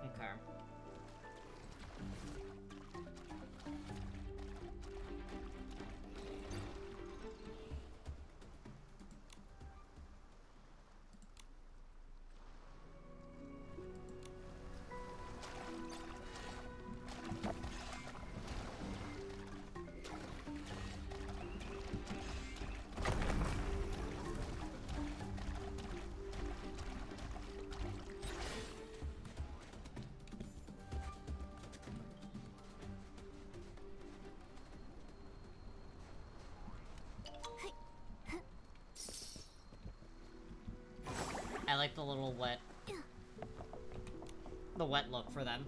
Okay. I like the little wet... the wet look for them.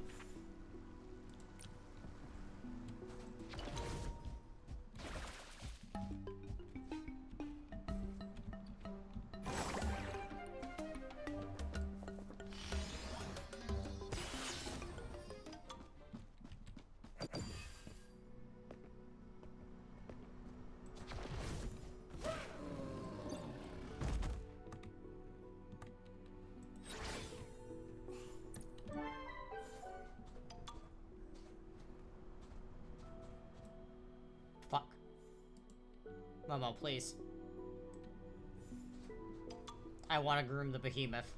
Fuck. Momo, please. I want to groom the behemoth.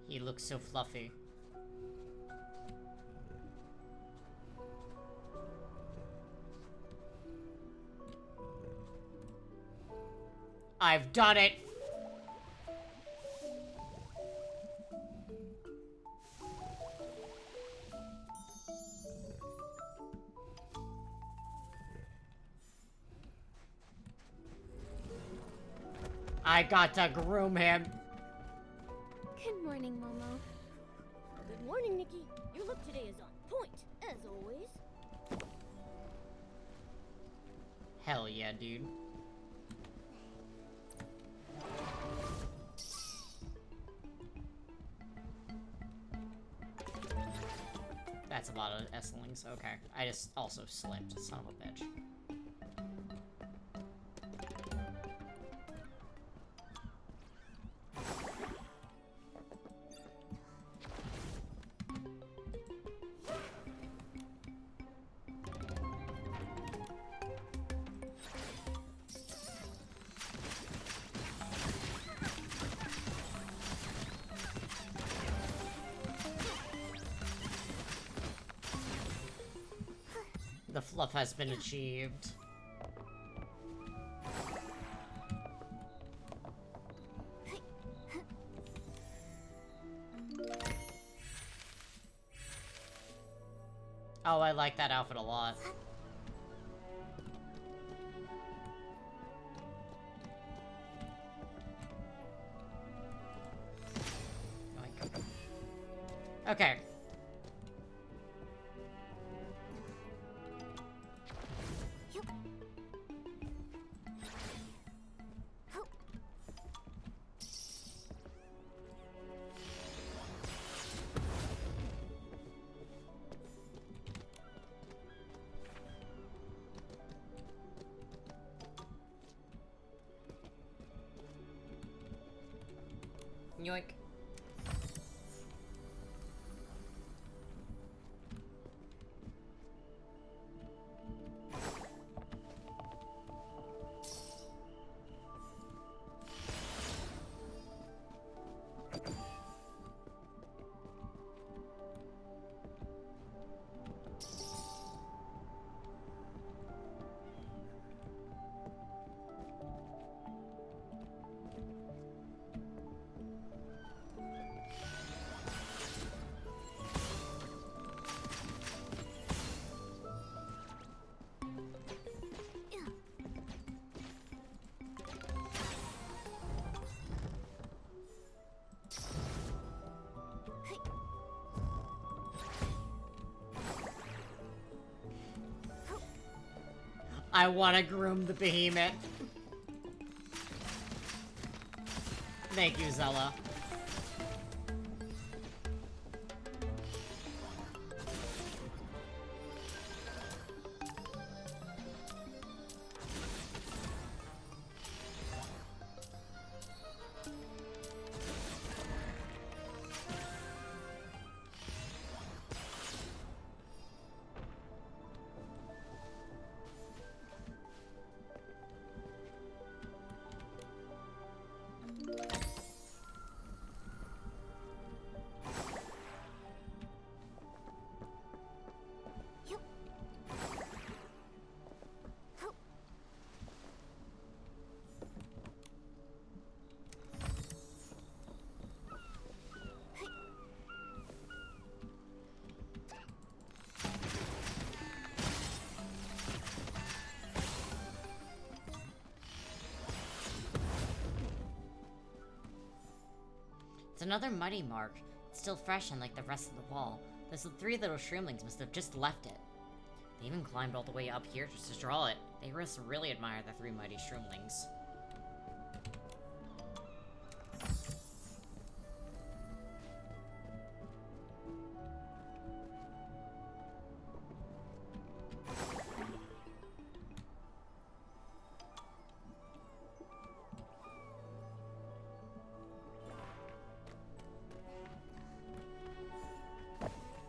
He looks so fluffy. I've done it! I got to groom him. Good morning, Momo. Good morning, Nikki. Your look today is on point, as always. Hell yeah, dude. That's a lot of S-lings. Okay. I just also slipped. Son of a bitch. The fluff has been achieved. Oh, I like that outfit a lot. Okay. Yoink. I want to groom the behemoth. Thank you, Zella. It's another muddy mark. It's still fresh and like the rest of the wall. Those three little shroomlings must have just left it. They even climbed all the way up here just to draw it. They must really admire the three mighty shroomlings.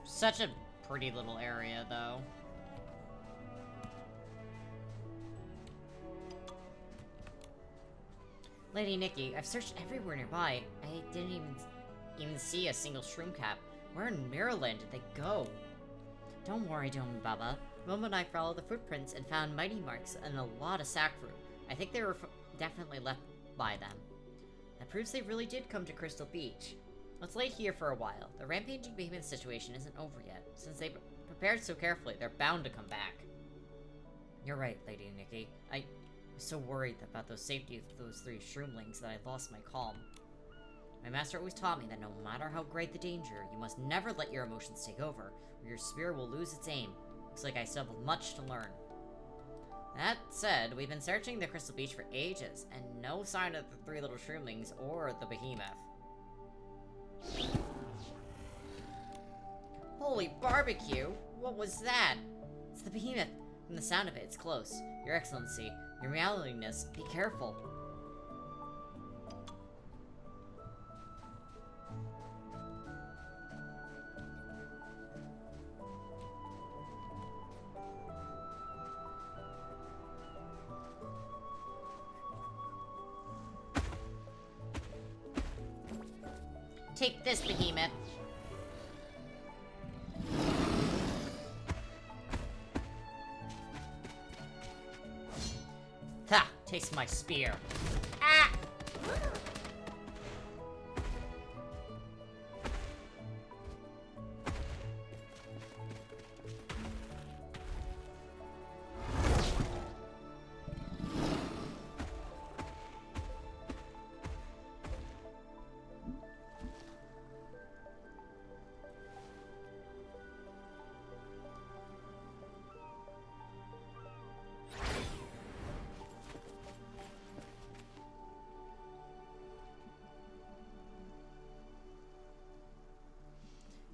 Such a pretty little area, though. Lady Nikki, I've searched everywhere nearby. I didn't even see a single shroom cap. Where in Maryland did they go? Don't worry, Dome Baba. Momo and I followed the footprints and found mighty marks and a lot of sack fruit. I think they were definitely left by them. That proves they really did come to Crystal Beach. Let's lay here for a while. The rampaging behemoth situation isn't over yet. Since they prepared so carefully, they're bound to come back. You're right, Lady Nikki. was so worried about the safety of those 3 shroomlings that I lost my calm. My master always taught me that no matter how great the danger, you must never let your emotions take over, or your spirit will lose its aim. Looks like I still have much to learn. That said, we've been searching the Crystal Beach for ages, and no sign of the 3 little shroomlings or the behemoth. Holy barbecue! What was that? It's the behemoth. From the sound of it, it's close. Your Excellency, your realitiness, be careful. Take this, behemoth. Ha! Taste my spear. Ah!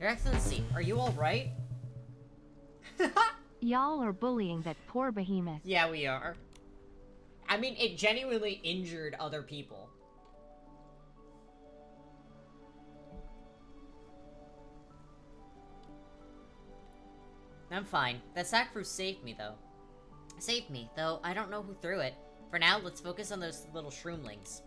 Your Excellency, are you alright? Y'all are bullying that poor behemoth. Yeah, we are. I mean, it genuinely injured other people. I'm fine. That sack fruit saved me, though. Saved me, though I don't know who threw it. For now, let's focus on those little shroomlings.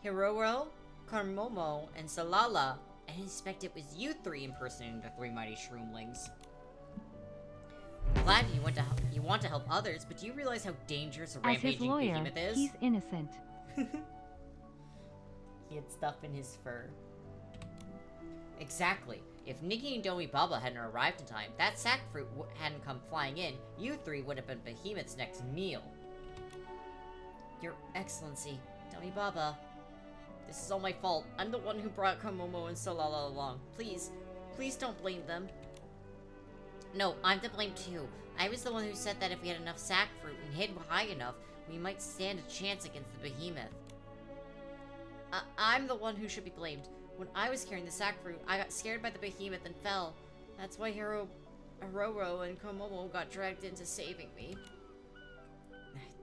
Hiroro, Karmomo, and Salala. I didn't expect it was you 3 impersonating the 3 mighty shroomlings. I'm glad you want to help others, but do you realize how dangerous a As his rampaging lawyer, behemoth is? he's innocent. He had stuff in his fur. Exactly. If Nikki and Domi Baba hadn't arrived in time, that sack fruit hadn't come flying in, you 3 would have been Behemoth's next meal. Your Excellency, Domi Baba. This is all my fault. I'm the one who brought Komomo and Salala along. Please, please don't blame them. No, I'm to blame too. I was the one who said that if we had enough sack fruit and hid high enough, we might stand a chance against the behemoth. I'm the one who should be blamed. When I was carrying the sack fruit, I got scared by the behemoth and fell. That's why Hiroro and Komomo got dragged into saving me.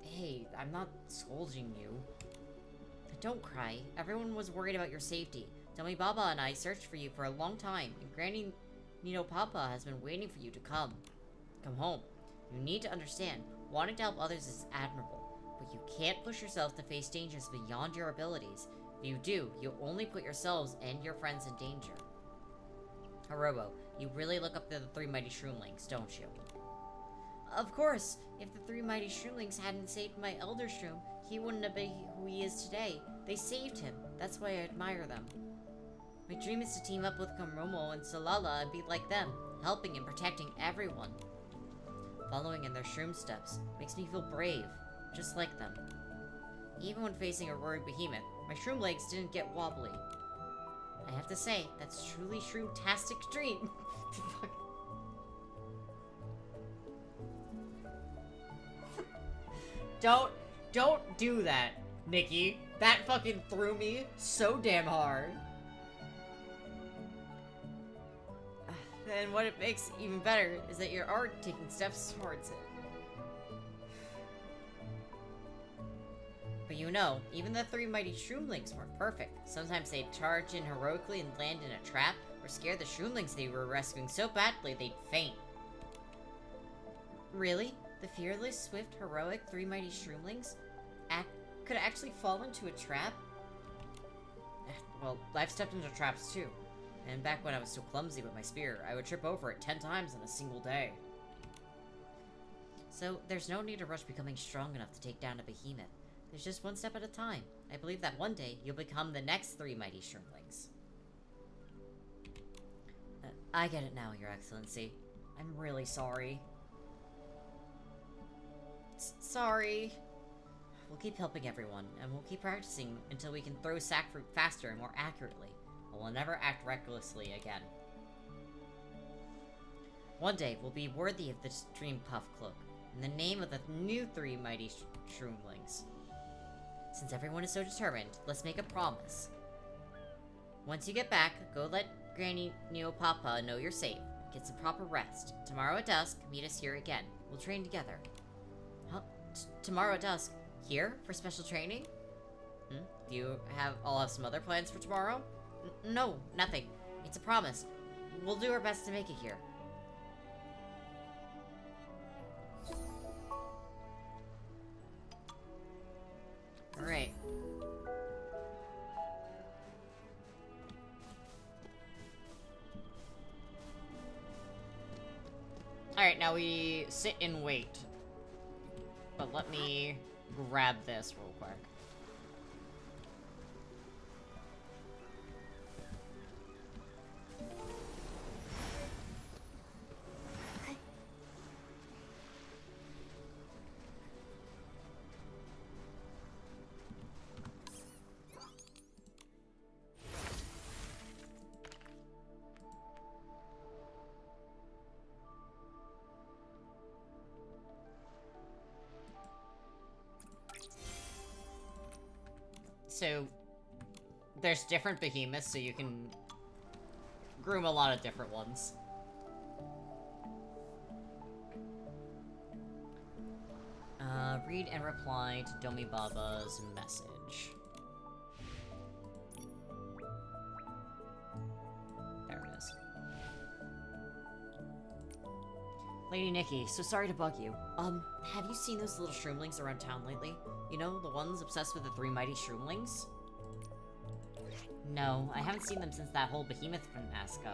Hey, I'm not scolding you. Don't cry. Everyone was worried about your safety. Domi Baba and I searched for you for a long time, and Granny Nino Papa has been waiting for you to come. Come home. You need to understand, wanting to help others is admirable, but you can't push yourself to face dangers beyond your abilities. If you do, you'll only put yourselves and your friends in danger. Hirobo, you really look up to the 3 mighty shroomlings, don't you? Of course! If the 3 mighty shroomlings hadn't saved my elder shroom, he wouldn't have been who he is today. They saved him. That's why I admire them. My dream is to team up with Komomo and Salala and be like them, helping and protecting everyone. Following in their shroom steps makes me feel brave, just like them. Even when facing a roaring behemoth, my shroom legs didn't get wobbly. I have to say, that's truly shroom-tastic dream. Don't do that, Nikki. That fucking threw me so damn hard. And what it makes even better is that you're already taking steps towards it. But you know, even the 3 mighty shroomlings weren't perfect. Sometimes they'd charge in heroically and land in a trap, or scare the shroomlings they were rescuing so badly they'd faint. Really? The fearless, swift, heroic 3 mighty shroomlings could actually fall into a trap? Well, I've stepped into traps too. And back when I was so clumsy with my spear, I would trip over it 10 times in a single day. So, there's no need to rush becoming strong enough to take down a behemoth. There's just one step at a time. I believe that one day, you'll become the next 3 mighty shroomlings. I get it now, Your Excellency. I'm really sorry. Sorry. we'll keep helping everyone, and we'll keep practicing until we can throw sack fruit faster and more accurately. But we'll never act recklessly again. One day, we'll be worthy of the Dream Puff Cloak, in the name of the new 3 mighty Shroomlings. Since everyone is so determined, let's make a promise. Once you get back, go let Granny Neopapa know you're safe. Get some proper rest. Tomorrow at dusk, meet us here again. We'll train together. Huh? Tomorrow at dusk? Here? For special training? Do you all have some other plans for tomorrow? No, nothing. It's a promise. We'll do our best to make it here. Alright. Alright, now we sit and wait. But let me grab this real quick. So, there's different behemoths, so you can groom a lot of different ones. Read and reply to Domi Baba's message. There it is. Lady Nikki, so sorry to bug you. Have you seen those little Shroomlings around town lately? You know, the ones obsessed with the 3 mighty Shroomlings? No, I haven't seen them since that whole behemoth fiasco.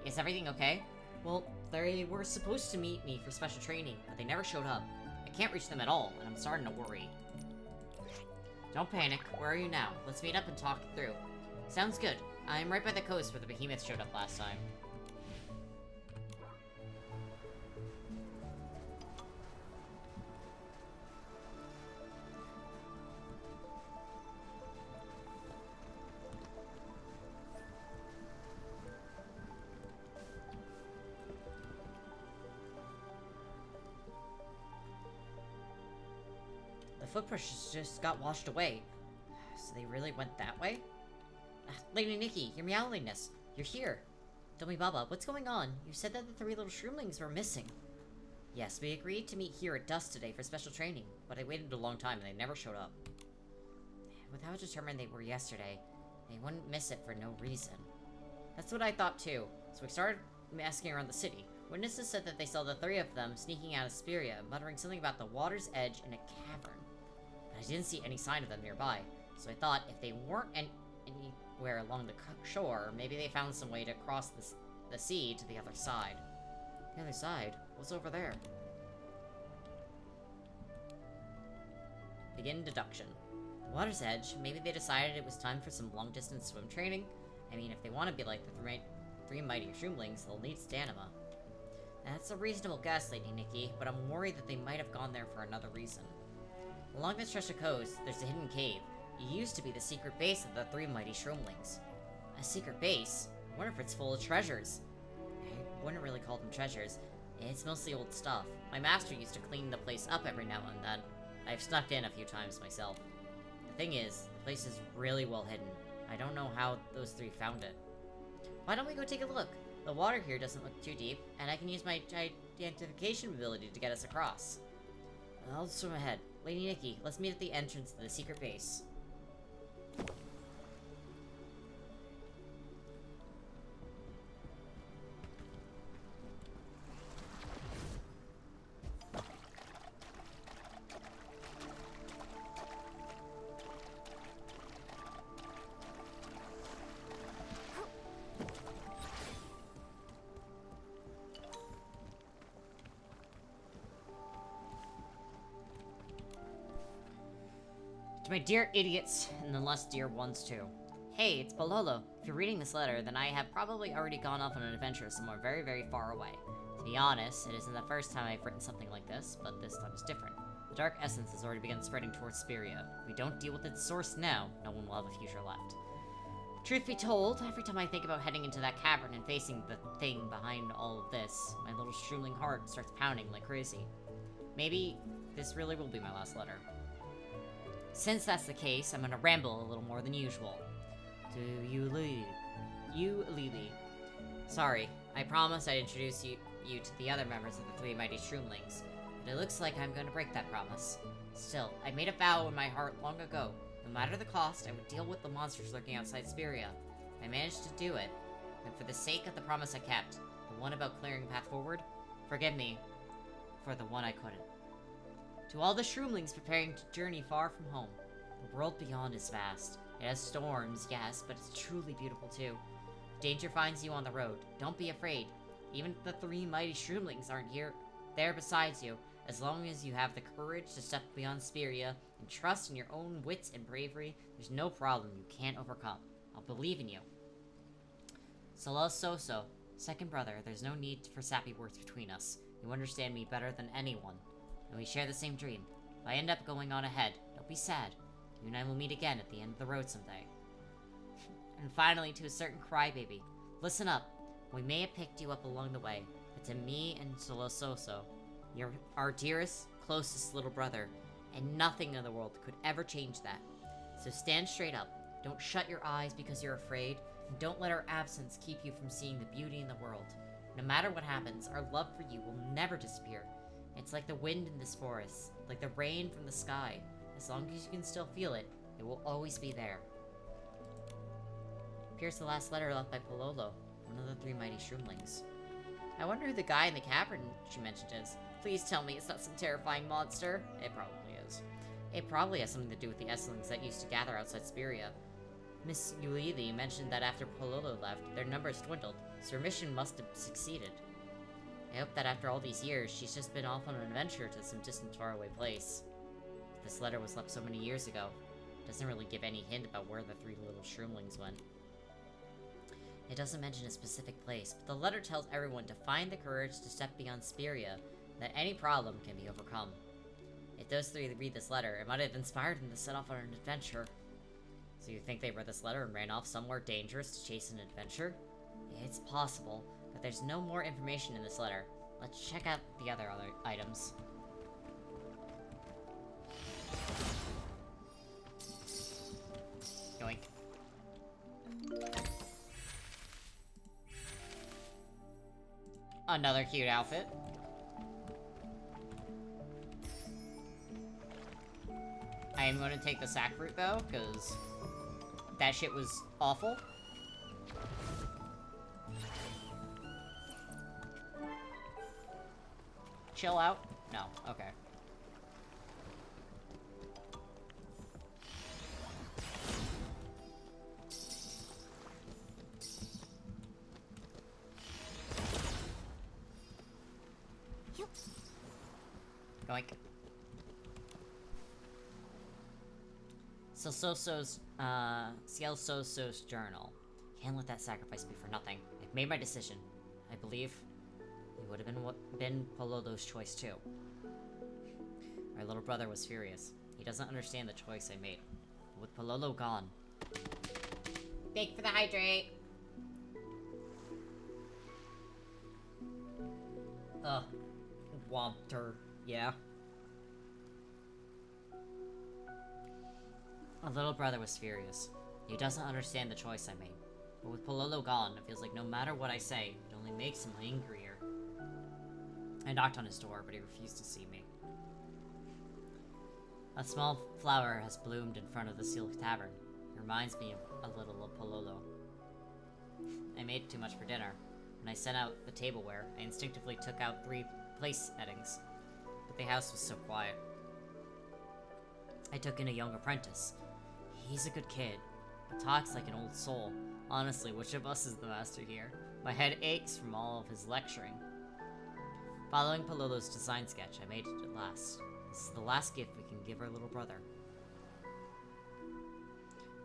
Is everything okay? Well, they were supposed to meet me for special training, but they never showed up. I can't reach them at all, and I'm starting to worry. Don't panic. Where are you now? Let's meet up and talk it through. Sounds good. I'm right by the coast where the behemoth showed up last time. The footprints just got washed away. So they really went that way? Lady Nikki, your meowliness. You're here. Domi Baba, what's going on? You said that the 3 little Shroomlings were missing. Yes, we agreed to meet here at dusk today for special training, but I waited a long time and they never showed up. With how determined they were yesterday, they wouldn't miss it for no reason. That's what I thought too, so we started asking around the city. Witnesses said that they saw the 3 of them sneaking out of Speria, muttering something about the water's edge in a cavern. But I didn't see any sign of them nearby, so I thought if they weren't anywhere along the shore, maybe they found some way to cross the sea to the other side. The other side? What's over there? Begin deduction. Water's edge, maybe they decided it was time for some long-distance swim training? I mean, if they want to be like the 3 mighty Shroomlings, they'll need stamina. That's a reasonable guess, Lady Nikki, but I'm worried that they might have gone there for another reason. Along the Tresha coast, there's a hidden cave. It used to be the secret base of the 3 mighty Shroomlings. A secret base? I wonder if it's full of treasures. I wouldn't really call them treasures. It's mostly old stuff. My master used to clean the place up every now and then. I've snuck in a few times myself. The thing is, the place is really well hidden. I don't know how those 3 found it. Why don't we go take a look? The water here doesn't look too deep, and I can use my identification ability to get us across. I'll swim ahead. Lady Nikki, let's meet at the entrance to the secret base. To my dear idiots, and the less dear ones too. Hey, it's Bololo. If you're reading this letter, then I have probably already gone off on an adventure somewhere very, very far away. To be honest, it isn't the first time I've written something like this, but this time is different. The dark essence has already begun spreading towards Spiria. If we don't deal with its source now, no one will have a future left. Truth be told, every time I think about heading into that cavern and facing the thing behind all of this, my little shroomling heart starts pounding like crazy. Maybe this really will be my last letter. Since that's the case, I'm gonna ramble a little more than usual. To you, Lily. Sorry, I promised I'd introduce you to the other members of the Three Mighty Shroomlings, but it looks like I'm gonna break that promise. Still, I made a vow in my heart long ago. No matter the cost, I would deal with the monsters lurking outside Spiria. I managed to do it, and for the sake of the promise I kept, the one about clearing a path forward, forgive me for the one I couldn't. To all the Shroomlings preparing to journey far from home, the world beyond is vast. It has storms, yes, but it's truly beautiful too. If danger finds you on the road, don't be afraid. Even if the Three Mighty Shroomlings aren't there besides you, as long as you have the courage to step beyond Spiria and trust in your own wits and bravery, there's no problem you can't overcome. I'll believe in you. Soso, second brother, there's no need for sappy words between us. You understand me better than anyone, and we share the same dream. If I end up going on ahead, don't be sad. You and I will meet again at the end of the road someday. And finally, to a certain crybaby, listen up. We may have picked you up along the way, but to me and Soso, you're our dearest, closest little brother, and nothing in the world could ever change that. So stand straight up. Don't shut your eyes because you're afraid, and don't let our absence keep you from seeing the beauty in the world. No matter what happens, our love for you will never disappear. It's like the wind in this forest, like the rain from the sky. As long as you can still feel it, it will always be there. Here's the last letter left by Pololo, one of the Three Mighty Shroomlings. I wonder who the guy in the cavern she mentioned is. Please tell me it's not some terrifying monster. It probably is. It probably has something to do with the Esslings that used to gather outside Spiria. Miss Yulili mentioned that after Pololo left, their numbers dwindled, so her mission must have succeeded. I hope that after all these years, she's just been off on an adventure to some distant faraway place. This letter was left so many years ago. It doesn't really give any hint about where the three little Shroomlings went. It doesn't mention a specific place, but the letter tells everyone to find the courage to step beyond Spiria, that any problem can be overcome. If those three read this letter, it might have inspired them to set off on an adventure. So you think they read this letter and ran off somewhere dangerous to chase an adventure? It's possible, but there's no more information in this letter. Let's check out the other items. Yoink. Another cute outfit. I am going to take the sack fruit though, because that shit was awful. Chill out? No, okay. Yoink. Ciel Soso's journal. Can't let that sacrifice be for nothing. I've made my decision. I believe it would have been Pololo's choice too. My little brother was furious. He doesn't understand the choice I made. But with Pololo gone. Thank you for the hydrate. Wampter. Yeah. My little brother was furious. He doesn't understand the choice I made. But with Pololo gone, it feels like no matter what I say, it only makes him angrier. I knocked on his door, but he refused to see me. A small flower has bloomed in front of the Sealed Tavern. It reminds me a little of Pololo. I made too much for dinner. When I sent out the tableware, I instinctively took out 3 place settings. But the house was so quiet. I took in a young apprentice. He's a good kid, but talks like an old soul. Honestly, which of us is the master here? My head aches from all of his lecturing. Following Pololo's design sketch, I made it at last. This is the last gift we can give our little brother.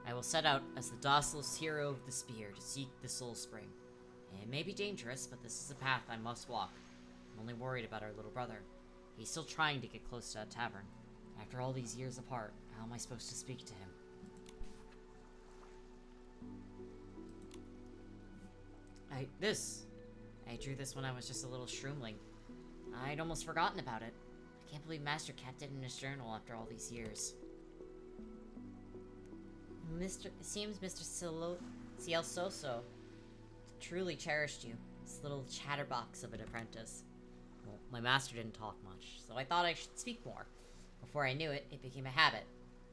I will set out as the docilest hero of the spear to seek the Soul Spring. It may be dangerous, but this is a path I must walk. I'm only worried about our little brother. He's still trying to get close to that tavern. After all these years apart, how am I supposed to speak to him? I drew this when I was just a little shroomling. I'd almost forgotten about it. I can't believe Master kept it in his journal after all these years. It seems Mr. Cielsoso truly cherished you, this little chatterbox of an apprentice. Well, my master didn't talk much, so I thought I should speak more. Before I knew it, it became a habit.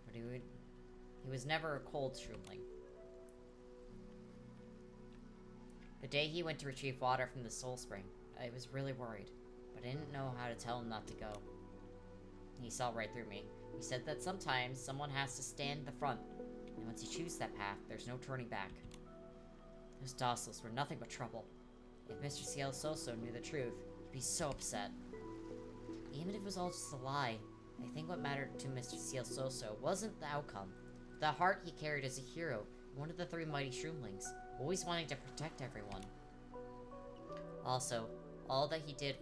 But he was never a cold shroomling. The day he went to retrieve water from the soul spring, I was really worried, but I didn't know how to tell him not to go. He saw right through me. He said that sometimes someone has to stand at the front, and once you choose that path, there's no turning back. Those Dossos were nothing but trouble. If Mr. Cielsoso knew the truth, he'd be so upset. Even if it was all just a lie, I think what mattered to Mr. Cielsoso wasn't the outcome, but the heart he carried as a hero, one of the three mighty shroomlings, always wanting to protect everyone. Also, all that he did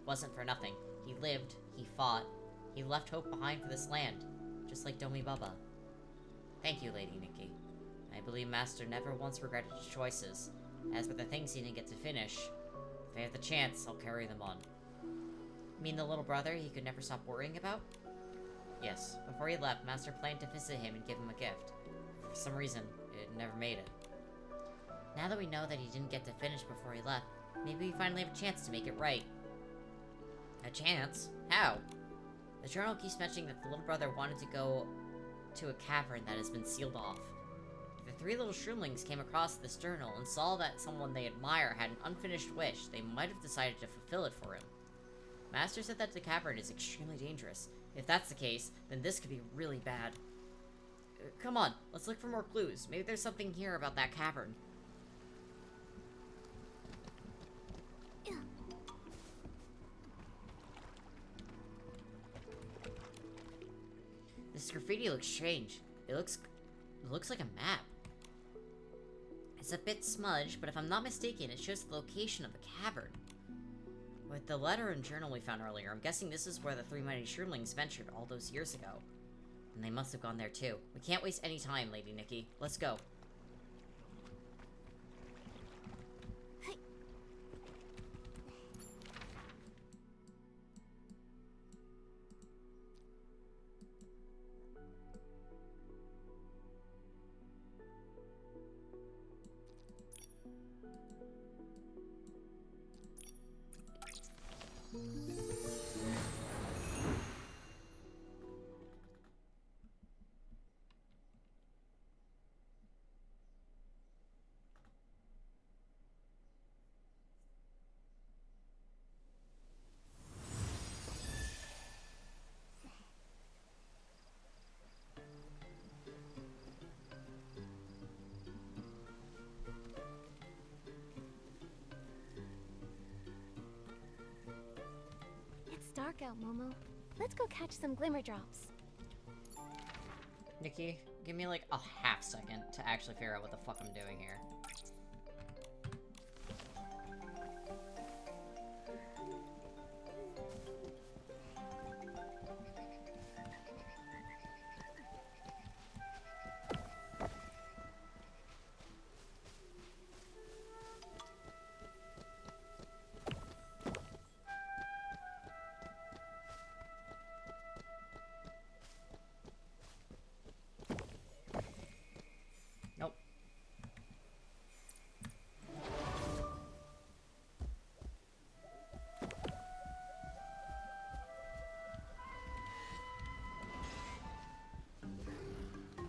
wasn't for nothing. He lived, he fought, he left hope behind for this land, just like Domi Baba. Thank you, Lady Nikki. I believe Master never once regretted his choices. As for the things he didn't get to finish, if I have the chance, I'll carry them on. You mean the little brother he could never stop worrying about? Yes, before he left, Master planned to visit him and give him a gift. For some reason, it never made it. Now that we know that he didn't get to finish before he left, maybe we finally have a chance to make it right. A chance? How? The journal keeps mentioning that the little brother wanted to go to a cavern that has been sealed off. If the three little shroomlings came across this journal and saw that someone they admire had an unfinished wish, they might have decided to fulfill it for him. Master said that the cavern is extremely dangerous. If that's the case, then this could be really bad. Come on, let's look for more clues. Maybe there's something here about that cavern. This graffiti looks strange. It looks like a map. It's a bit smudged, but if I'm not mistaken, it shows the location of the cavern. With the letter and journal we found earlier, I'm guessing this is where the three mighty shroomlings ventured all those years ago. And they must have gone there too. We can't waste any time, Lady Nikki. Let's go. It's dark out, Momo. Let's go catch some glimmer drops. Nikki, give me like a half second to actually figure out what the fuck I'm doing here. Nope.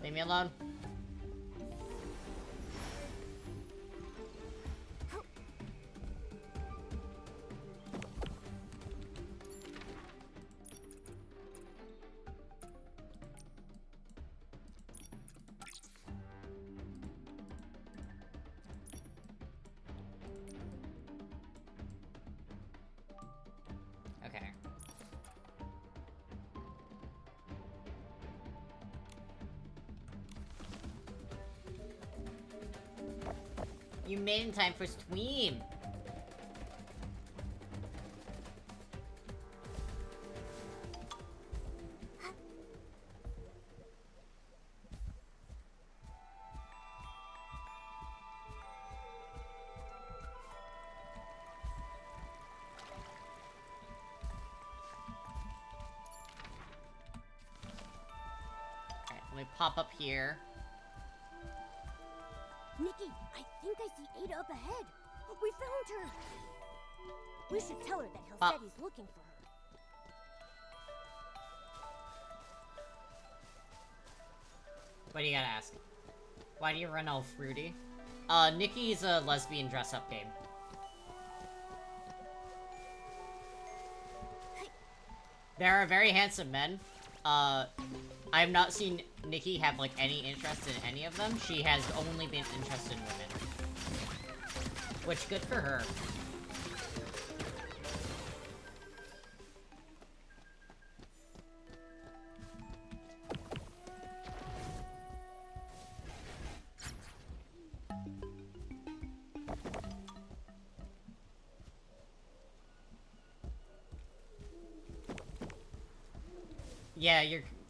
Leave me alone. Okay. You made it in time for stream. pop up here. Nikki, I think I see Ada up ahead. We found her. We should tell her that Halsteadi's looking for her. What do you gotta ask? Why do you run all fruity? Nikki's a lesbian dress-up game. There are very handsome men. I have not seen Nikki have, like, any interest in any of them. She has only been interested in women. Which, good for her. Yeah,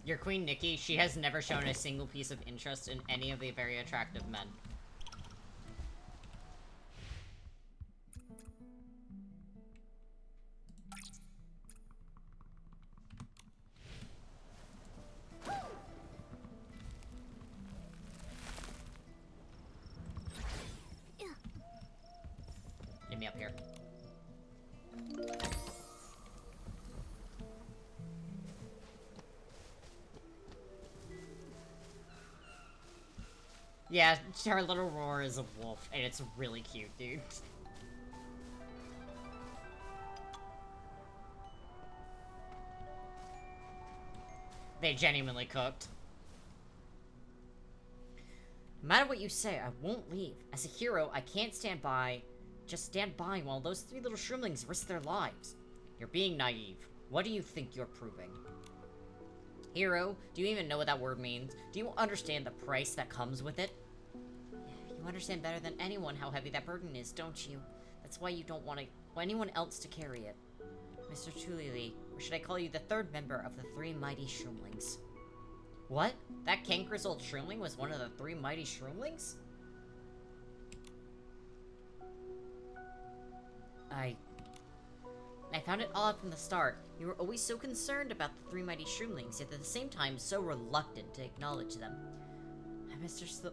your Queen Nikki, she has never shown a single piece of interest in any of the very attractive men. Get me up here. Yeah, her little roar is a wolf, and it's really cute, dude. They genuinely cooked. No matter what you say, I won't leave. As a hero, I can't stand by, just stand by while those three little shroomlings risk their lives. You're being naive. What do you think you're proving? Hero, do you even know what that word means? Do you understand the price that comes with it? You understand better than anyone how heavy that burden is, don't you? That's why you don't want anyone else to carry it. Mr. Tulili, or should I call you the third member of the three mighty shroomlings? What? That cankerous old shroomling was one of the three mighty shroomlings? I found it odd from the start. You were always so concerned about the three mighty shroomlings, yet at the same time so reluctant to acknowledge them. Mr.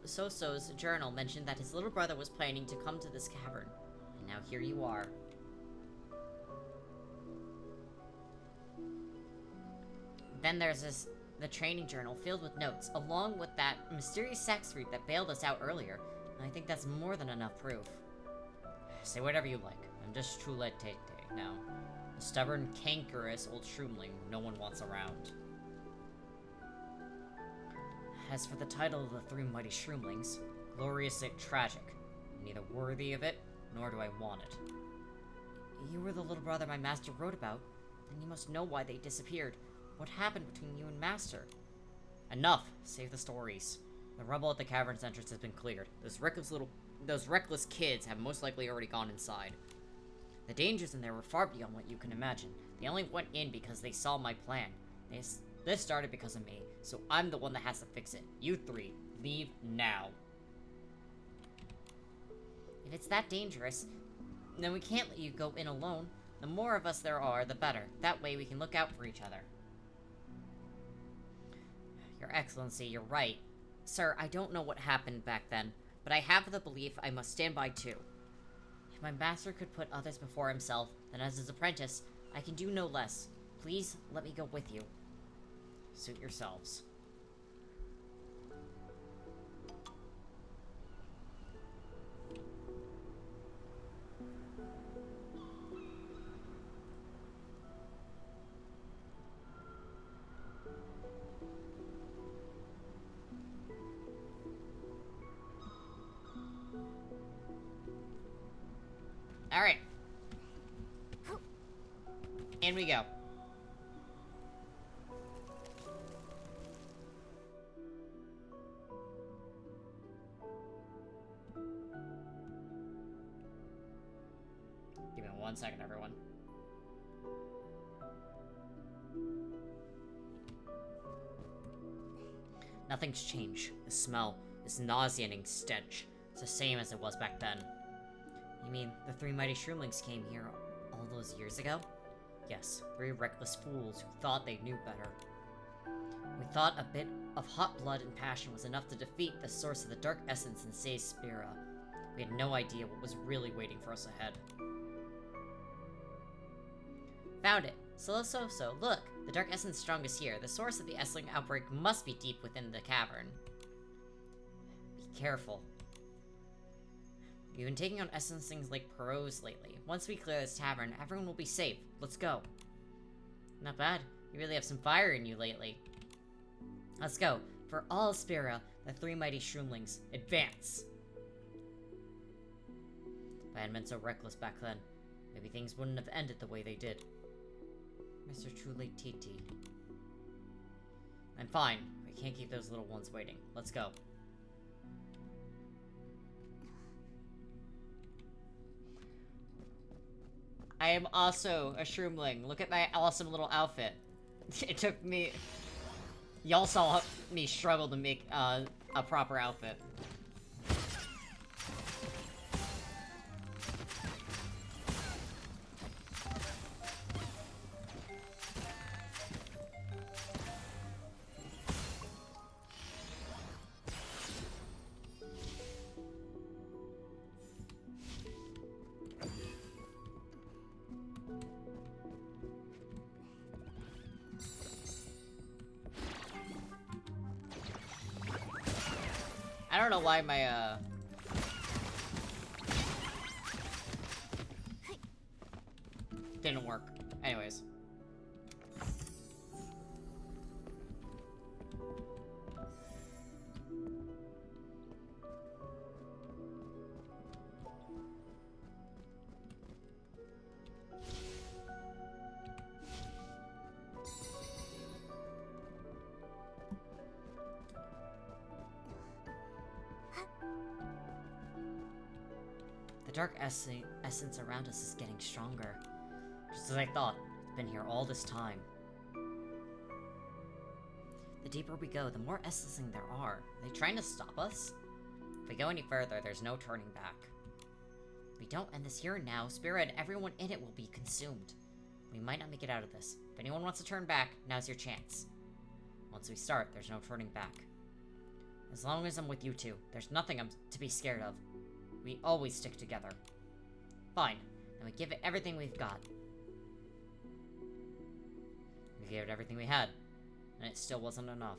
Soso's journal mentioned that his little brother was planning to come to this cavern. And now here you are. Then there's the training journal filled with notes, along with that mysterious sax flute that bailed us out earlier. And I think that's more than enough proof. Say whatever you like. I'm just Trulette Tate now. A stubborn, cankerous old shroomling no one wants around. As for the title of the three mighty shroomlings, glorious yet tragic. I'm neither worthy of it, nor do I want it. You were the little brother my master wrote about, then you must know why they disappeared. What happened between you and master? Enough! Save the stories. The rubble at the cavern's entrance has been cleared. Those reckless kids have most likely already gone inside. The dangers in there were far beyond what you can imagine. They only went in because they saw my plan. This started because of me, so I'm the one that has to fix it. You three, leave now. If it's that dangerous, then we can't let you go in alone. The more of us there are, the better. That way we can look out for each other. Your Excellency, you're right. Sir, I don't know what happened back then, but I have the belief I must stand by too. If my master could put others before himself, then as his apprentice, I can do no less. Please, let me go with you. Suit yourselves. Alright. In we go. Give me 1 second, everyone. Nothing's changed. The smell, this nauseating stench, it's the same as it was back then. You mean the three mighty shroomlings came here all those years ago? Yes, three reckless fools who thought they knew better. We thought a bit of hot blood and passion was enough to defeat the source of the dark essence in save Spira. We had no idea what was really waiting for us ahead. Found it. So, look! The dark essence strongest here. The source of the Essling outbreak must be deep within the cavern. Be careful. We've been taking on Essencelings like Perot's lately. Once we clear this tavern, everyone will be safe. Let's go. Not bad. You really have some fire in you lately. Let's go. For all Spira, the three mighty shroomlings, advance! If I hadn't been so reckless back then, maybe things wouldn't have ended the way they did. Mr. Truly TT. I'm fine. We can't keep those little ones waiting. Let's go. I am also a shroomling. Look at my awesome little outfit. It took me... Y'all saw me struggle to make a proper outfit. I don't know why my, didn't work. Anyways. The dark essence around us is getting stronger. Just as I thought. It's been here all this time. The deeper we go, the more essencing there are. Are they trying to stop us? If we go any further, there's no turning back. If we don't end this here and now, Spira and everyone in it will be consumed. We might not make it out of this. If anyone wants to turn back, now's your chance. Once we start, there's no turning back. As long as I'm with you two, there's nothing I'm to be scared of. We always stick together. Fine. Then we give it everything we've got. We gave it everything we had, and it still wasn't enough.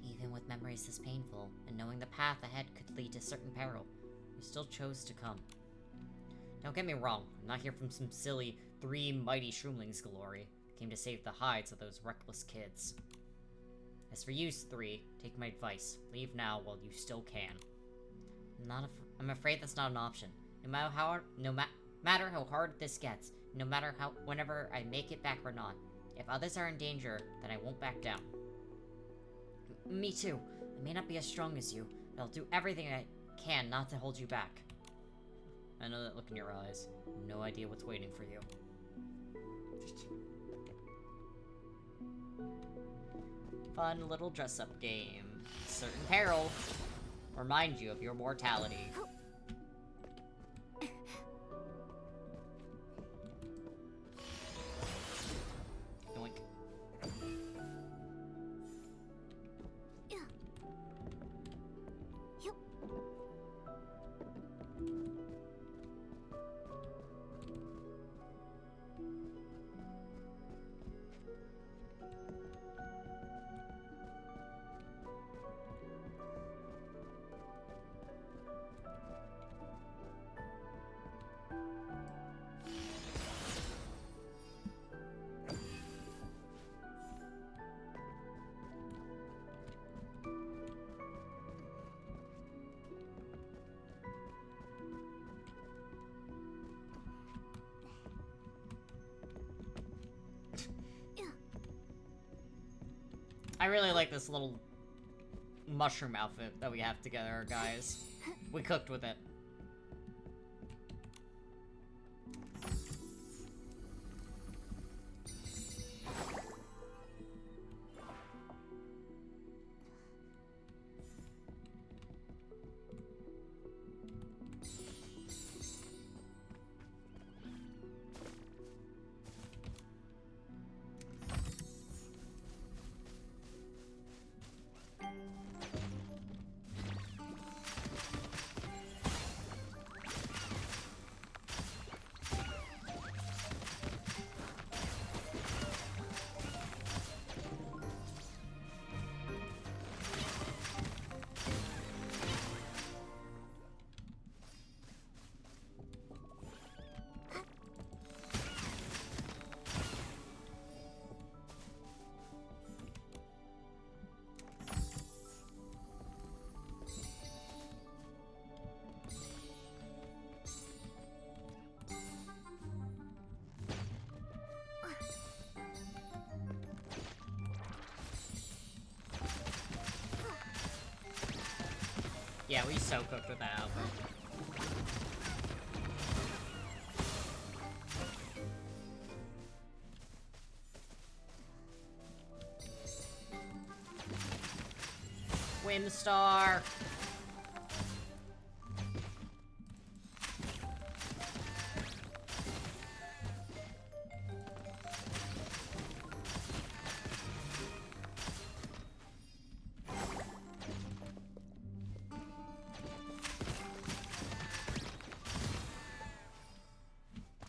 Even with memories this painful, and knowing the path ahead could lead to certain peril, we still chose to come. Don't get me wrong, I'm not here from some silly three mighty shroomlings glory. I came to save the hides of those reckless kids. As for you three, take my advice. Leave now while you still can. I'm afraid that's not an option. No matter how hard this gets, no matter whenever I make it back or not, if others are in danger, then I won't back down. Me too. I may not be as strong as you, but I'll do everything I can not to hold you back. I know that look in your eyes. No idea what's waiting for you. Fun little dress-up game. Certain peril. Remind you of your mortality. Yoink. I really like this little mushroom outfit that we have together, guys. We cooked with it. Yeah, we so cooked with that outfit. Windstar!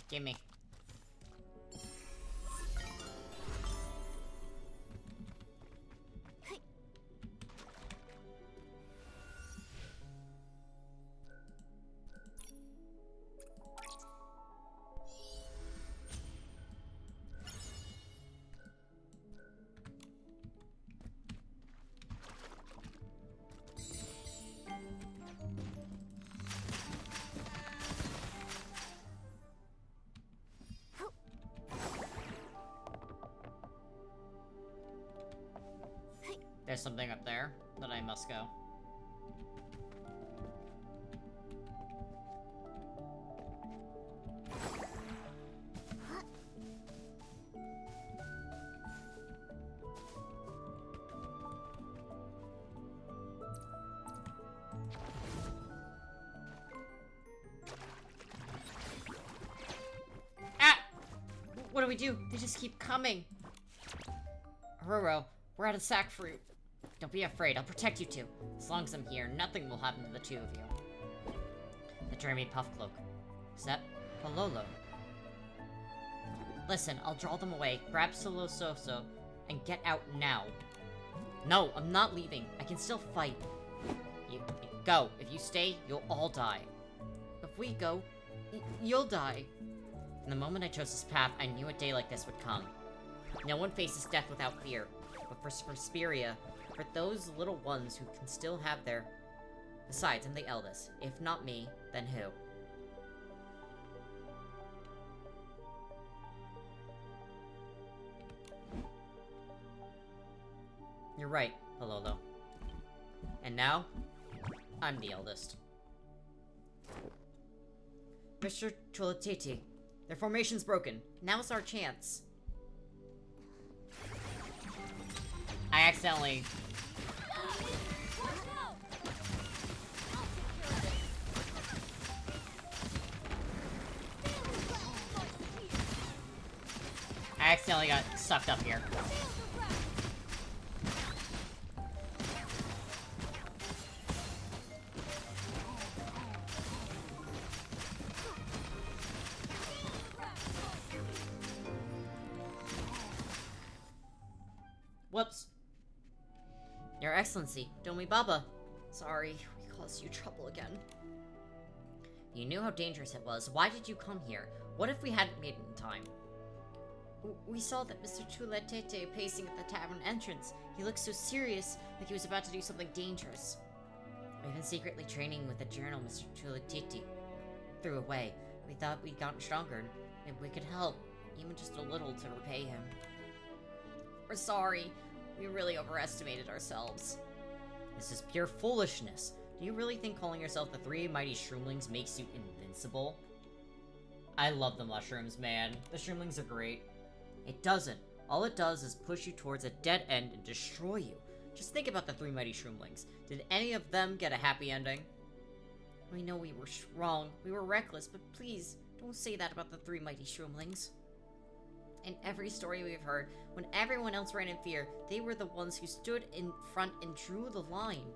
Gimme. There's something up there that I must go. Ah! What do we do? They just keep coming. Haruro, we're out of sack fruit. Don't be afraid, I'll protect you two. As long as I'm here, nothing will happen to the two of you. The Jeremy Puffcloak. Zep Pololo. Listen, I'll draw them away, grab Solo Soso, and get out now. No, I'm not leaving. I can still fight. You go. If you stay, you'll all die. If we go, you'll die. From the moment I chose this path, I knew a day like this would come. No one faces death without fear. But for Vesperia, for those little ones who can still have their... Besides, I'm the eldest. If not me, then who? You're right, Pololo. And now, I'm the eldest. Mr. Cholatiti, their formation's broken. Now's our chance. I accidentally... got sucked up here. Whoops. Your Excellency, Domi Baba. Sorry, we caused you trouble again. You knew how dangerous it was. Why did you come here? What if we hadn't made it in time? We saw that Mr. Chuletete pacing at the tavern entrance. He looked so serious, like he was about to do something dangerous. We've been secretly training with the journal Mr. Chuletete threw away. We thought we'd gotten stronger, and we could help, even just a little, to repay him. We're sorry. We really overestimated ourselves. This is pure foolishness. Do you really think calling yourself the Three Mighty Shroomlings makes you invincible? I love the mushrooms, man. The Shroomlings are great. It doesn't. All it does is push you towards a dead end and destroy you. Just think about the Three Mighty Shroomlings. Did any of them get a happy ending? We know we were wrong. We were reckless, but please, don't say that about the Three Mighty Shroomlings. In every story we've heard, when everyone else ran in fear, they were the ones who stood in front and drew the line.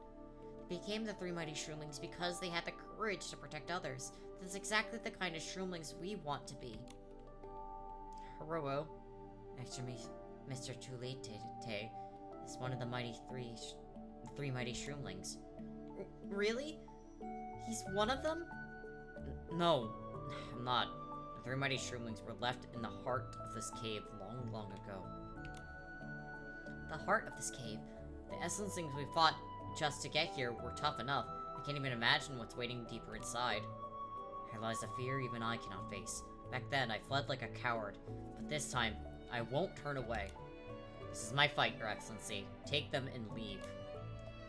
They became the Three Mighty Shroomlings because they had the courage to protect others. That's exactly the kind of Shroomlings we want to be. Haruro, next to me, Mr. Chuletete, is one of the Three Mighty Shroomlings. Really? He's one of them? No, I'm not. The Three Mighty Shroomlings were left in the heart of this cave long, long ago. The heart of this cave? The Essencelings we fought just to get here were tough enough. I can't even imagine what's waiting deeper inside. There lies a fear even I cannot face. Back then, I fled like a coward. But this time, I won't turn away. This is my fight, Your Excellency. Take them and leave.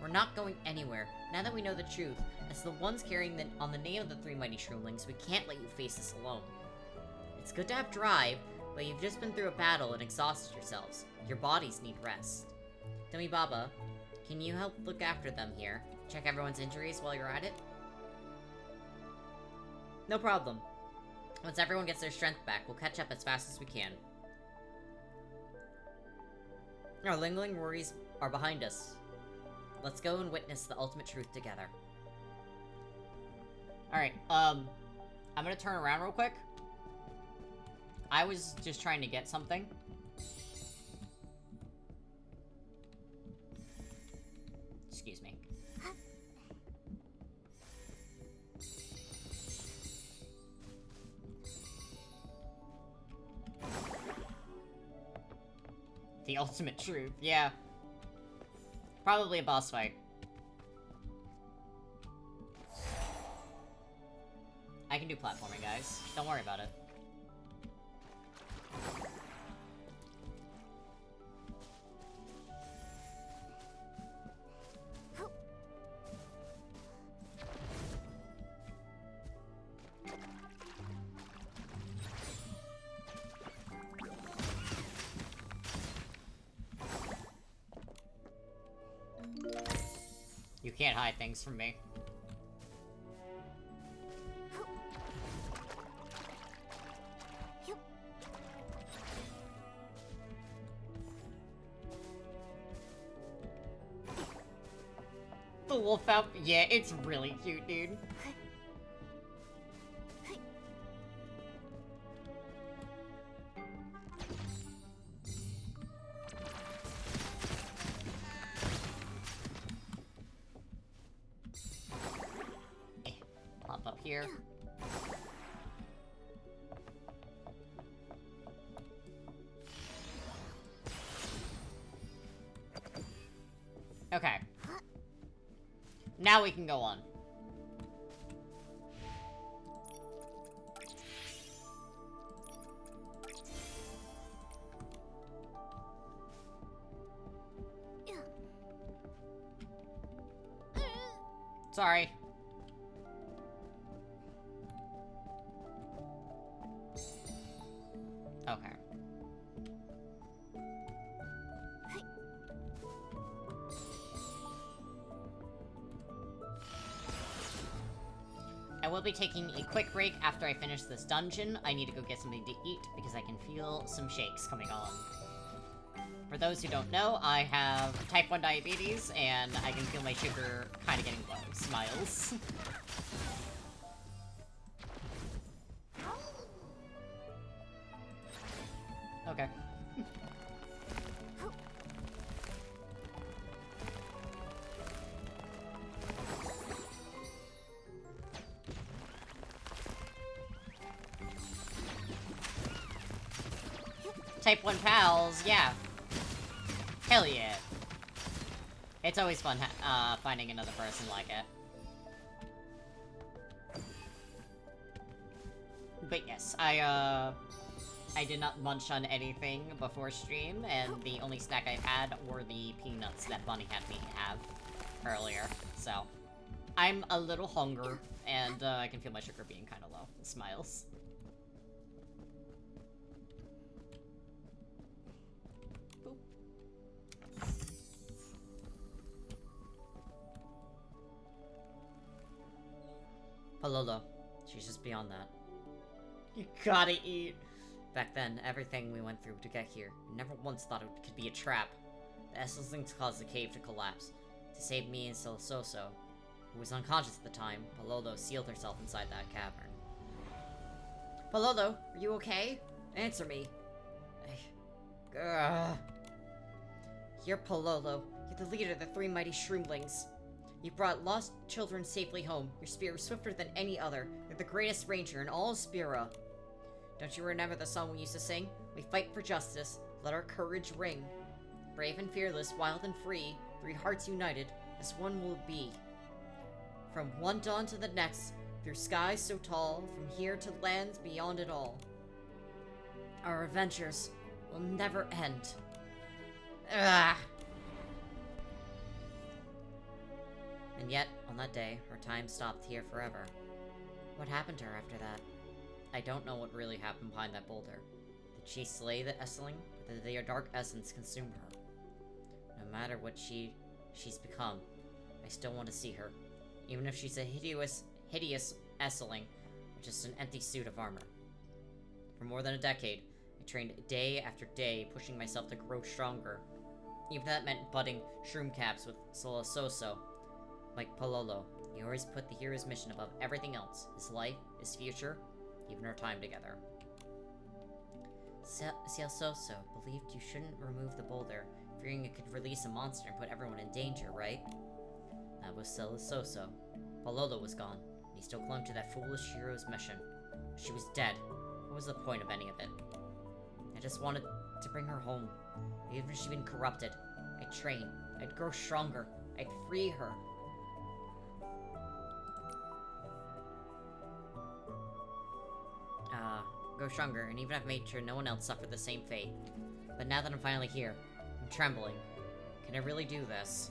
We're not going anywhere. Now that we know the truth, as the ones carrying on the name of the three mighty shroomlings, we can't let you face this alone. It's good to have drive, but you've just been through a battle and exhausted yourselves. Your bodies need rest. Dummy Baba, can you help look after them here? Check everyone's injuries while you're at it? No problem. Once everyone gets their strength back, we'll catch up as fast as we can. Our lingering worries are behind us. Let's go and witness the ultimate truth together. Alright, I'm gonna turn around real quick. I was just trying to get something. Excuse me. The ultimate truth, yeah. Probably a boss fight. I can do platforming, guys. Don't worry about it. You can't hide things from me. The wolf out. Yeah, it's really cute, dude. Pop up here. Okay. Now we can go on. Sorry. Okay. I will be taking a quick break after I finish this dungeon. I need to go get something to eat because I can feel some shakes coming on. For those who don't know, I have type 1 diabetes and I can feel my sugar kind of getting low. Smiles. Okay. Type 1 pals, yeah. Hell yeah. It's always fun finding another person like it. But yes, I did not munch on anything before stream, and the only snack I've had were the peanuts that Bunny had me have earlier. So, I'm a little hungry, and I can feel my sugar being kind of low. Smiles. Pololo. She's just beyond that. You gotta eat. Back then, everything we went through to get here, we never once thought it could be a trap. The Esselings caused the cave to collapse. To save me and Silsoso, who was unconscious at the time, Pololo sealed herself inside that cavern. Pololo, are you okay? Answer me. You're Pololo. You're the leader of the three mighty shroomlings. You brought lost children safely home. Your spear is swifter than any other. You're the greatest ranger in all of Spira. Don't you remember the song we used to sing? We fight for justice. Let our courage ring. Brave and fearless, wild and free, three hearts united, as one will be. From one dawn to the next, through skies so tall, from here to lands beyond it all. Our adventures will never end. Ugh. And yet, on that day, her time stopped here forever. What happened to her after that? I don't know what really happened behind that boulder. Did she slay the Essling, or did their dark essence consume her? No matter what she's become, I still want to see her, even if she's a hideous Essling, with just an empty suit of armor. For more than a decade, I trained day after day, pushing myself to grow stronger. Even if that meant butting shroom caps with Solososo. Like Pololo, he always put the hero's mission above everything else. His life, his future, even our time together. Solososo believed you shouldn't remove the boulder, fearing it could release a monster and put everyone in danger, right? That was Solososo. Pololo was gone, and he still clung to that foolish hero's mission. She was dead. What was the point of any of it? I just wanted to bring her home. Even if she'd been corrupted, I'd train, I'd grow stronger, I'd free her. Grow stronger, and even I've made sure no one else suffered the same fate. But now that I'm finally here, I'm trembling. Can I really do this?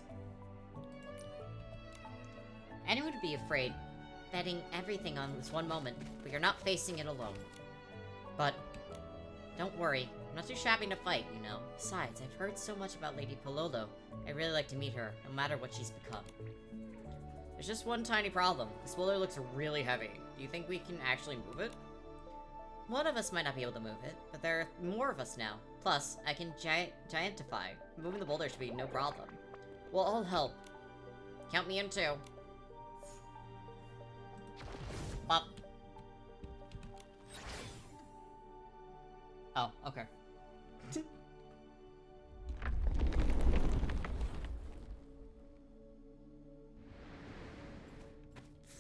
Anyone would be afraid, betting everything on this one moment, but you're not facing it alone. But don't worry, I'm not too shabby to fight, you know. Besides, I've heard so much about Lady Pololo. I'd really like to meet her, no matter what she's become. There's just one tiny problem. This boulder looks really heavy. Do you think we can actually move it? One of us might not be able to move it, but there are more of us now. Plus, I can giantify. Moving the boulder should be no problem. We'll all help. Count me in too. Up. Oh, okay.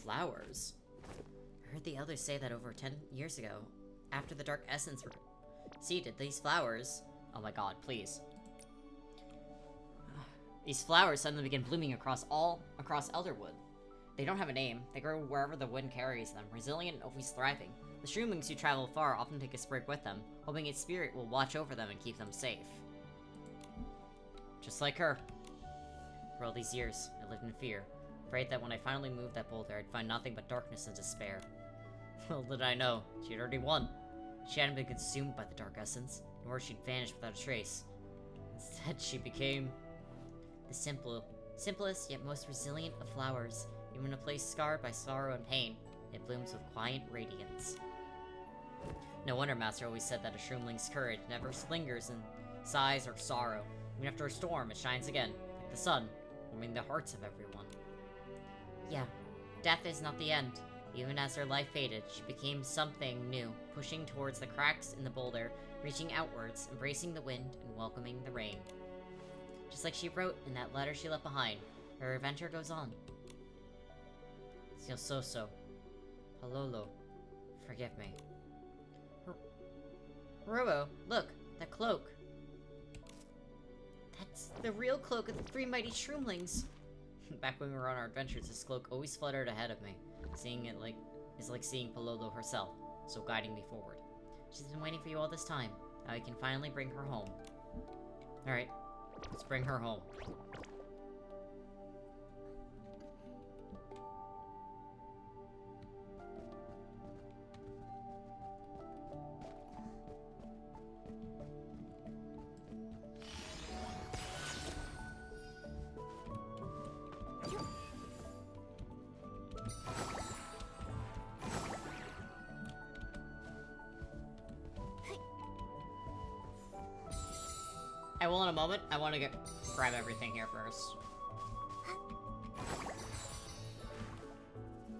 Flowers? I heard the elders say that over 10 years ago, after the Dark Essence were seeded, these flowers... Oh my god, please. These flowers suddenly begin blooming across Elderwood. They don't have a name. They grow wherever the wind carries them, resilient and always thriving. The shroomlings who travel far often take a sprig with them, hoping its spirit will watch over them and keep them safe. Just like her. For all these years, I lived in fear, afraid that when I finally moved that boulder, I'd find nothing but darkness and despair. Little did I know, she had already won. She hadn't been consumed by the Dark Essence, nor she'd vanished without a trace. Instead, she became the simplest yet most resilient of flowers. Even in a place scarred by sorrow and pain, it blooms with quiet radiance. No wonder Master always said that a shroomling's courage never lingers in sighs or sorrow. Even after a storm, it shines again, like the sun, warming the hearts of everyone. Yeah, death is not the end. Even as her life faded, she became something new, pushing towards the cracks in the boulder, reaching outwards, embracing the wind, and welcoming the rain. Just like she wrote in that letter she left behind, her adventure goes on. Solososo. Pololo. Forgive me. Robo, look, that cloak. That's the real cloak of the three mighty shroomlings. Back when we were on our adventures, this cloak always fluttered ahead of me. Seeing it is like seeing Pololo herself, so guiding me forward. She's been waiting for you all this time. Now we can finally bring her home. Alright, let's bring her home. I will in a moment. I want to grab everything here first.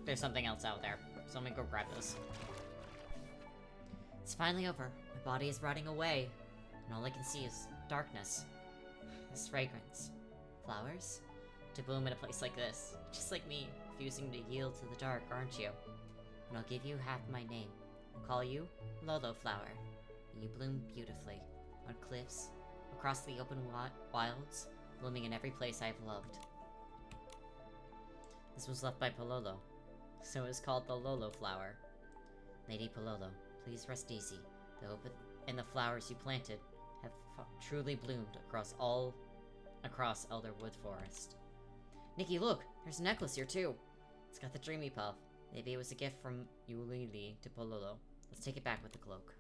There's something else out there, so let me go grab this. It's finally over. My body is rotting away, and all I can see is darkness. This fragrance. Flowers? To bloom in a place like this. Just like me, refusing to yield to the dark, aren't you? And I'll give you half my name. I'll call you Lolo Flower. And you bloom beautifully. On cliffs, across the open wilds, blooming in every place I've loved. This was left by Pololo, so it was called the Lolo Flower. Lady Pololo, please rest easy. The hope and the flowers you planted have truly bloomed across Elderwood Forest. Nikki, look! There's a necklace here, too. It's got the Dreamy Puff. Maybe it was a gift from Yulili to Pololo. Let's take it back with the cloak.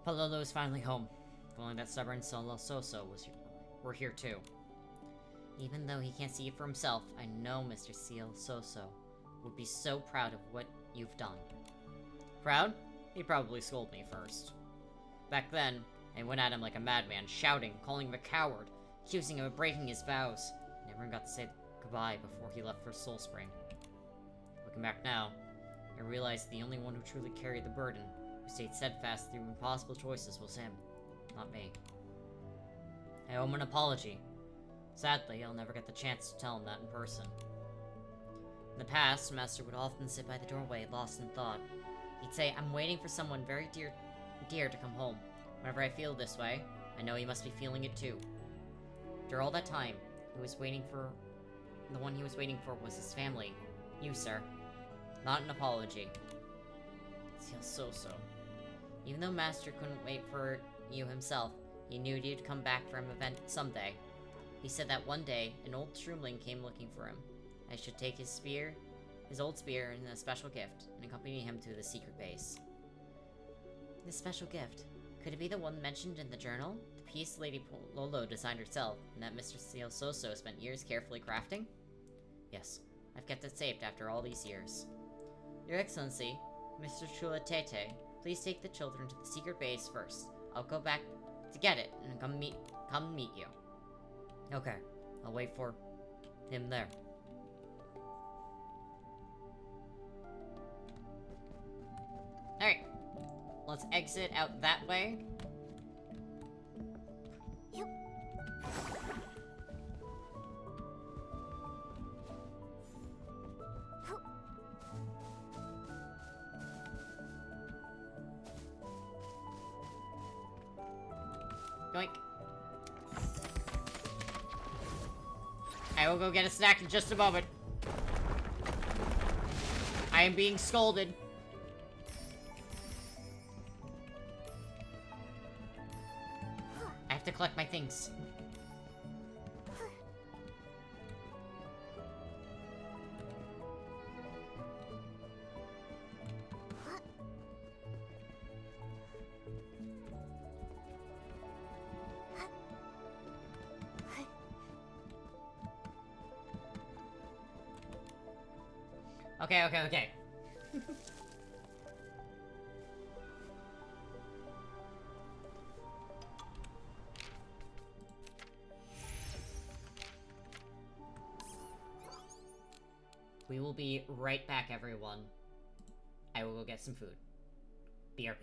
Pololo is finally home. If only that stubborn Solo Soso were here too. Even though he can't see it for himself, I know Mr. Seal Soso would be so proud of what you've done. Proud? He'd probably scold me first. Back then, I went at him like a madman, shouting, calling him a coward, accusing him of breaking his vows. Never even got to say goodbye before he left for Soul Spring. Looking back now, I realized the only one who truly carried the burden, who stayed steadfast through impossible choices, was him, not me. I owe him an apology. Sadly, I'll never get the chance to tell him that in person. In the past, Master would often sit by the doorway, lost in thought. He'd say, "I'm waiting for someone very dear to come home. Whenever I feel this way, I know he must be feeling it too." After all that time, the one he was waiting for was his family. You, sir. Not an apology. Seal so. Even though Master couldn't wait for you himself, he knew you'd come back for an event someday. He said that one day, an old shroomling came looking for him. I should take his old spear, and a special gift, and accompany him to the secret base. This special gift, could it be the one mentioned in the journal? The piece Lady Lolo designed herself, and that Mr. Seal Soso spent years carefully crafting? Yes, I've kept it saved after all these years. Your Excellency, Mr. Chulatete, please take the children to the secret base first. I'll go back to get it, and come meet you. Okay, I'll wait for him there. Alright, let's exit out that way. Yep. Yoink. I will go get a snack in just a moment. I am being scolded. I have to collect my things. Okay. We will be right back, everyone. I will go get some food. BRB.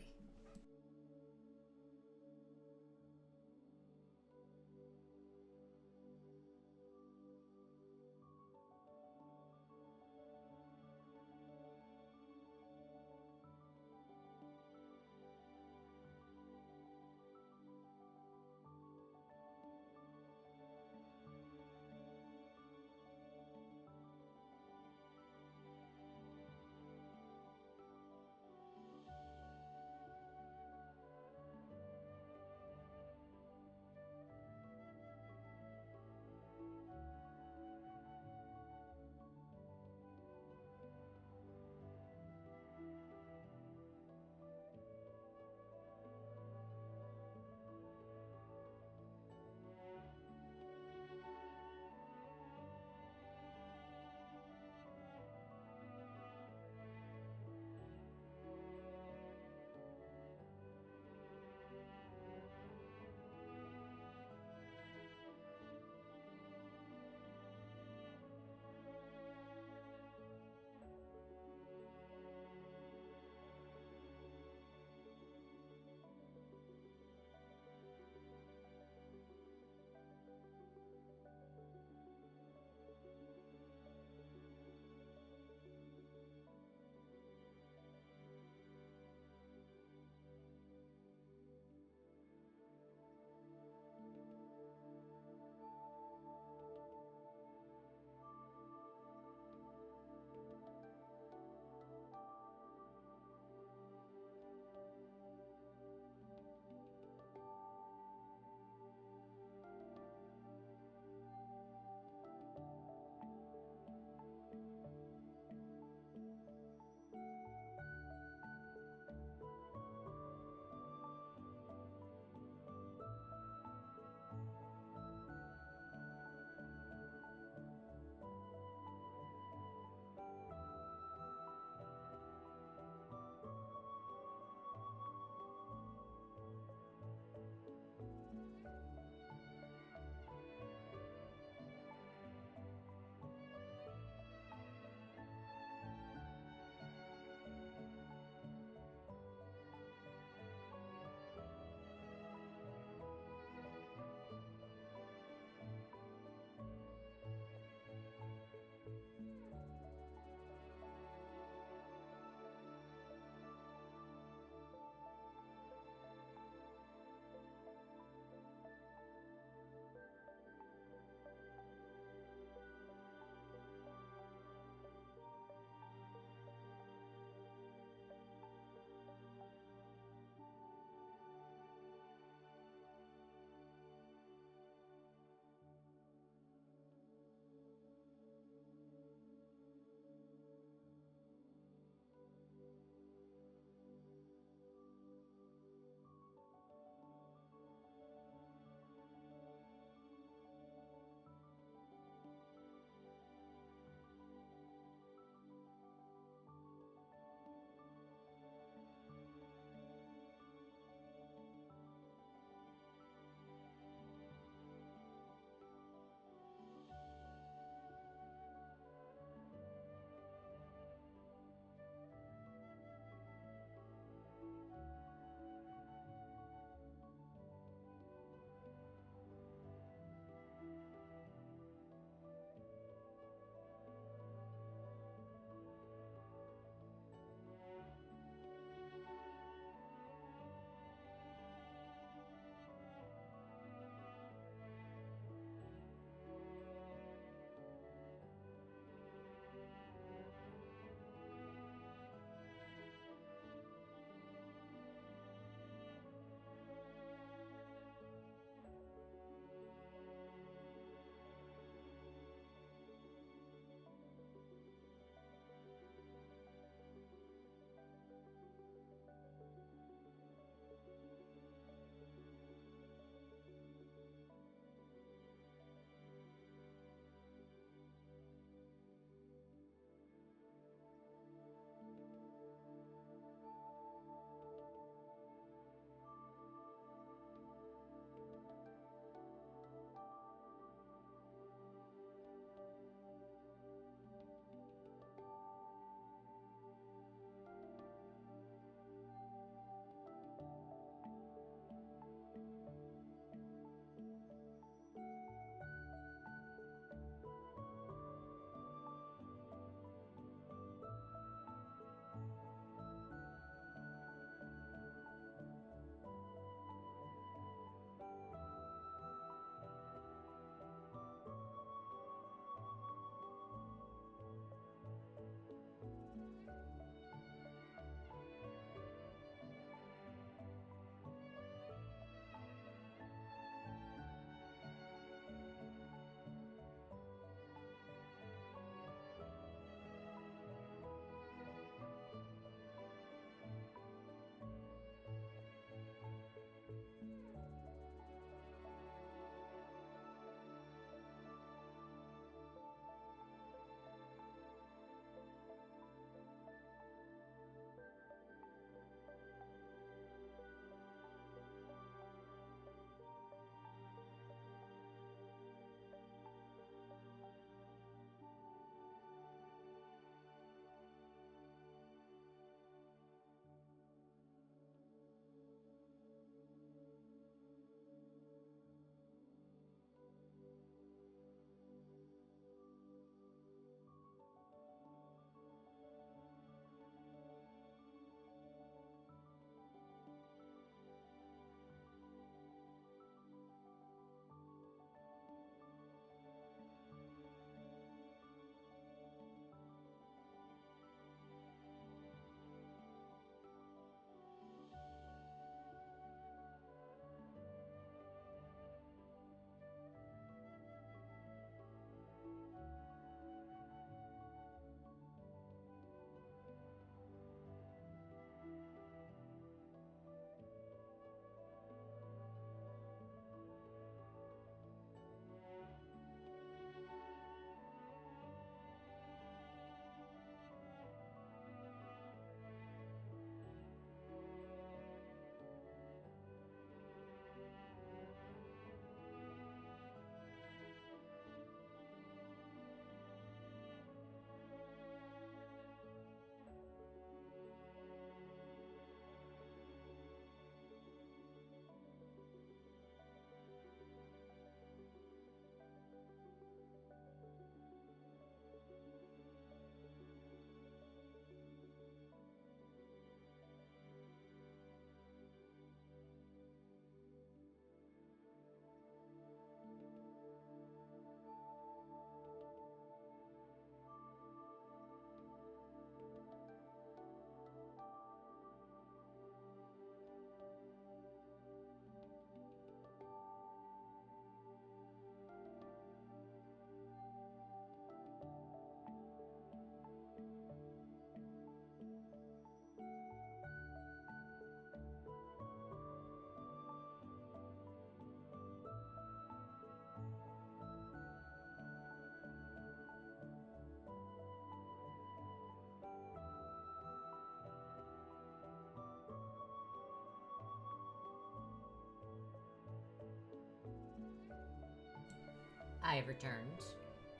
I have returned.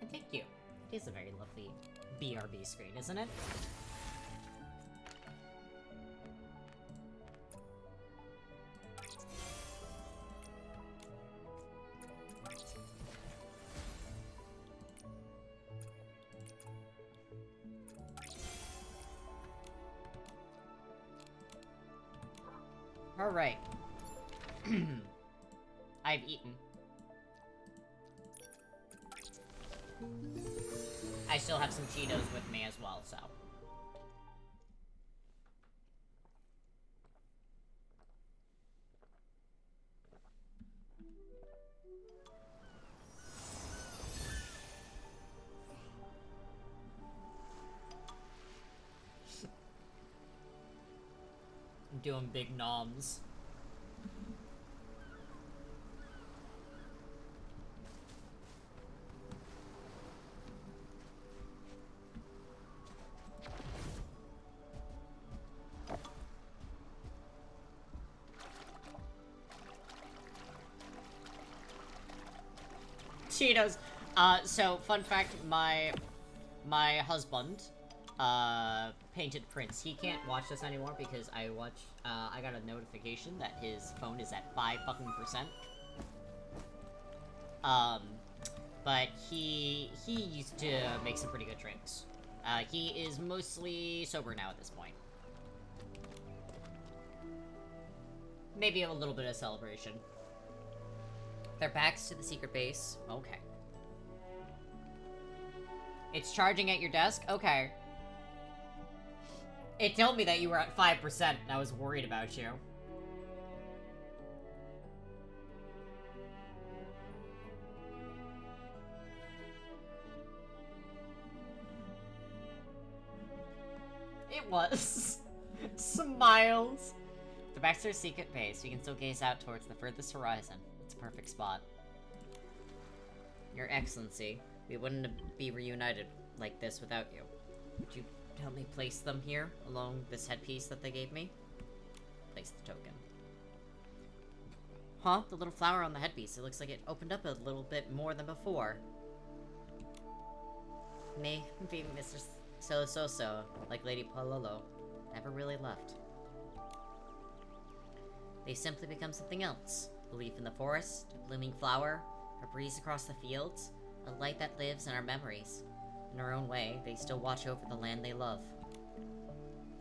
And thank you. It is a very lovely BRB screen, isn't it? Alright. I've eaten. I still have some Cheetos with me as well, so. I'm doing big noms. Cheetos. So fun fact, my husband, painted Prince. He can't watch this anymore because I got a notification that his phone is at 5%. But he used to make some pretty good drinks. He is mostly sober now at this point. Maybe a little bit of celebration. Their backs to the secret base. Okay. It's charging at your desk? Okay. It told me that you were at 5%, and I was worried about you. It was. Smiles. The Baxter's secret base. We can still gaze out towards the furthest horizon. It's a perfect spot. Your Excellency, we wouldn't be reunited like this without you. Would you help me place them here, along this headpiece that they gave me? Place the token. Huh? The little flower on the headpiece. It looks like it opened up a little bit more than before. Maybe Mr. Soso, like Lady Pololo, never really left. They simply become something else. A leaf in the forest, a blooming flower, a breeze across the fields, a light that lives in our memories. In their own way, they still watch over the land they love.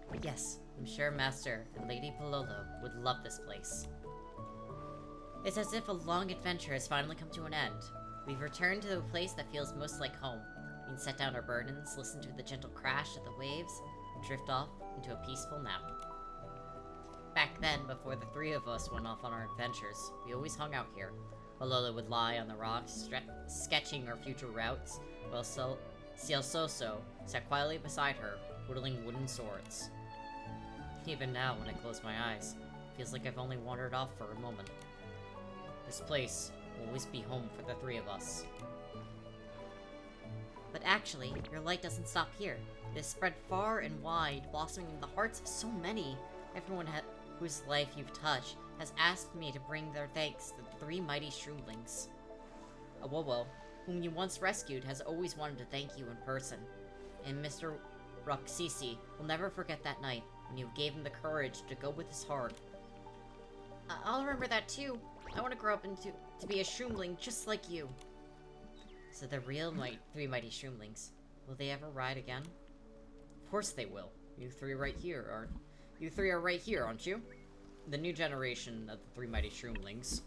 But yes, I'm sure Master and Lady Pololo would love this place. It's as if a long adventure has finally come to an end. We've returned to a place that feels most like home. We can set down our burdens, listen to the gentle crash of the waves, and drift off into a peaceful nap. Back then, before the three of us went off on our adventures, we always hung out here. Pololo would lie on the rocks, sketching our future routes, while Cielsoso sat quietly beside her, whittling wooden swords. Even now, when I close my eyes, it feels like I've only wandered off for a moment. This place will always be home for the three of us. But actually, your light doesn't stop here. It has spread far and wide, blossoming in the hearts of so many. Everyone whose life you've touched has asked me to bring their thanks to the three mighty shroomlings. Awowo, whom you once rescued, has always wanted to thank you in person. And Mr. Roxisi will never forget that night when you gave him the courage to go with his heart. I'll remember that too. I want to grow up to be a shroomling just like you. So the real three mighty shroomlings, will they ever ride again? Of course they will. You three are right here, aren't you? The new generation of the three mighty shroomlings.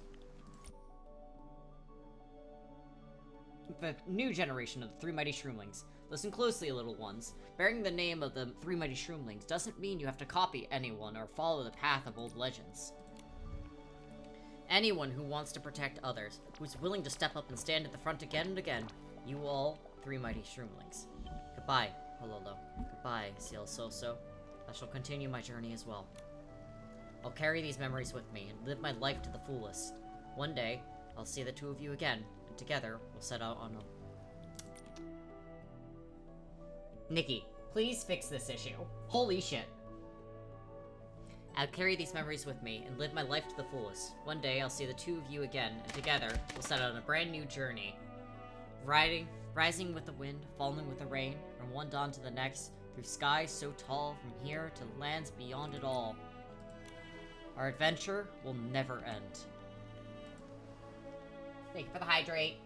The new generation of the three mighty shroomlings. Listen closely, little ones. Bearing the name of the three mighty shroomlings doesn't mean you have to copy anyone or follow the path of old legends. Anyone who wants to protect others, who's willing to step up and stand at the front again and again, you all three mighty shroomlings. Goodbye, Pololo. Goodbye, Cielsoso. I shall continue my journey as well. I'll carry these memories with me and live my life to the fullest. One day, I'll see the two of you again, and together, we'll set out on a... Nikki, please fix this issue. Holy shit. I'll carry these memories with me and live my life to the fullest. One day, I'll see the two of you again, and together, we'll set out on a brand new journey. Rising with the wind, falling with the rain, from one dawn to the next, through skies so tall, from here to lands beyond it all. Our adventure will never end. Thank you for the hydrate.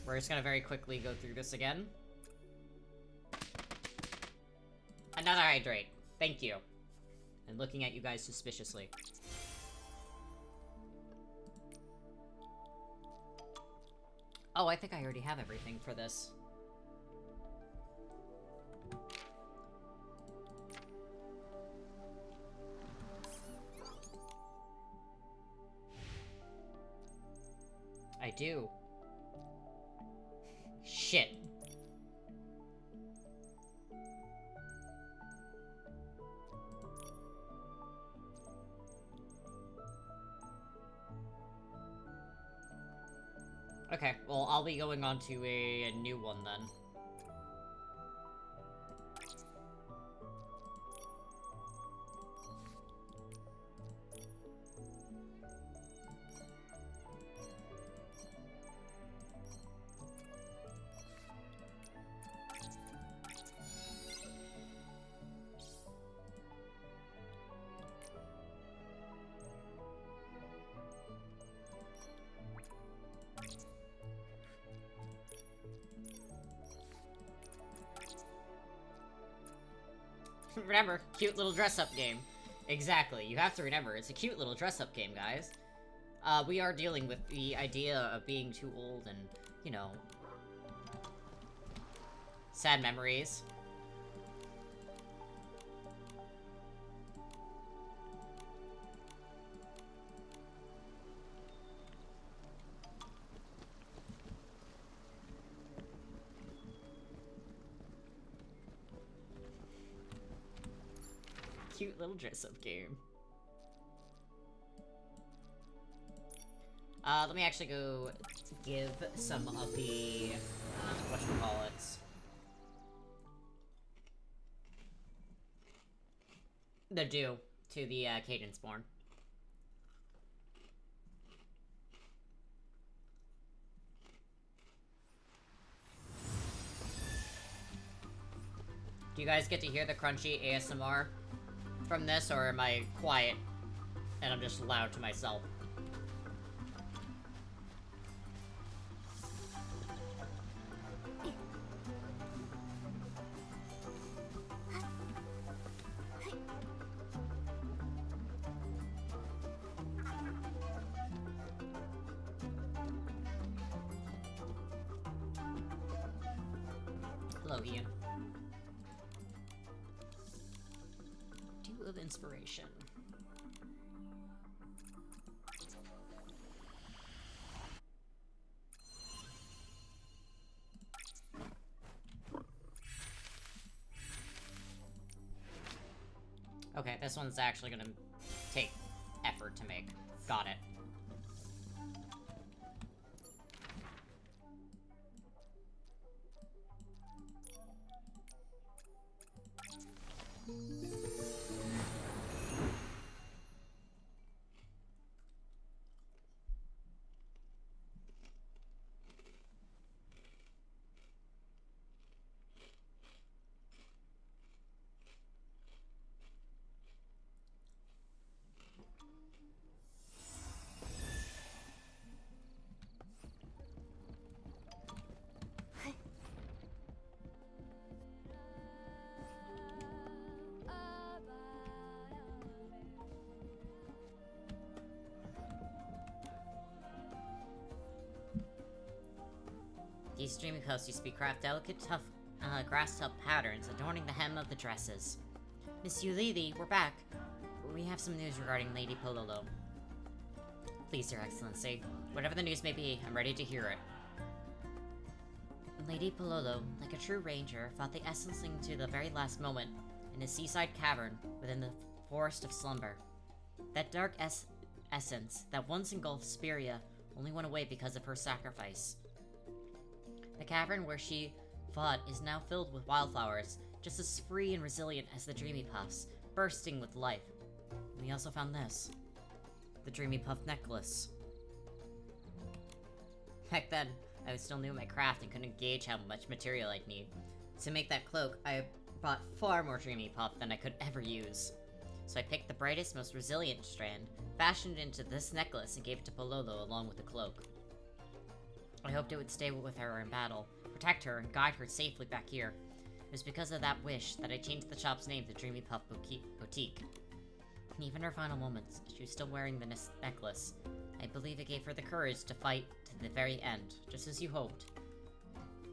We're just gonna very quickly go through this again. Another hydrate. Thank you. And looking at you guys suspiciously. Oh, I think I already have everything for this. I do. Shit. Okay, well, I'll be going on to a new one then. Remember, cute little dress-up game. Exactly, you have to remember, it's a cute little dress-up game, guys. We are dealing with the idea of being too old and, you know, sad memories. Cute little dress-up game. Let me actually go give some of the, whatchamacallits. The due to the, Cadensborn. Do you guys get to hear the crunchy ASMR from this, or am I quiet and I'm just loud to myself? Hello, Ian. Dew of Inspiration. Okay, this one's actually gonna take effort to make. Got it. These streaming coats used to be craft delicate, tough, grass-tuft patterns adorning the hem of the dresses. Miss Yulili, we're back. We have some news regarding Lady Pololo. Please, Your Excellency. Whatever the news may be, I'm ready to hear it. Lady Pololo, like a true ranger, fought the Essencing to the very last moment in a seaside cavern within the Forest of Slumber. That dark essence that once engulfed Speria only went away because of her sacrifice. The cavern where she Vaught is now filled with wildflowers, just as free and resilient as the Dreamy Puffs, bursting with life. We also found this. The Dreamy Puff necklace. Back then, I was still new at my craft and couldn't gauge how much material I'd need. To make that cloak, I bought far more Dreamy Puff than I could ever use. So I picked the brightest, most resilient strand, fashioned it into this necklace, and gave it to Pololo along with the cloak. I hoped it would stay with her in battle, protect her, and guide her safely back here. It was because of that wish that I changed the shop's name to Dreamy Puff Boutique. And even her final moments, she was still wearing the necklace. I believe it gave her the courage to fight to the very end, just as you hoped.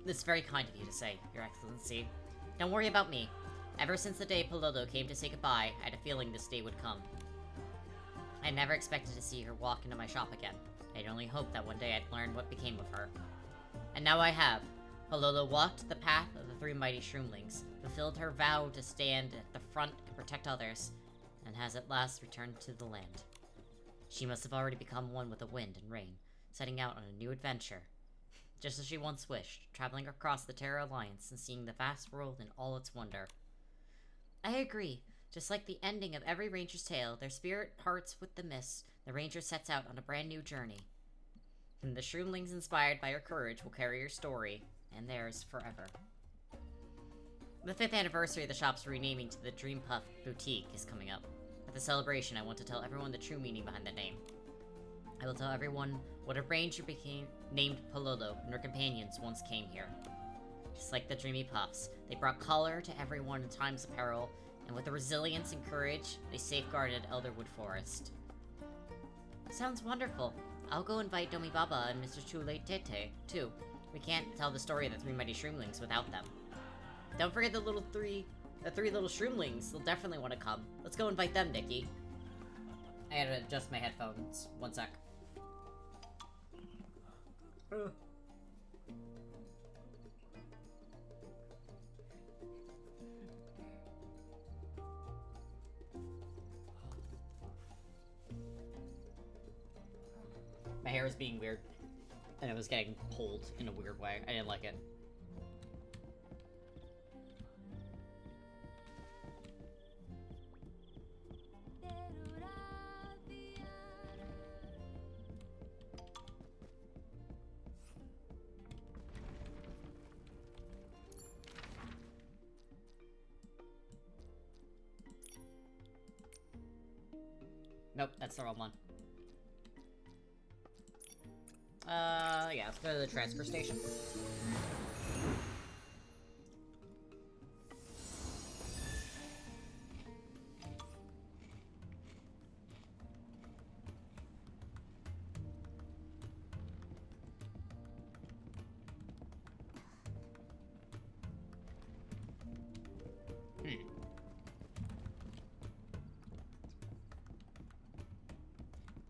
This is very kind of you to say, Your Excellency. Don't worry about me. Ever since the day Pololo came to say goodbye, I had a feeling this day would come. I never expected to see her walk into my shop again. I'd only hoped that one day I'd learn what became of her. And now I have. Pololo walked the path of the three mighty Shroomlings, fulfilled her vow to stand at the front and protect others, and has at last returned to the land. She must have already become one with the wind and rain, setting out on a new adventure. Just as she once wished, traveling across the Terra Alliance and seeing the vast world in all its wonder. I agree. Just like the ending of every ranger's tale, their spirit parts with the mist, the ranger sets out on a brand new journey. And the Shroomlings inspired by her courage will carry her story, and theirs forever. The 5th anniversary of the shop's renaming to the Dream Puff Boutique is coming up. At the celebration, I want to tell everyone the true meaning behind the name. I will tell everyone what a ranger became named Pololo and her companions once came here. Just like the Dreamy Puffs, they brought color to everyone in times of peril, and with the resilience and courage, they safeguarded Elderwood Forest. Sounds wonderful. I'll go invite Domi Baba and Mr. Chule Tete, too. We can't tell the story of the three mighty Shroomlings without them. Don't forget the three little Shroomlings. They'll definitely want to come. Let's go invite them, Nikki. I had to adjust my headphones. One sec. My hair was being weird, and it was getting pulled in a weird way. I didn't like it. Nope, that's the wrong one. Yeah, let's go to the transfer station.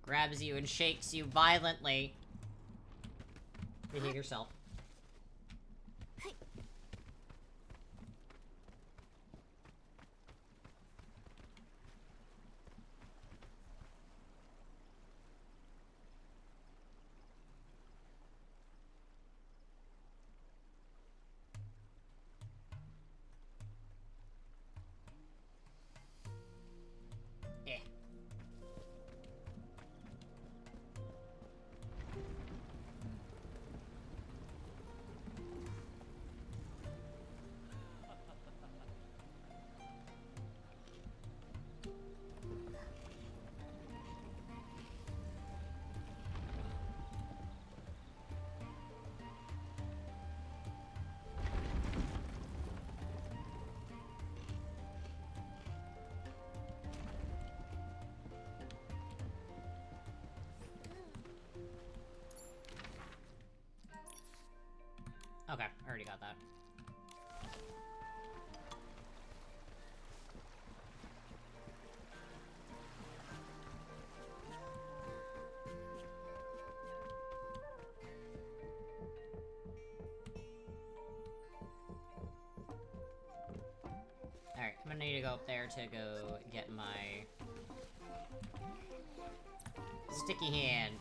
Grabs you and shakes you violently. Behave yourself. Okay, I already got that. Alright, I'm gonna need to go up there to go get my sticky hand.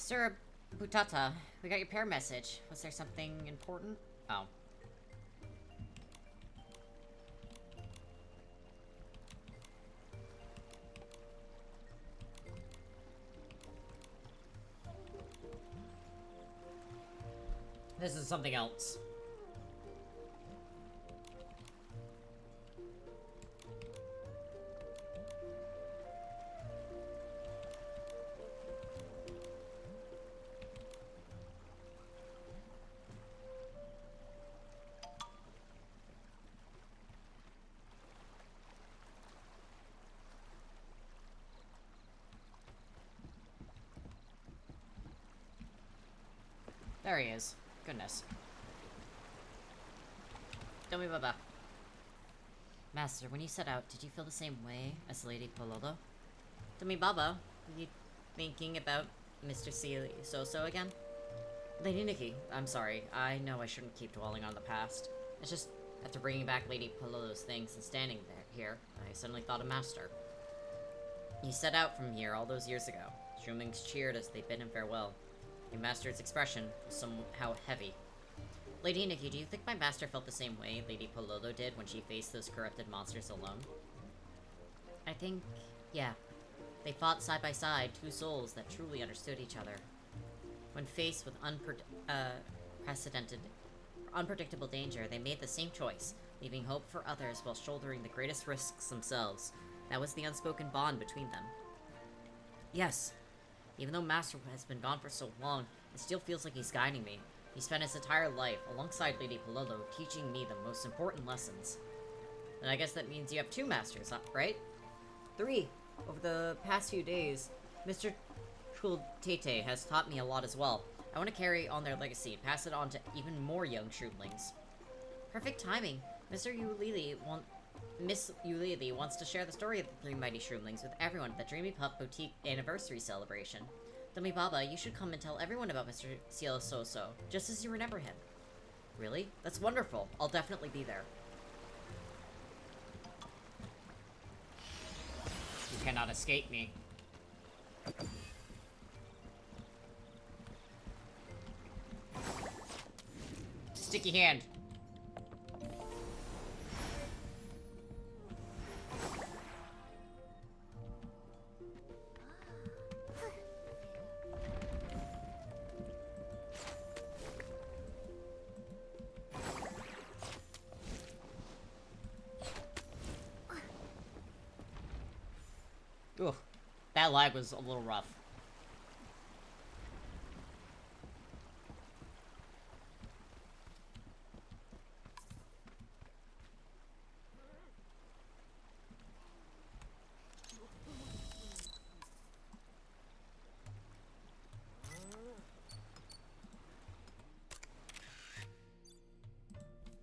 Sir Butata, we got your pair message. Was there something important? Oh. This is something else. There he is. Goodness. Domi Baba. Master, when you set out, did you feel the same way as Lady Pololo? Domi Baba, are you thinking about Mr. Soso again? Lady Nikki, I'm sorry. I know I shouldn't keep dwelling on the past. It's just, after bringing back Lady Pololo's things and standing here, I suddenly thought of Master. He set out from here all those years ago. Shroomlings cheered as they bid him farewell. Your master's expression was somehow heavy. Lady Nikki, do you think my master felt the same way Lady Pololo did when she faced those corrupted monsters alone? I think, yeah. They fought side by side, two souls that truly understood each other. When faced with unpredictable danger, they made the same choice, leaving hope for others while shouldering the greatest risks themselves. That was the unspoken bond between them. Yes. Even though Master has been gone for so long, it still feels like he's guiding me. He spent his entire life alongside Lady Pololo, teaching me the most important lessons. And I guess that means you have two masters, right? 3. Over the past few days, Mr. Chultete has taught me a lot as well. I want to carry on their legacy and pass it on to even more young Shroomlings. Perfect timing. Miss Yulili wants to share the story of the 3 mighty Shroomlings with everyone at the Dreamy Pup Boutique anniversary celebration. Dummy Baba, you should come and tell everyone about Mr. Cielo Soso, just as you remember him. Really? That's wonderful. I'll definitely be there. You cannot escape me. Sticky hand. Ooh, that lag was a little rough.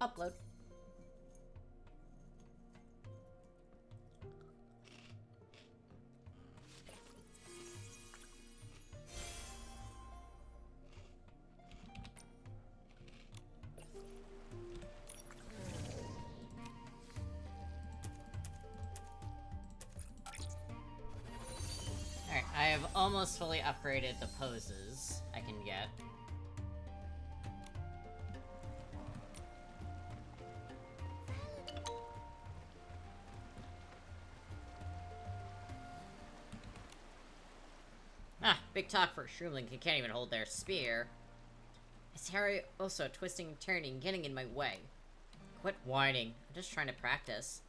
Upload. Alright, I have almost fully upgraded the poses I can get. Ah, big talk for a Shroomling who can't even hold their spear. Is Harry also twisting and turning, getting in my way? Quit whining. I'm just trying to practice.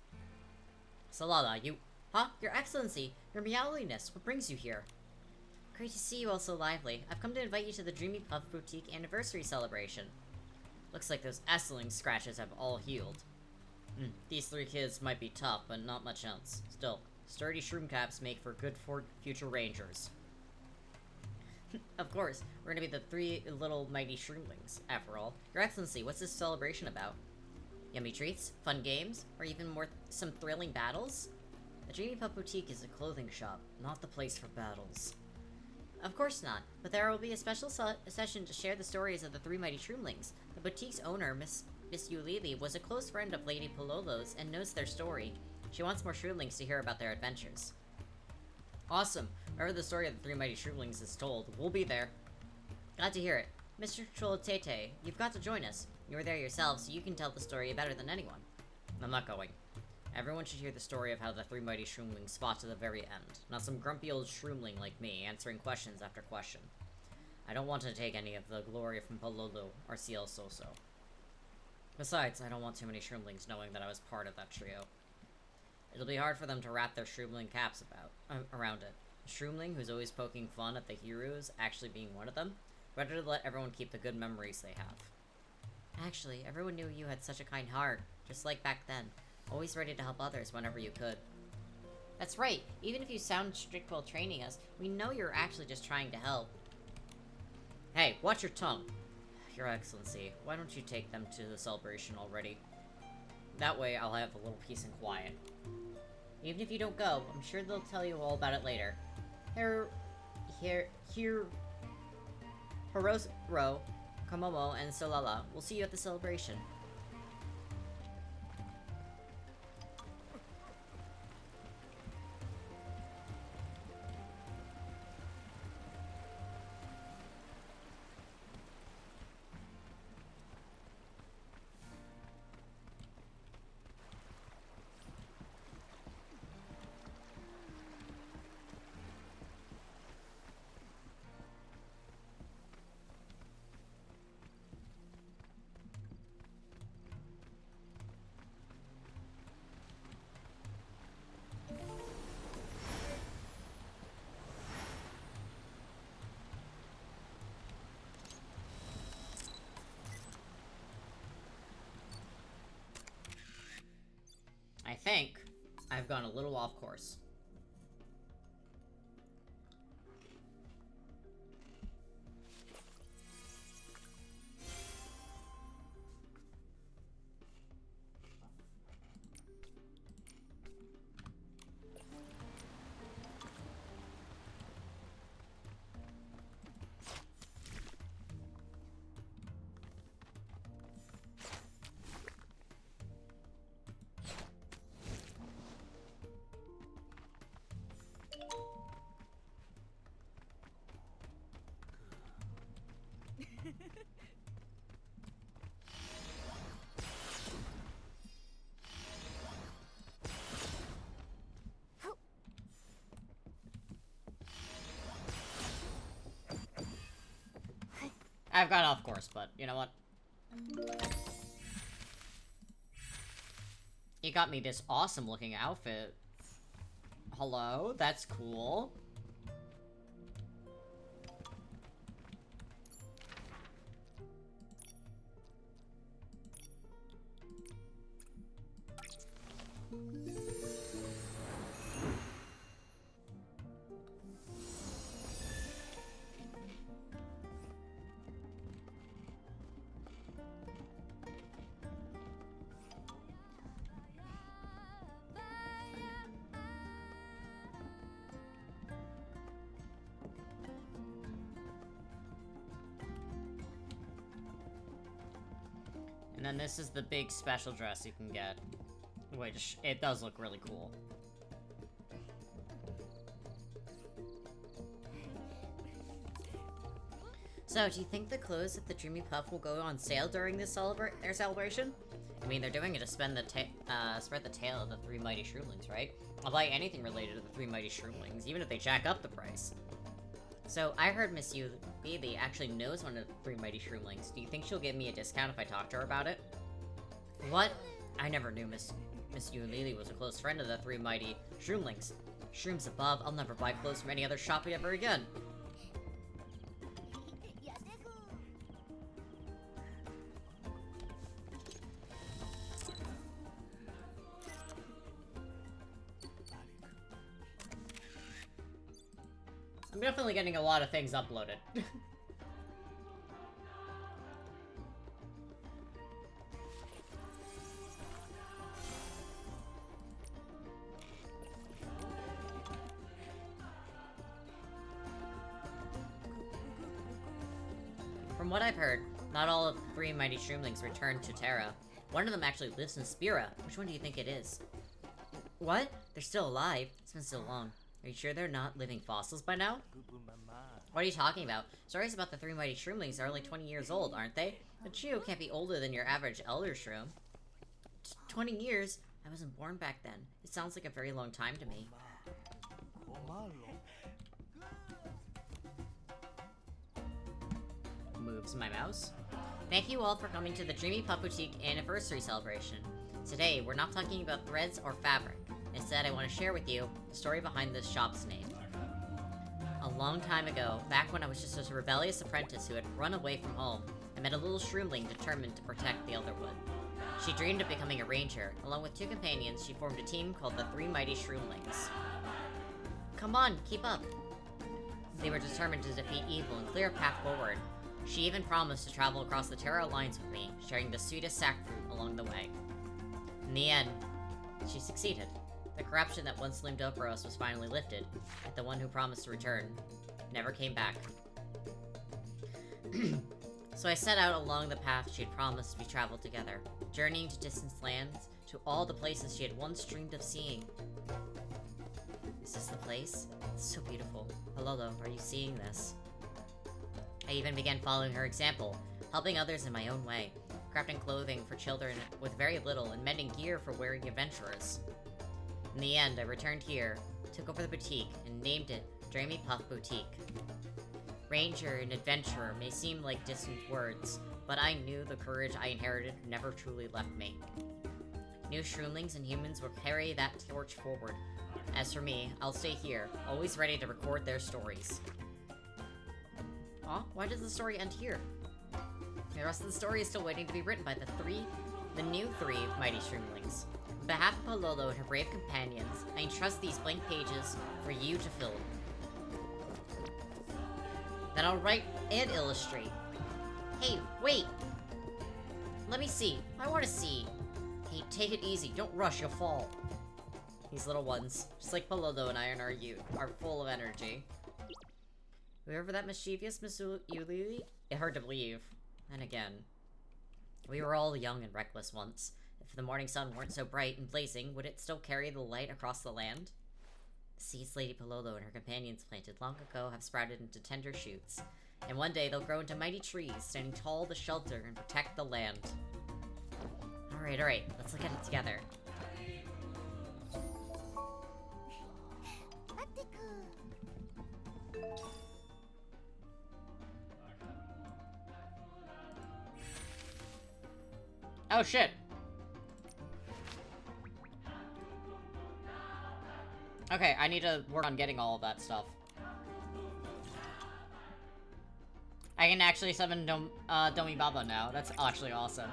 Salala, you... Huh? Your Excellency! Your Meowliness! What brings you here? Great to see you all so lively. I've come to invite you to the Dreamy Puff Boutique anniversary celebration. Looks like those Essling scratches have all healed. These 3 kids might be tough, but not much else. Still, sturdy shroom caps make for good future rangers. Of course, we're gonna be the 3 little mighty Shroomlings, after all. Your Excellency, what's this celebration about? Yummy treats? Fun games? Or even more some thrilling battles? The Dreamy Pup Boutique is a clothing shop, not the place for battles. Of course not, but there will be a special session to share the stories of the 3 mighty Shroomlings. The boutique's owner, Miss Yulili, was a close friend of Lady Pololo's and knows their story. She wants more Shroomlings to hear about their adventures. Awesome! Wherever the story of the 3 mighty Shroomlings is told, we'll be there. Glad to hear it. Mr. Cholotete, you've got to join us. You were there yourself, so you can tell the story better than anyone. I'm not going. Everyone should hear the story of how the three mighty shroomlings fought to the very end, not some grumpy old shroomling like me, answering questions after question. I don't want to take any of the glory from Pololo or Ciel Soso. Besides, I don't want too many shroomlings knowing that I was part of that trio. It'll be hard for them to wrap their shroomling caps around it. A shroomling who's always poking fun at the heroes actually being one of them? Better to let everyone keep the good memories they have. Actually, everyone knew you had such a kind heart, just like back then. Always ready to help others whenever you could. That's right. Even if you sound strict while training us, we know you're actually just trying to help. Hey, watch your tongue. Your Excellency, why don't you take them to the celebration already? That way, I'll have a little peace and quiet. Even if you don't go, I'm sure they'll tell you all about it later. Hirosuro, Komomo, and Solala. We'll see you at the celebration. I think I've gone a little off course. I've gone off course, but you know what? You got me this awesome looking outfit. Hello? That's cool. And then this is the big special dress you can get, which it does look really cool. So, do you think the clothes at the Dreamy Puff will go on sale during this their celebration? I mean, they're doing it to spread the tale of the three mighty shroomlings, right? I'll buy anything related to the three mighty shroomlings, even if they jack up the price. So, I heard Miss Yulili actually knows one of the three mighty shroomlings. Do you think she'll give me a discount if I talk to her about it? What? I never knew Miss Yulili was a close friend of the three mighty shroomlings. Shrooms above, I'll never buy clothes from any other shop ever again. I'm definitely getting a lot of things uploaded. From what I've heard, not all of the three mighty shroomlings returned to Terra. One of them actually lives in Spira. Which one do you think it is? What? They're still alive? It's been so long. Are you sure they're not living fossils by now? What are you talking about? Stories about the three mighty shroomlings are only 20 years old, aren't they? The trio can't be older than your average elder shroom. 20 years? I wasn't born back then. It sounds like a very long time to me. Moves my mouse. Thank you all for coming to the Dreamy Pup Boutique anniversary celebration. Today, we're not talking about threads or fabric. Instead, I want to share with you the story behind this shop's name. A long time ago, back when I was just a rebellious apprentice who had run away from home, I met a little shroomling determined to protect the Elderwood. She dreamed of becoming a ranger. Along with two companions, she formed a team called the Three Mighty Shroomlings. Come on, keep up! They were determined to defeat evil and clear a path forward. She even promised to travel across the Terra Alliance with me, sharing the sweetest sack fruit along the way. In the end, she succeeded. The corruption that once loomed over us was finally lifted, yet the one who promised to return never came back. So I set out along the path she had promised we traveled together, journeying to distant lands, to all the places she had once dreamed of seeing. Is this the place? It's so beautiful. Pololo, are you seeing this? I even began following her example, helping others in my own way, crafting clothing for children with very little and mending gear for wearing adventurers. In the end, I returned here, took over the boutique, and named it Dreamy Pup Boutique. Ranger and adventurer may seem like distant words, but I knew the courage I inherited never truly left me. New shroomlings and humans will carry that torch forward. As for me, I'll stay here, always ready to record their stories. Aw, why does the story end here? The rest of the story is still waiting to be written by the new three mighty shroomlings. On behalf of Pololo and her brave companions, I entrust these blank pages for you to fill. Then I'll write and illustrate. Hey, wait! Let me see. I want to see. Hey, take it easy. Don't rush, you'll fall. These little ones, just like Pololo and I in our youth, are full of energy. Whoever that mischievous Miss Yuli, it's hard to believe. And again, we were all young and reckless once. If the morning sun weren't so bright and blazing, would it still carry the light across the land? The seeds Lady Pololo and her companions planted long ago have sprouted into tender shoots, and one day they'll grow into mighty trees, standing tall to shelter and protect the land. Alright, let's look at it together. Oh shit! Okay, I need to work on getting all of that stuff. I can actually summon Domi Baba now. That's actually awesome.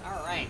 Alright.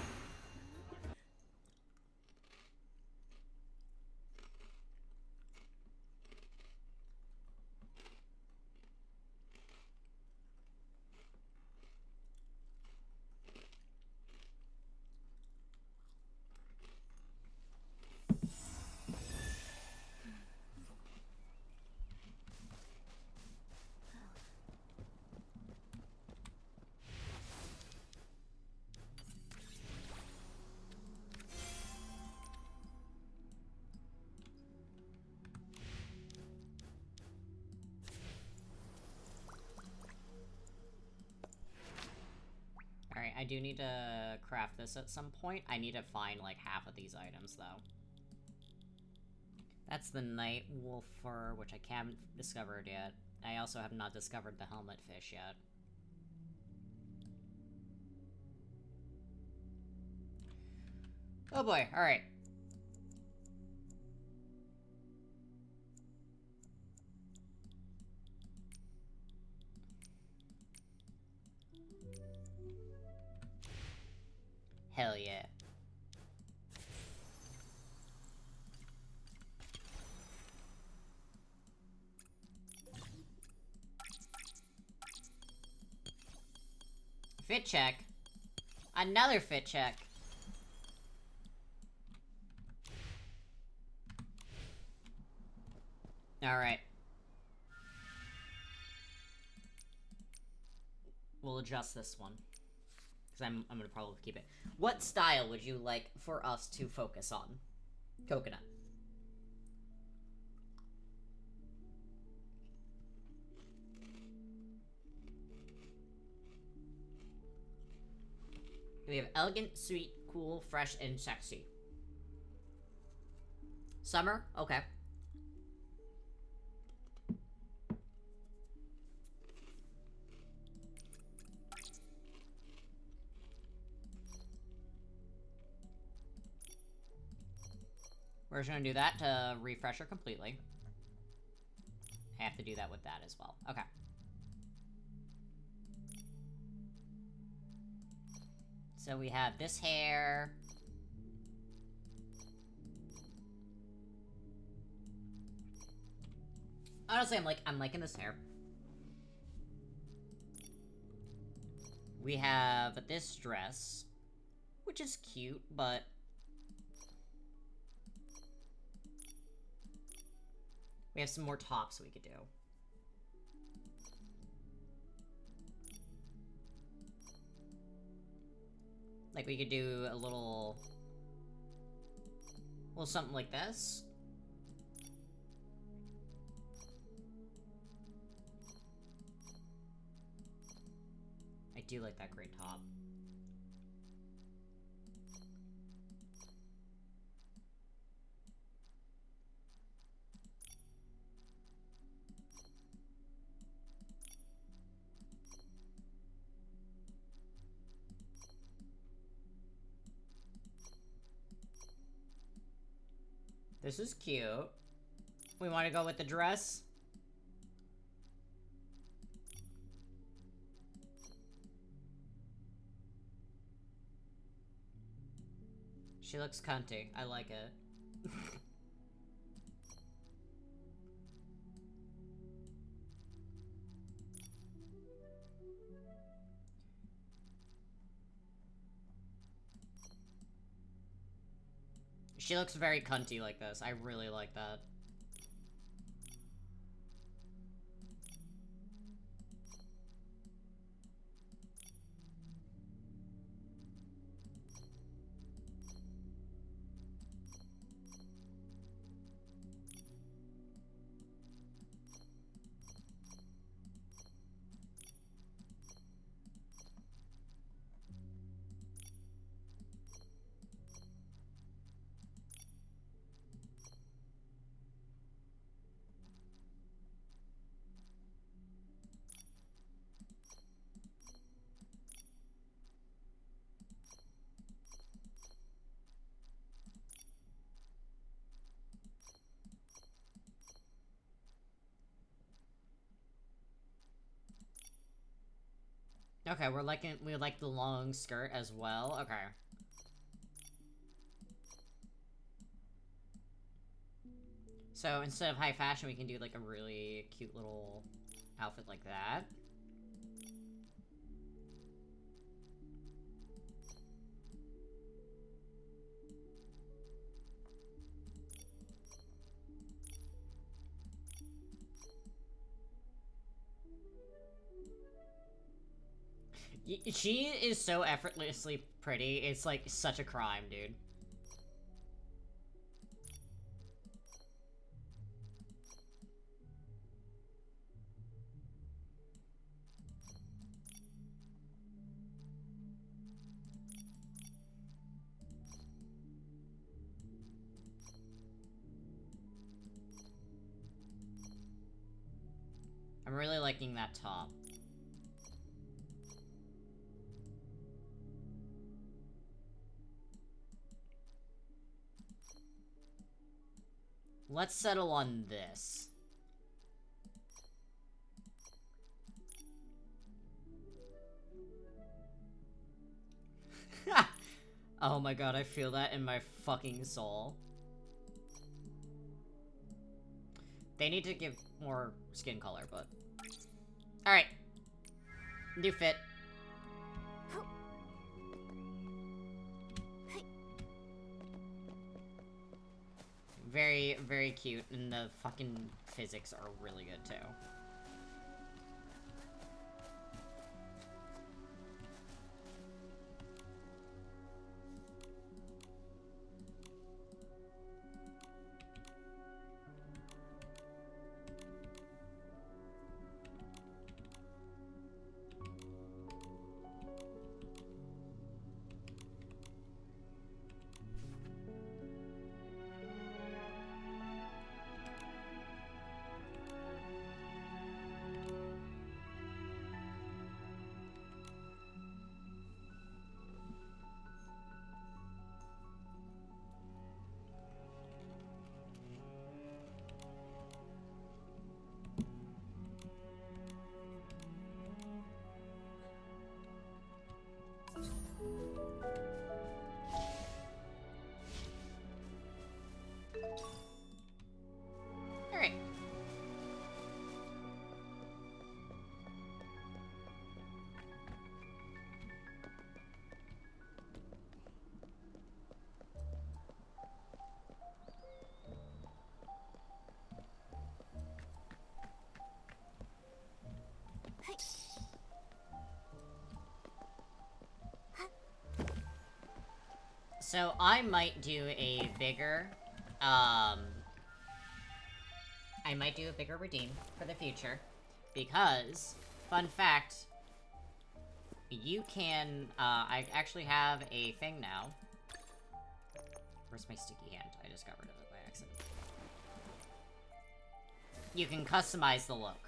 Alright, I do need to craft this at some point. I need to find, like, half of these items, though. That's the Night Wolf fur, which I haven't discovered yet. I also have not discovered the helmet fish yet. Oh boy, alright. Hell yeah. Fit check. Another fit check. Alright. We'll adjust this one. Because I'm gonna probably keep it. What style would you like for us to focus on? Coconut. We have elegant, sweet, cool, fresh, and sexy. Summer? Okay. We're just gonna do that to refresh her completely. I have to do that with that as well. Okay. So we have this hair. Honestly, I'm liking this hair. We have this dress, which is cute, but we have some more tops we could do. Like, we could do a little something like this. I do like that gray top. This is cute. We want to go with the dress? She looks cunty. I like it. She looks very cunty like this. I really like that. Okay, we like the long skirt as well. Okay. So instead of high fashion, we can do like a really cute little outfit like that. She is so effortlessly pretty. It's like such a crime, dude. I'm really liking that top. Let's settle on this. Oh my god, I feel that in my fucking soul. They need to give more skin color, but... Alright. New fit. Very, very cute, and the fucking physics are really good, too. Alright. So I might do a bigger, I might do a bigger redeem for the future, because, fun fact, you can, I actually have a thing now. Where's my sticky hand? I just got rid of it by accident. You can customize the look.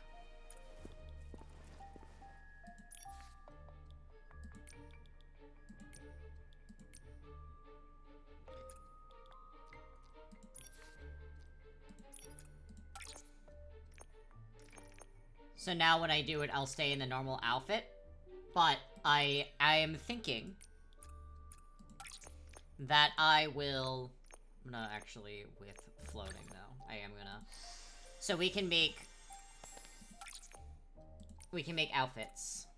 So now when I do it, I'll stay in the normal outfit. But I am thinking that I will... I'm gonna actually, with floating though, I am gonna... So we can make outfits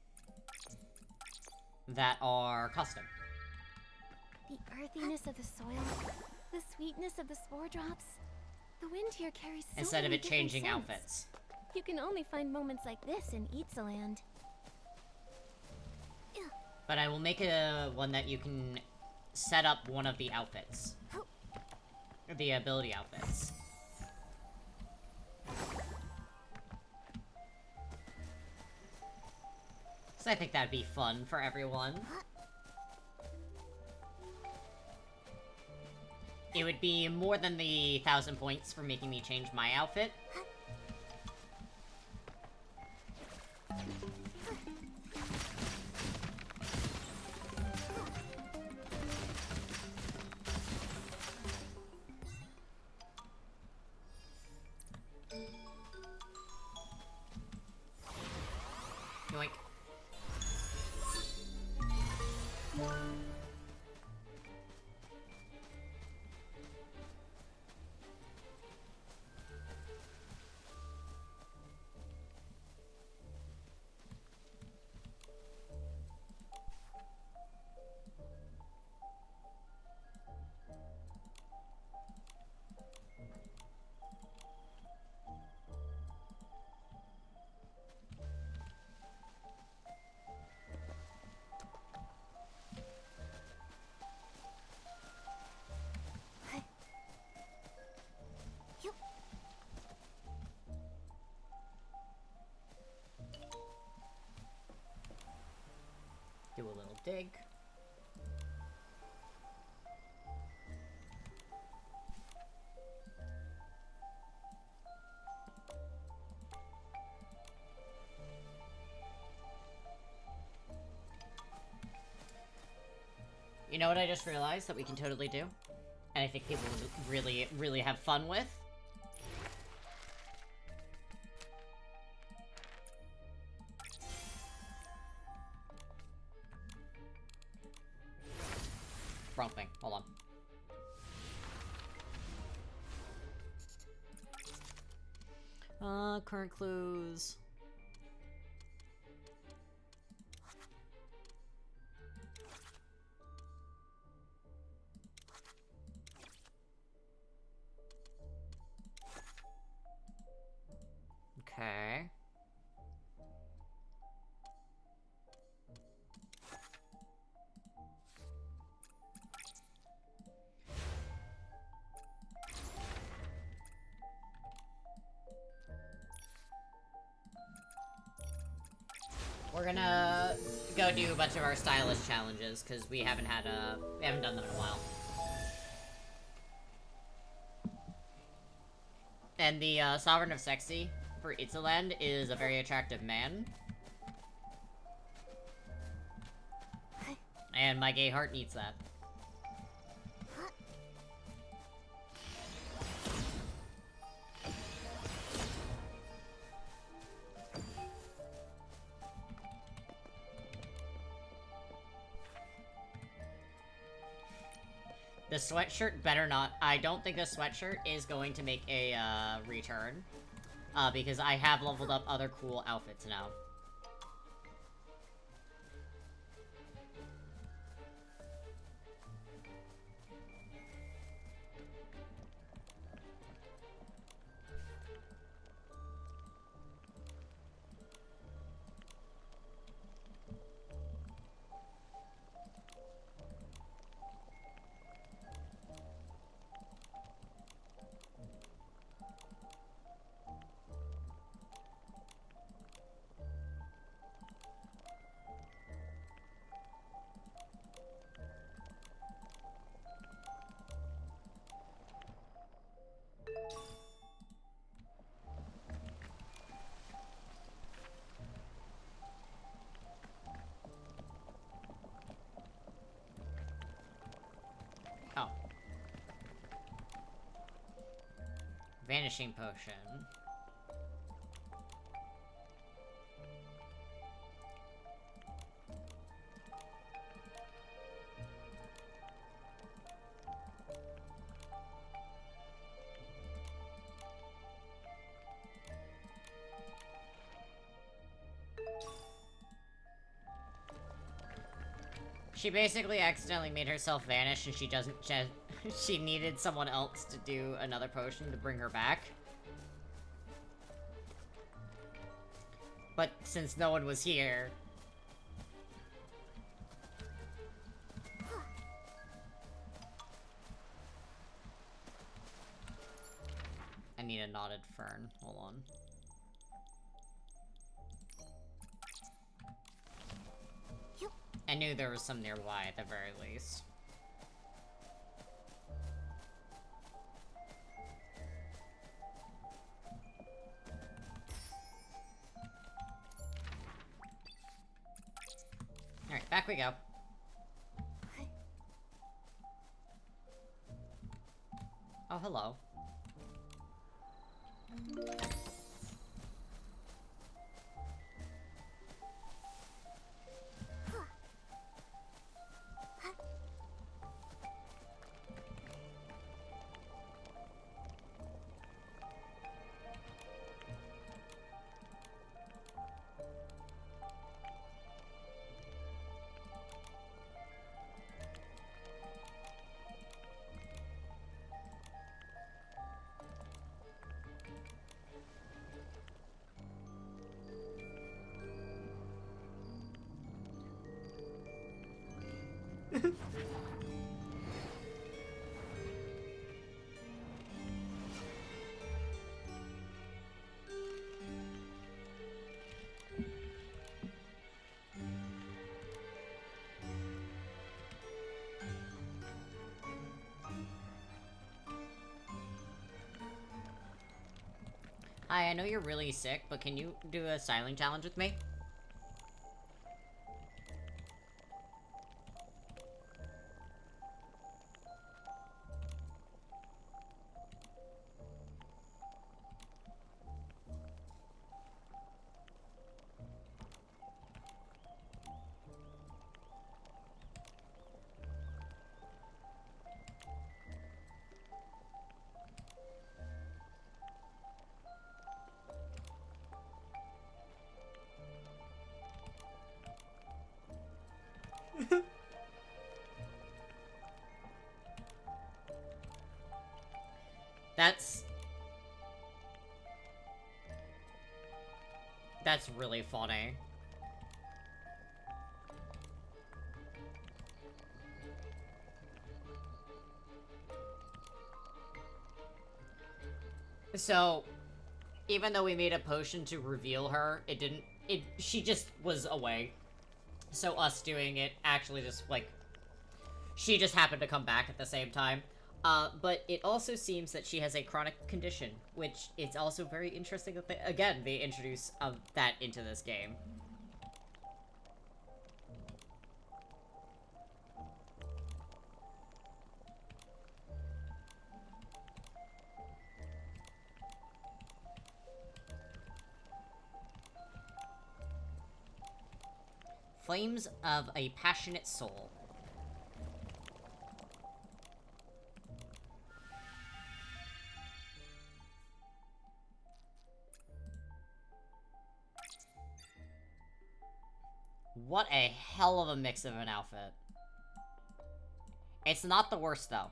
that are custom. The earthiness of the soil, the sweetness of the spore drops. The wind here carries so Instead of many it different changing scents. outfits. You can only find moments like this in Itzaland. But I will make one that you can set up one of the outfits. The ability outfits. So I think that'd be fun for everyone. It would be more than the 1,000 points for making me change my outfit. Yoink. Do a little dig. You know what I just realized that we can totally do? And I think people would really, really have fun with? current clues. Okay. We're gonna go do a bunch of our stylish challenges because we haven't done them in a while. And the Sovereign of Sexy for Itzaland is a very attractive man. And my gay heart needs that. The sweatshirt better not. I don't think the sweatshirt is going to make a return. Because I have leveled up other cool outfits now. Oh. Vanishing potion. She basically accidentally made herself vanish and she doesn't she needed someone else to do another potion to bring her back. But since no one was here... I need a knotted fern. Hold on. I knew there was some nearby at the very least. Alright, back we go. Oh, hello. Hi, I know you're really sick, but can you do a styling challenge with me? That's really funny. So, even though we made a potion to reveal her, she just was away. So us doing it actually just, like, she just happened to come back at the same time. But it also seems that she has a chronic condition, which is also very interesting that they introduce that into this game. Flames of a Passionate Soul. What a hell of a mix of an outfit. It's not the worst, though.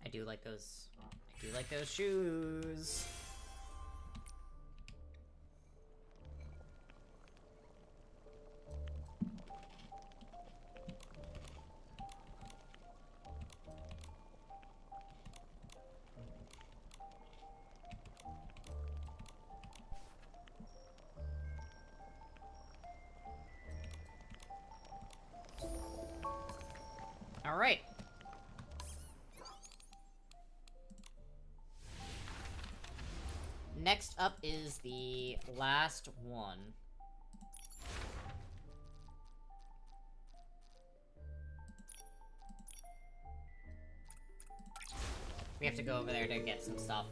I do like those shoes. All right. Next up is the last one. We have to go over there to get some stuff.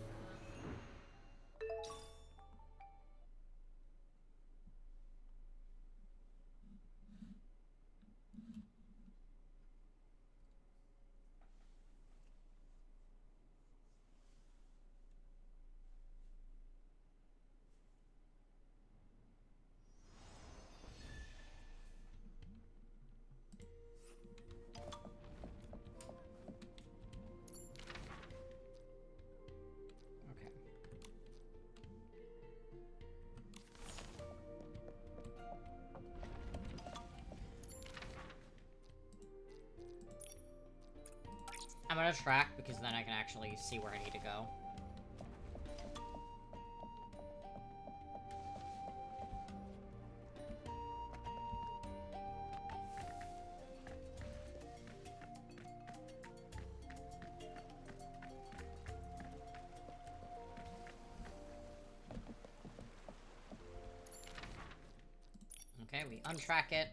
I'm gonna track because then I can actually see where I need to go. Okay, we untrack it.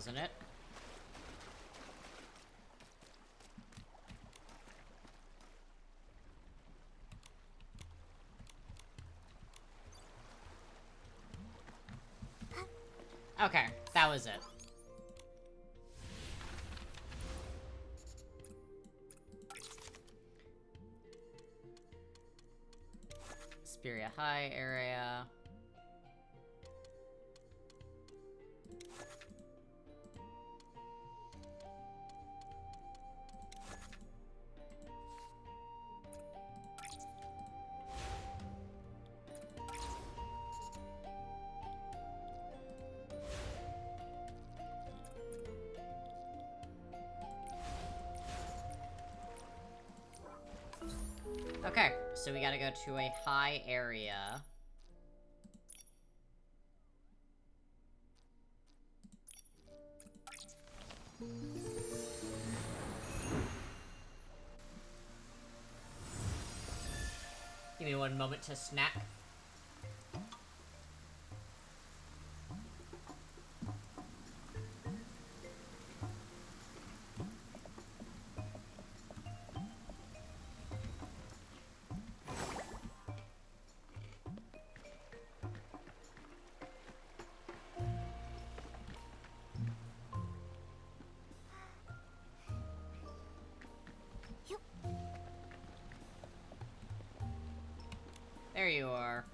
wasn't it? Okay, that was it. Speria High area. Okay, so we gotta go to a high area. Give me one moment to snack. There you are.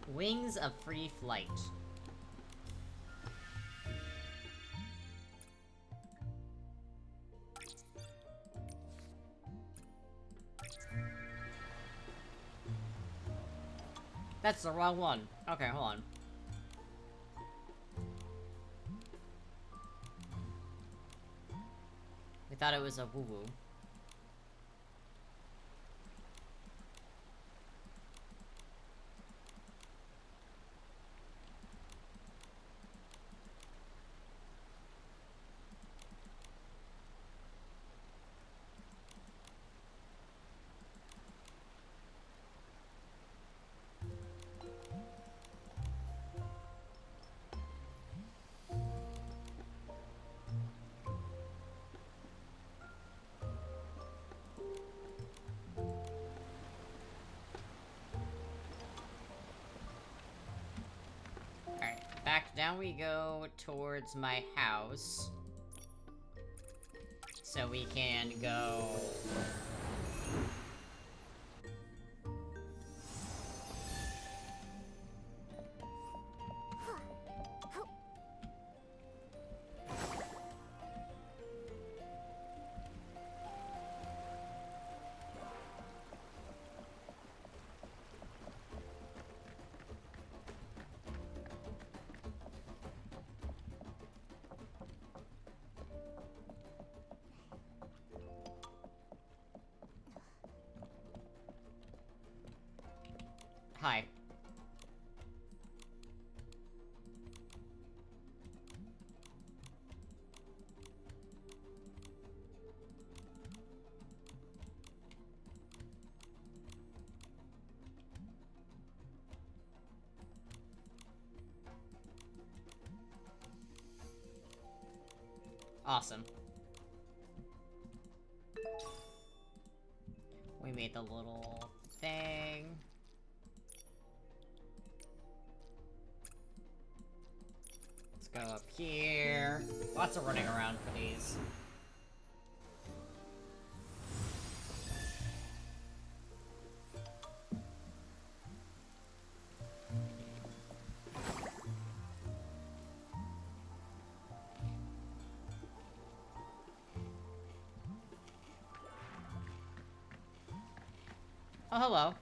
Wings of Free Flight. That's the wrong one. Okay, hold on. We thought it was a woo-woo. Back down we go towards my house. So we can go... Hi. Awesome. We made the little thing. Let's go up here. Lots of running around for these. Oh, hello.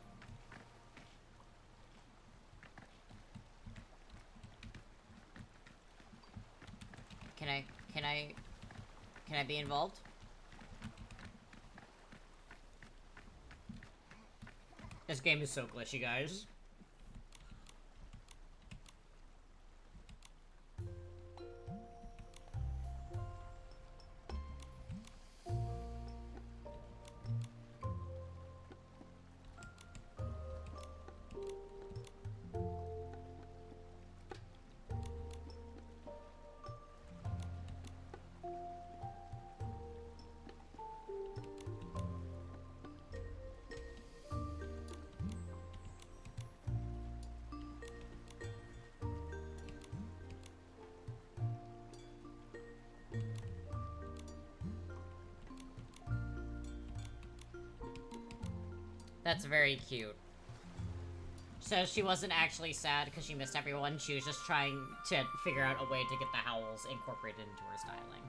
Can I be involved? This game is so glitchy, guys. That's very cute. So she wasn't actually sad because she missed everyone. She was just trying to figure out a way to get the howls incorporated into her styling.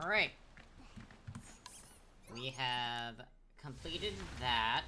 Alright. We have completed that.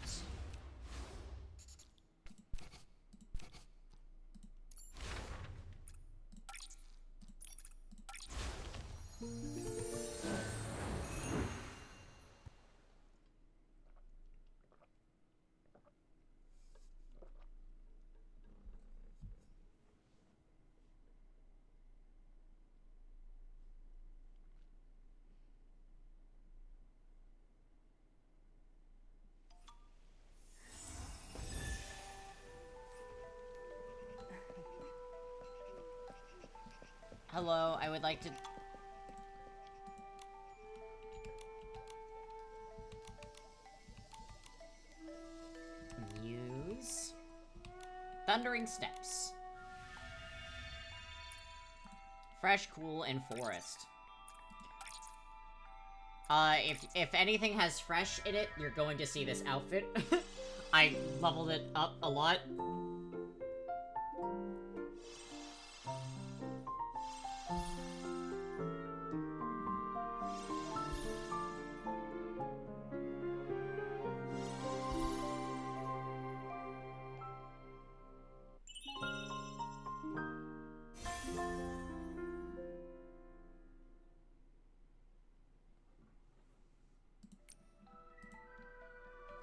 Hello, I would like to... Muse... Thundering Steps. Fresh, cool, and forest. If anything has fresh in it, you're going to see this outfit. I leveled it up a lot.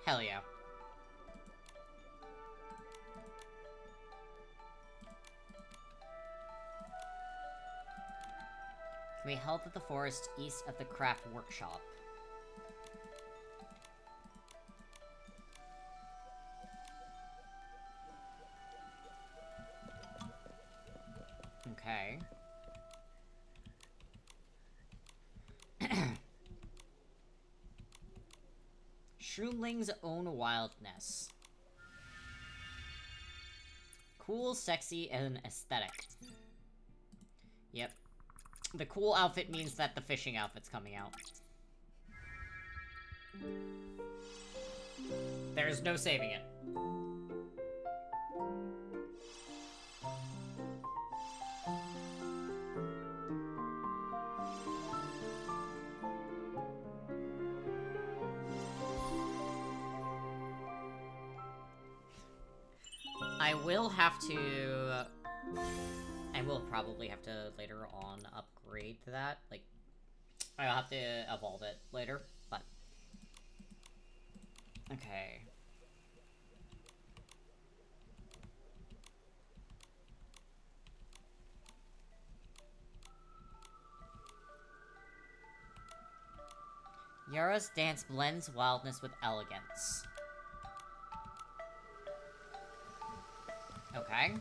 Hell yeah. Can be held at the forest east of the craft workshop. Okay. Shroomling's Own Wildness. Cool, sexy, and aesthetic. Yep. The cool outfit means that the fishing outfit's coming out. There's no saving it. I will probably have to later on upgrade to that. Like, I'll have to evolve it later, but... Okay. Yara's dance blends wildness with elegance. Okay.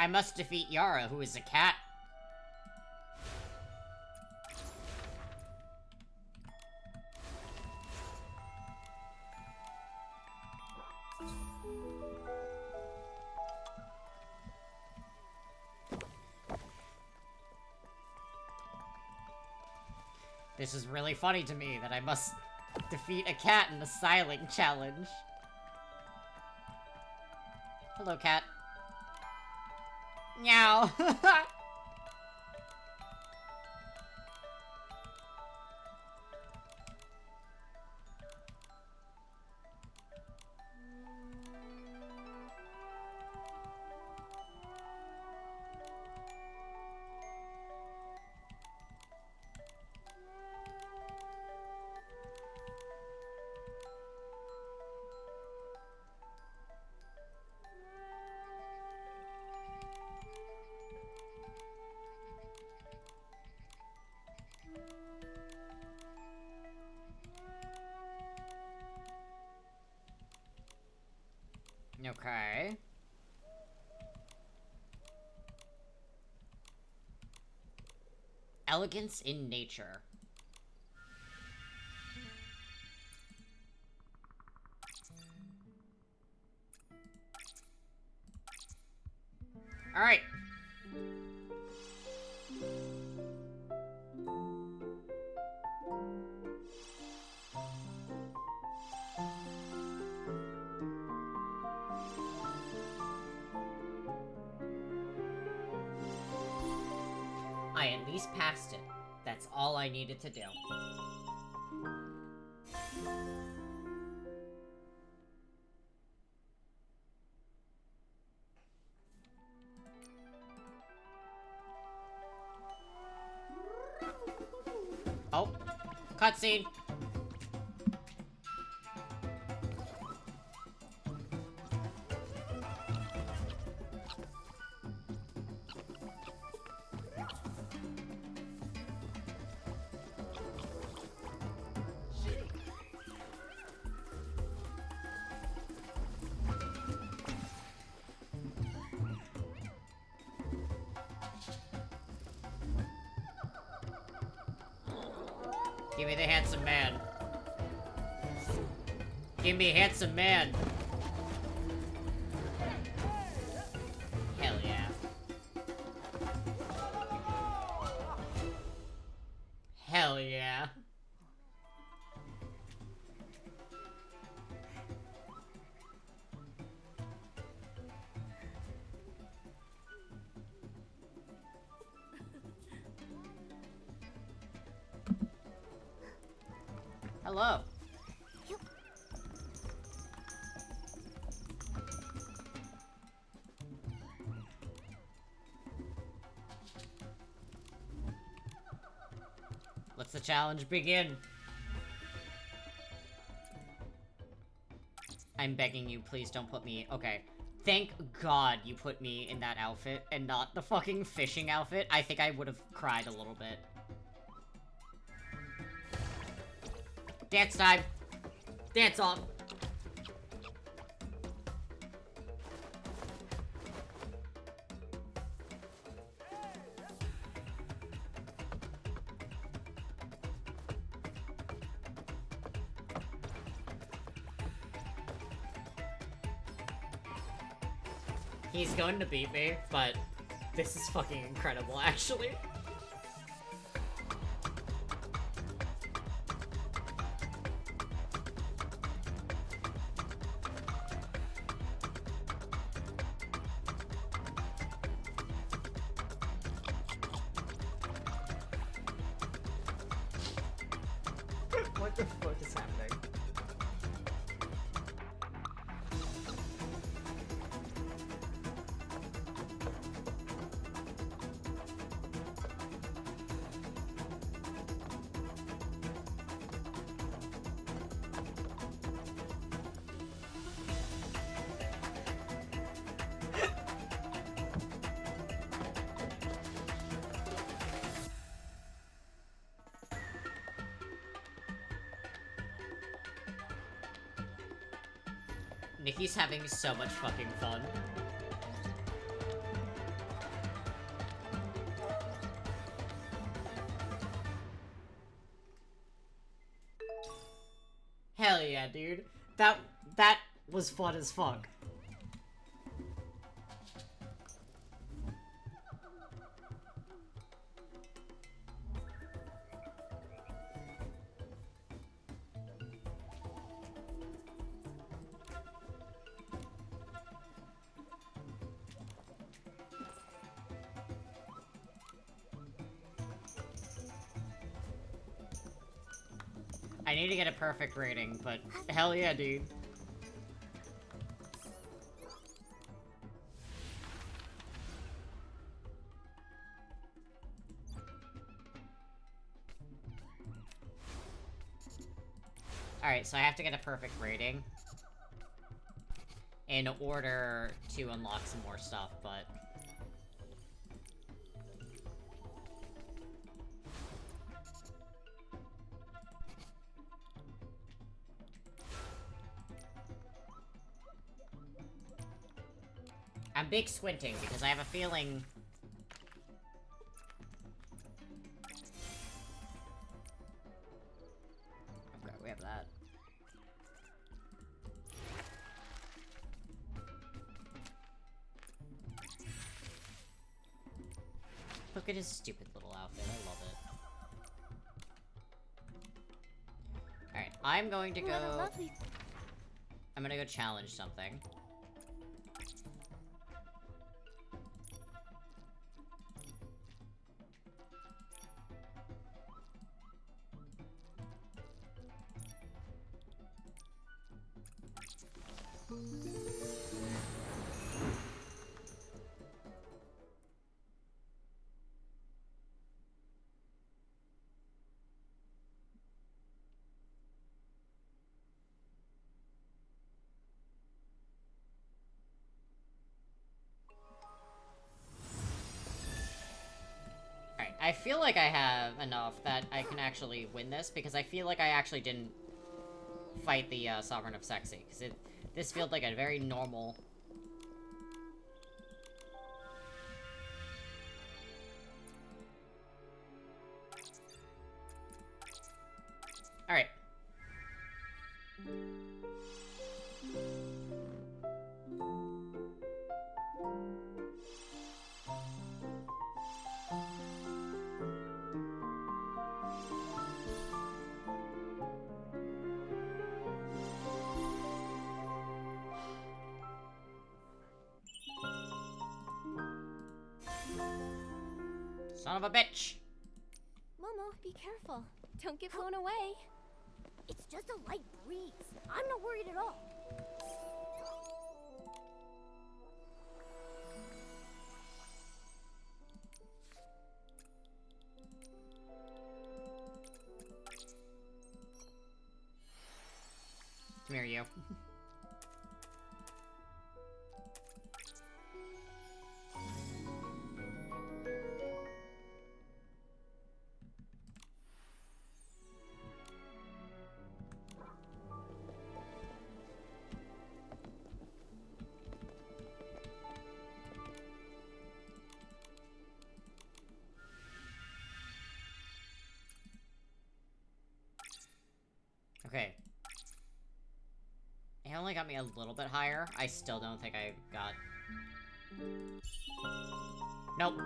I must defeat Yara, who is a cat. This is really funny to me that I must defeat a cat in the styling challenge. Hello, cat. Meow. Okay. Elegance in nature. All right. I at least passed it. That's all I needed to do. Oh, cutscene. Give me the handsome man. Give me handsome man. Hell yeah. Hell yeah. Hello. Let's the challenge begin. I'm begging you, please don't put me... Okay. Thank God you put me in that outfit and not the fucking fishing outfit. I think I would have cried a little bit. Dance time. Dance off. He's going to beat me, but this is fucking incredible, actually. What the fuck is happening? Nikki's having so much fucking fun. yeah, dude. That was fun as fuck. I need to get a perfect rating, but hell yeah, dude. Alright, so I have to get a perfect rating in order to unlock some more stuff, but... I'm big squinting because I have a feeling... Okay, we have that. Look at his stupid little outfit, I love it. Alright, I'm going to go... I'm gonna go challenge something. I feel like I have enough that I can actually win this, because I feel like I actually didn't fight the Sovereign of Sexy, because this felt like a very normal... Alright. Son of a bitch! Momo, be careful. Don't get blown away. It's just a light breeze. I'm not worried at all. Come here, you. Okay. It only got me a little bit higher. I still don't think I got... Nope.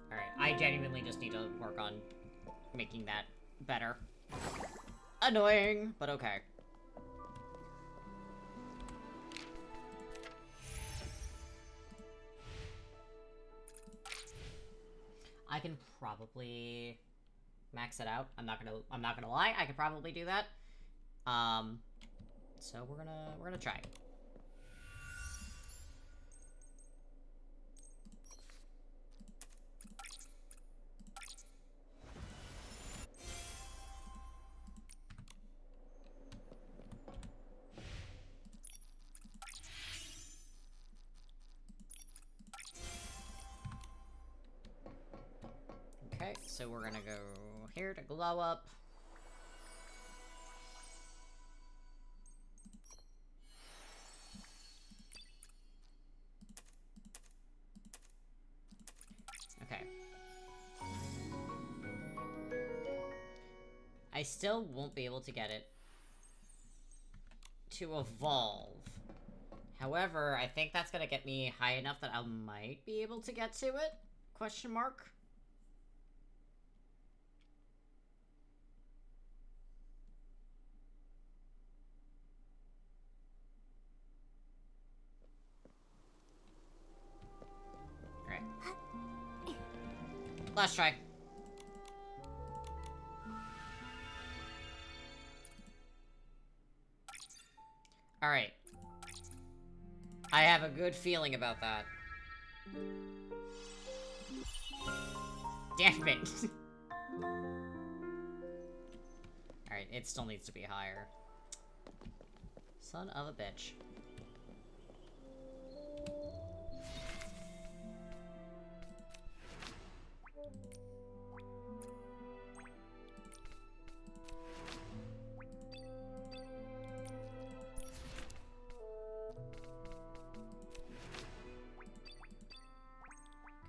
Alright, I genuinely just need to work on making that better. Annoying, but okay. I can probably max it out. I'm not gonna lie, I could probably do that. So we're gonna try. Okay, so we're gonna go here to glow up. Okay. I still won't be able to get it to evolve. However, I think that's gonna get me high enough that I might be able to get to it? Question mark? Alright. Last try. Alright. I have a good feeling about that. Damn it! Alright, it still needs to be higher. Son of a bitch.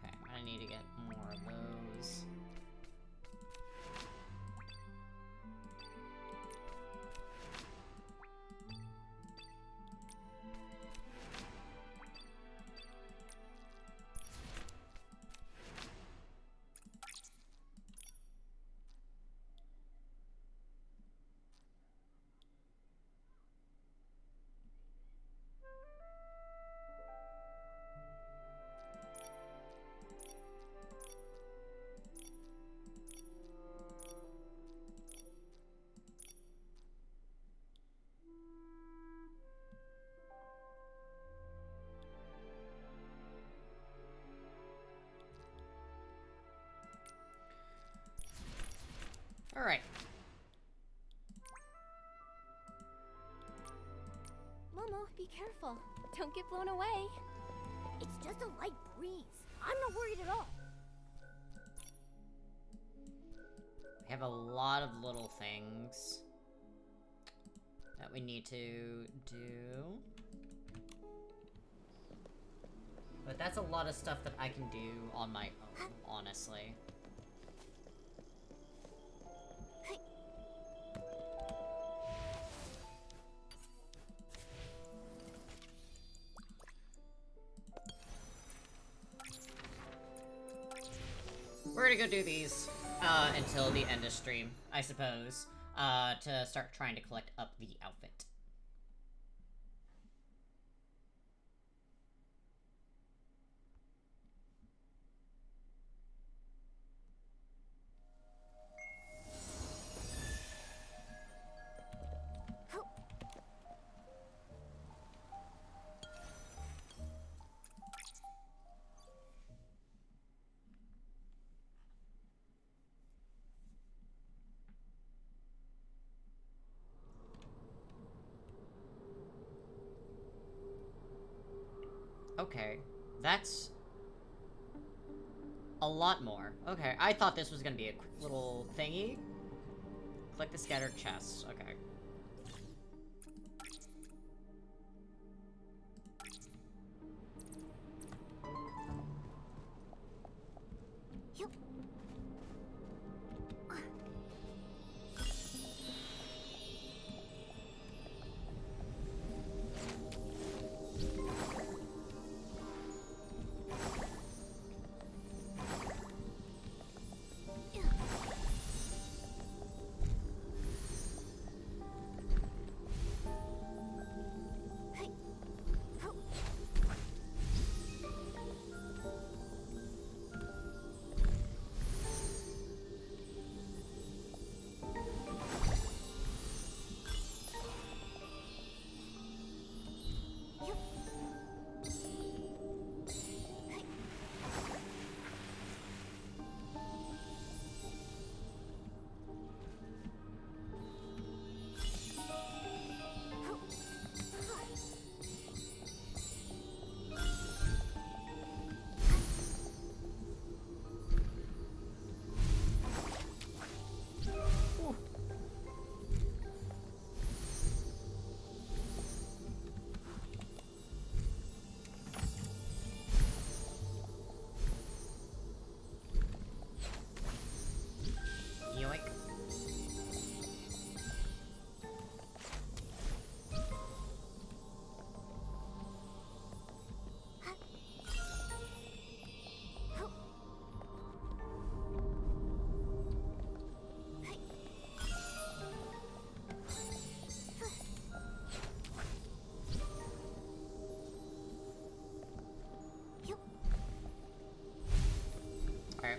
Okay, I need to get more of those. Alright. Momo, be careful. Don't get blown away. It's just a light breeze. I'm not worried at all. We have a lot of little things that we need to do. But that's a lot of stuff that I can do on my own, honestly. We're gonna go do these until the end of stream, I suppose, to start trying to collect up the outfit. Okay, that's a lot more. Okay, I thought this was gonna be a quick little thingy. Click the scattered chest. Okay. Yep.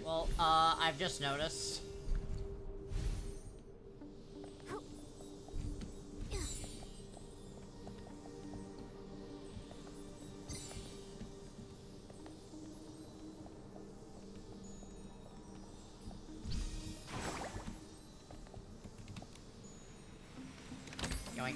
Well, I've just noticed. Yoink.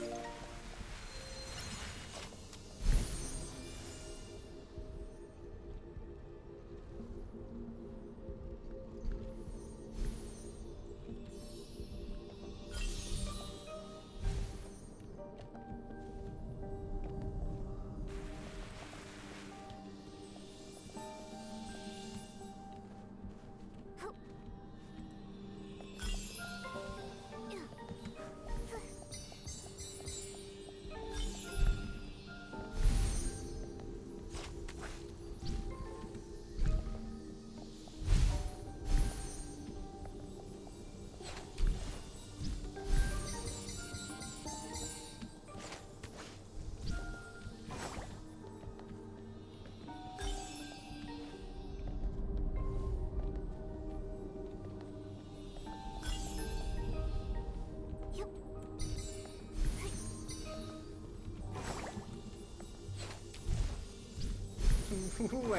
Ooh,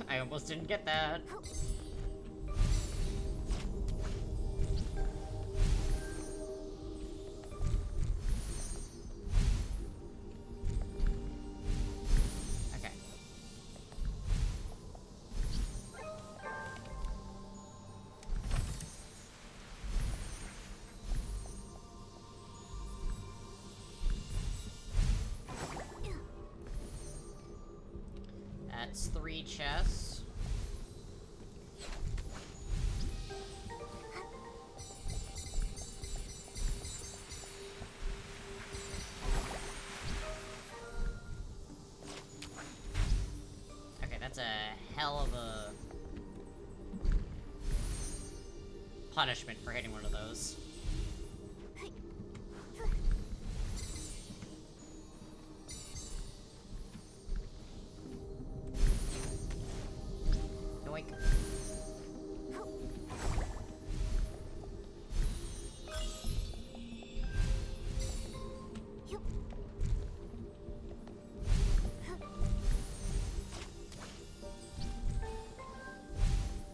I almost didn't get that. Okay. That's 3 chests. Okay, that's a hell of a punishment for hitting one of those. Yoink.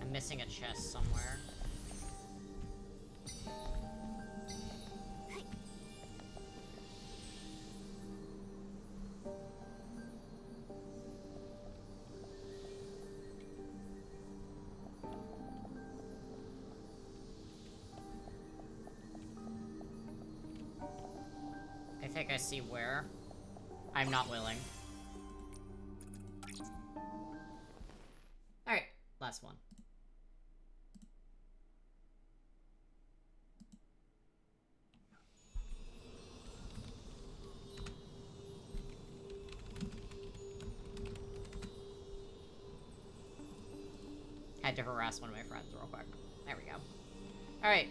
I'm missing a chest somewhere. I think I see where. I'm not willing. Alright, last one. Had to harass one of my friends real quick. There we go. Alright.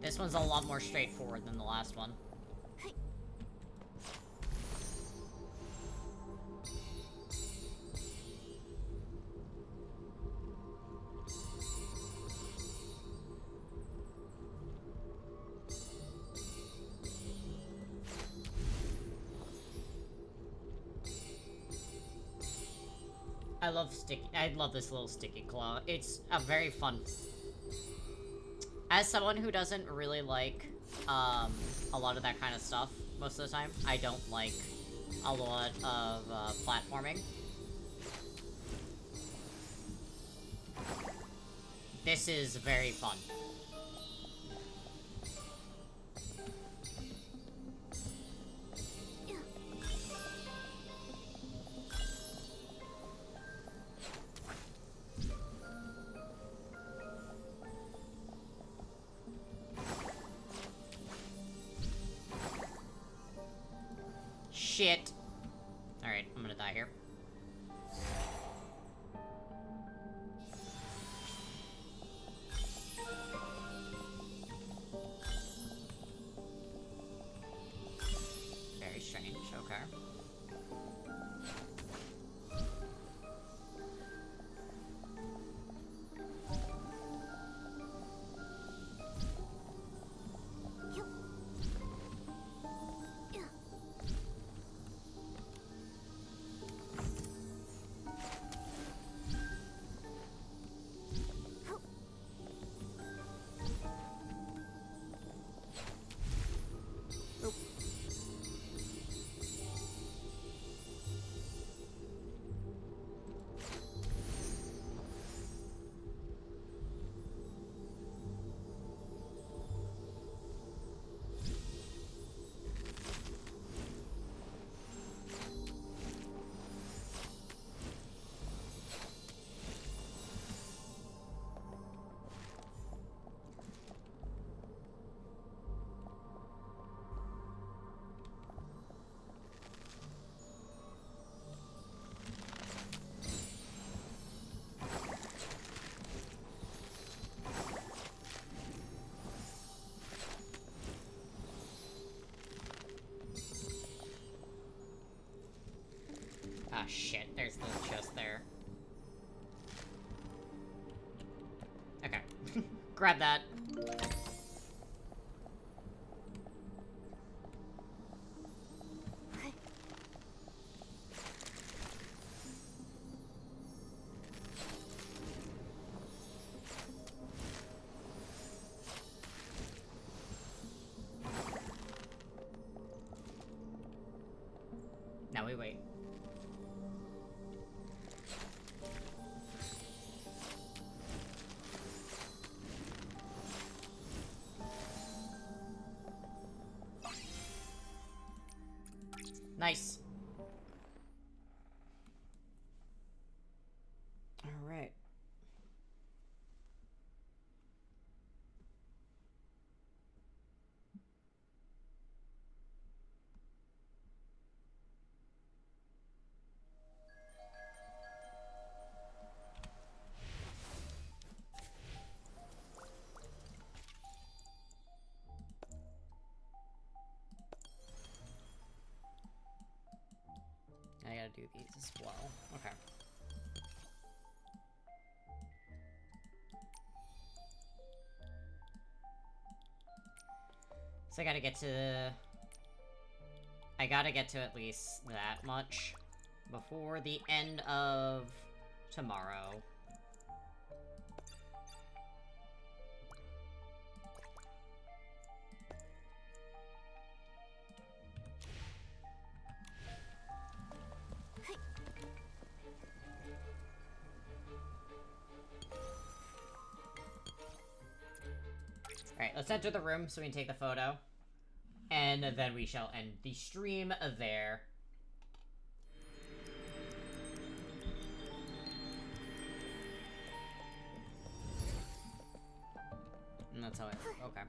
This one's a lot more straightforward than the last one. I love this little sticky claw. It's a very fun. As someone who doesn't really like, a lot of that kind of stuff most of the time, I don't like a lot of, platforming. This is very fun. Shit. Alright, I'm gonna die here. Very strange, okay. Ah, shit, there's the chest there. Okay. Grab that. Now we wait. Nice. All right. I gotta do these as well. Okay. So I gotta get to... I gotta get to at least that much before the end of tomorrow. Alright, let's enter the room so we can take the photo. And then we shall end the stream there. And that's how I... okay.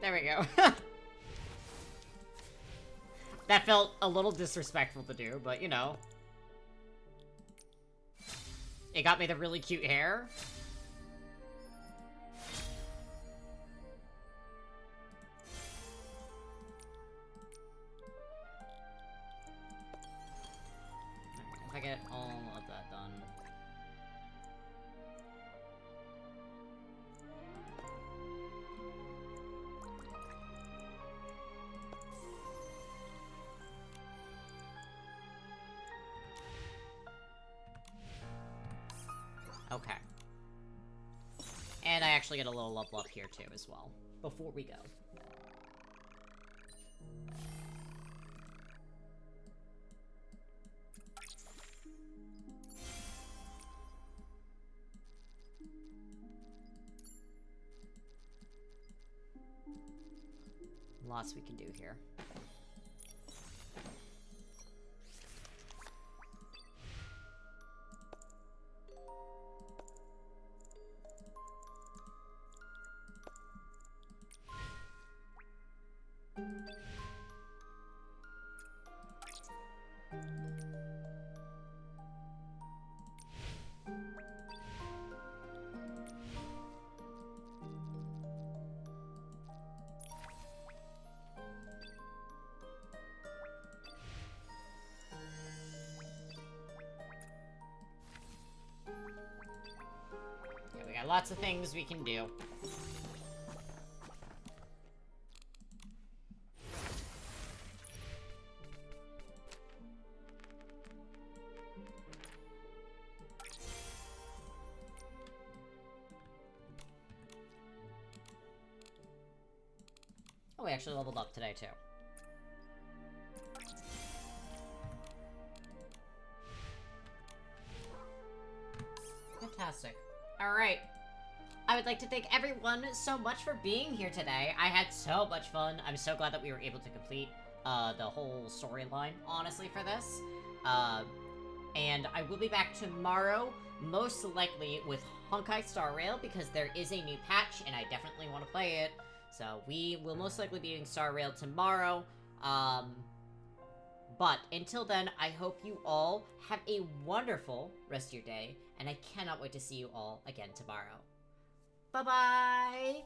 There we go. That felt a little disrespectful to do, but you know. It got me the really cute hair. If I get all of that done. Okay. And I actually get a little level up here too as well, before we go. Lots we can do here. Yeah, we got lots of things we can do. Oh, we actually leveled up today, too. Fantastic. Alright. I would like to thank everyone so much for being here today. I had so much fun. I'm so glad that we were able to complete the whole storyline, honestly, for this. And I will be back tomorrow, most likely with Honkai Star Rail, because there is a new patch, and I definitely want to play it. So we will most likely be doing Star Rail tomorrow. But until then, I hope you all have a wonderful rest of your day, and I cannot wait to see you all again tomorrow. Bye-bye!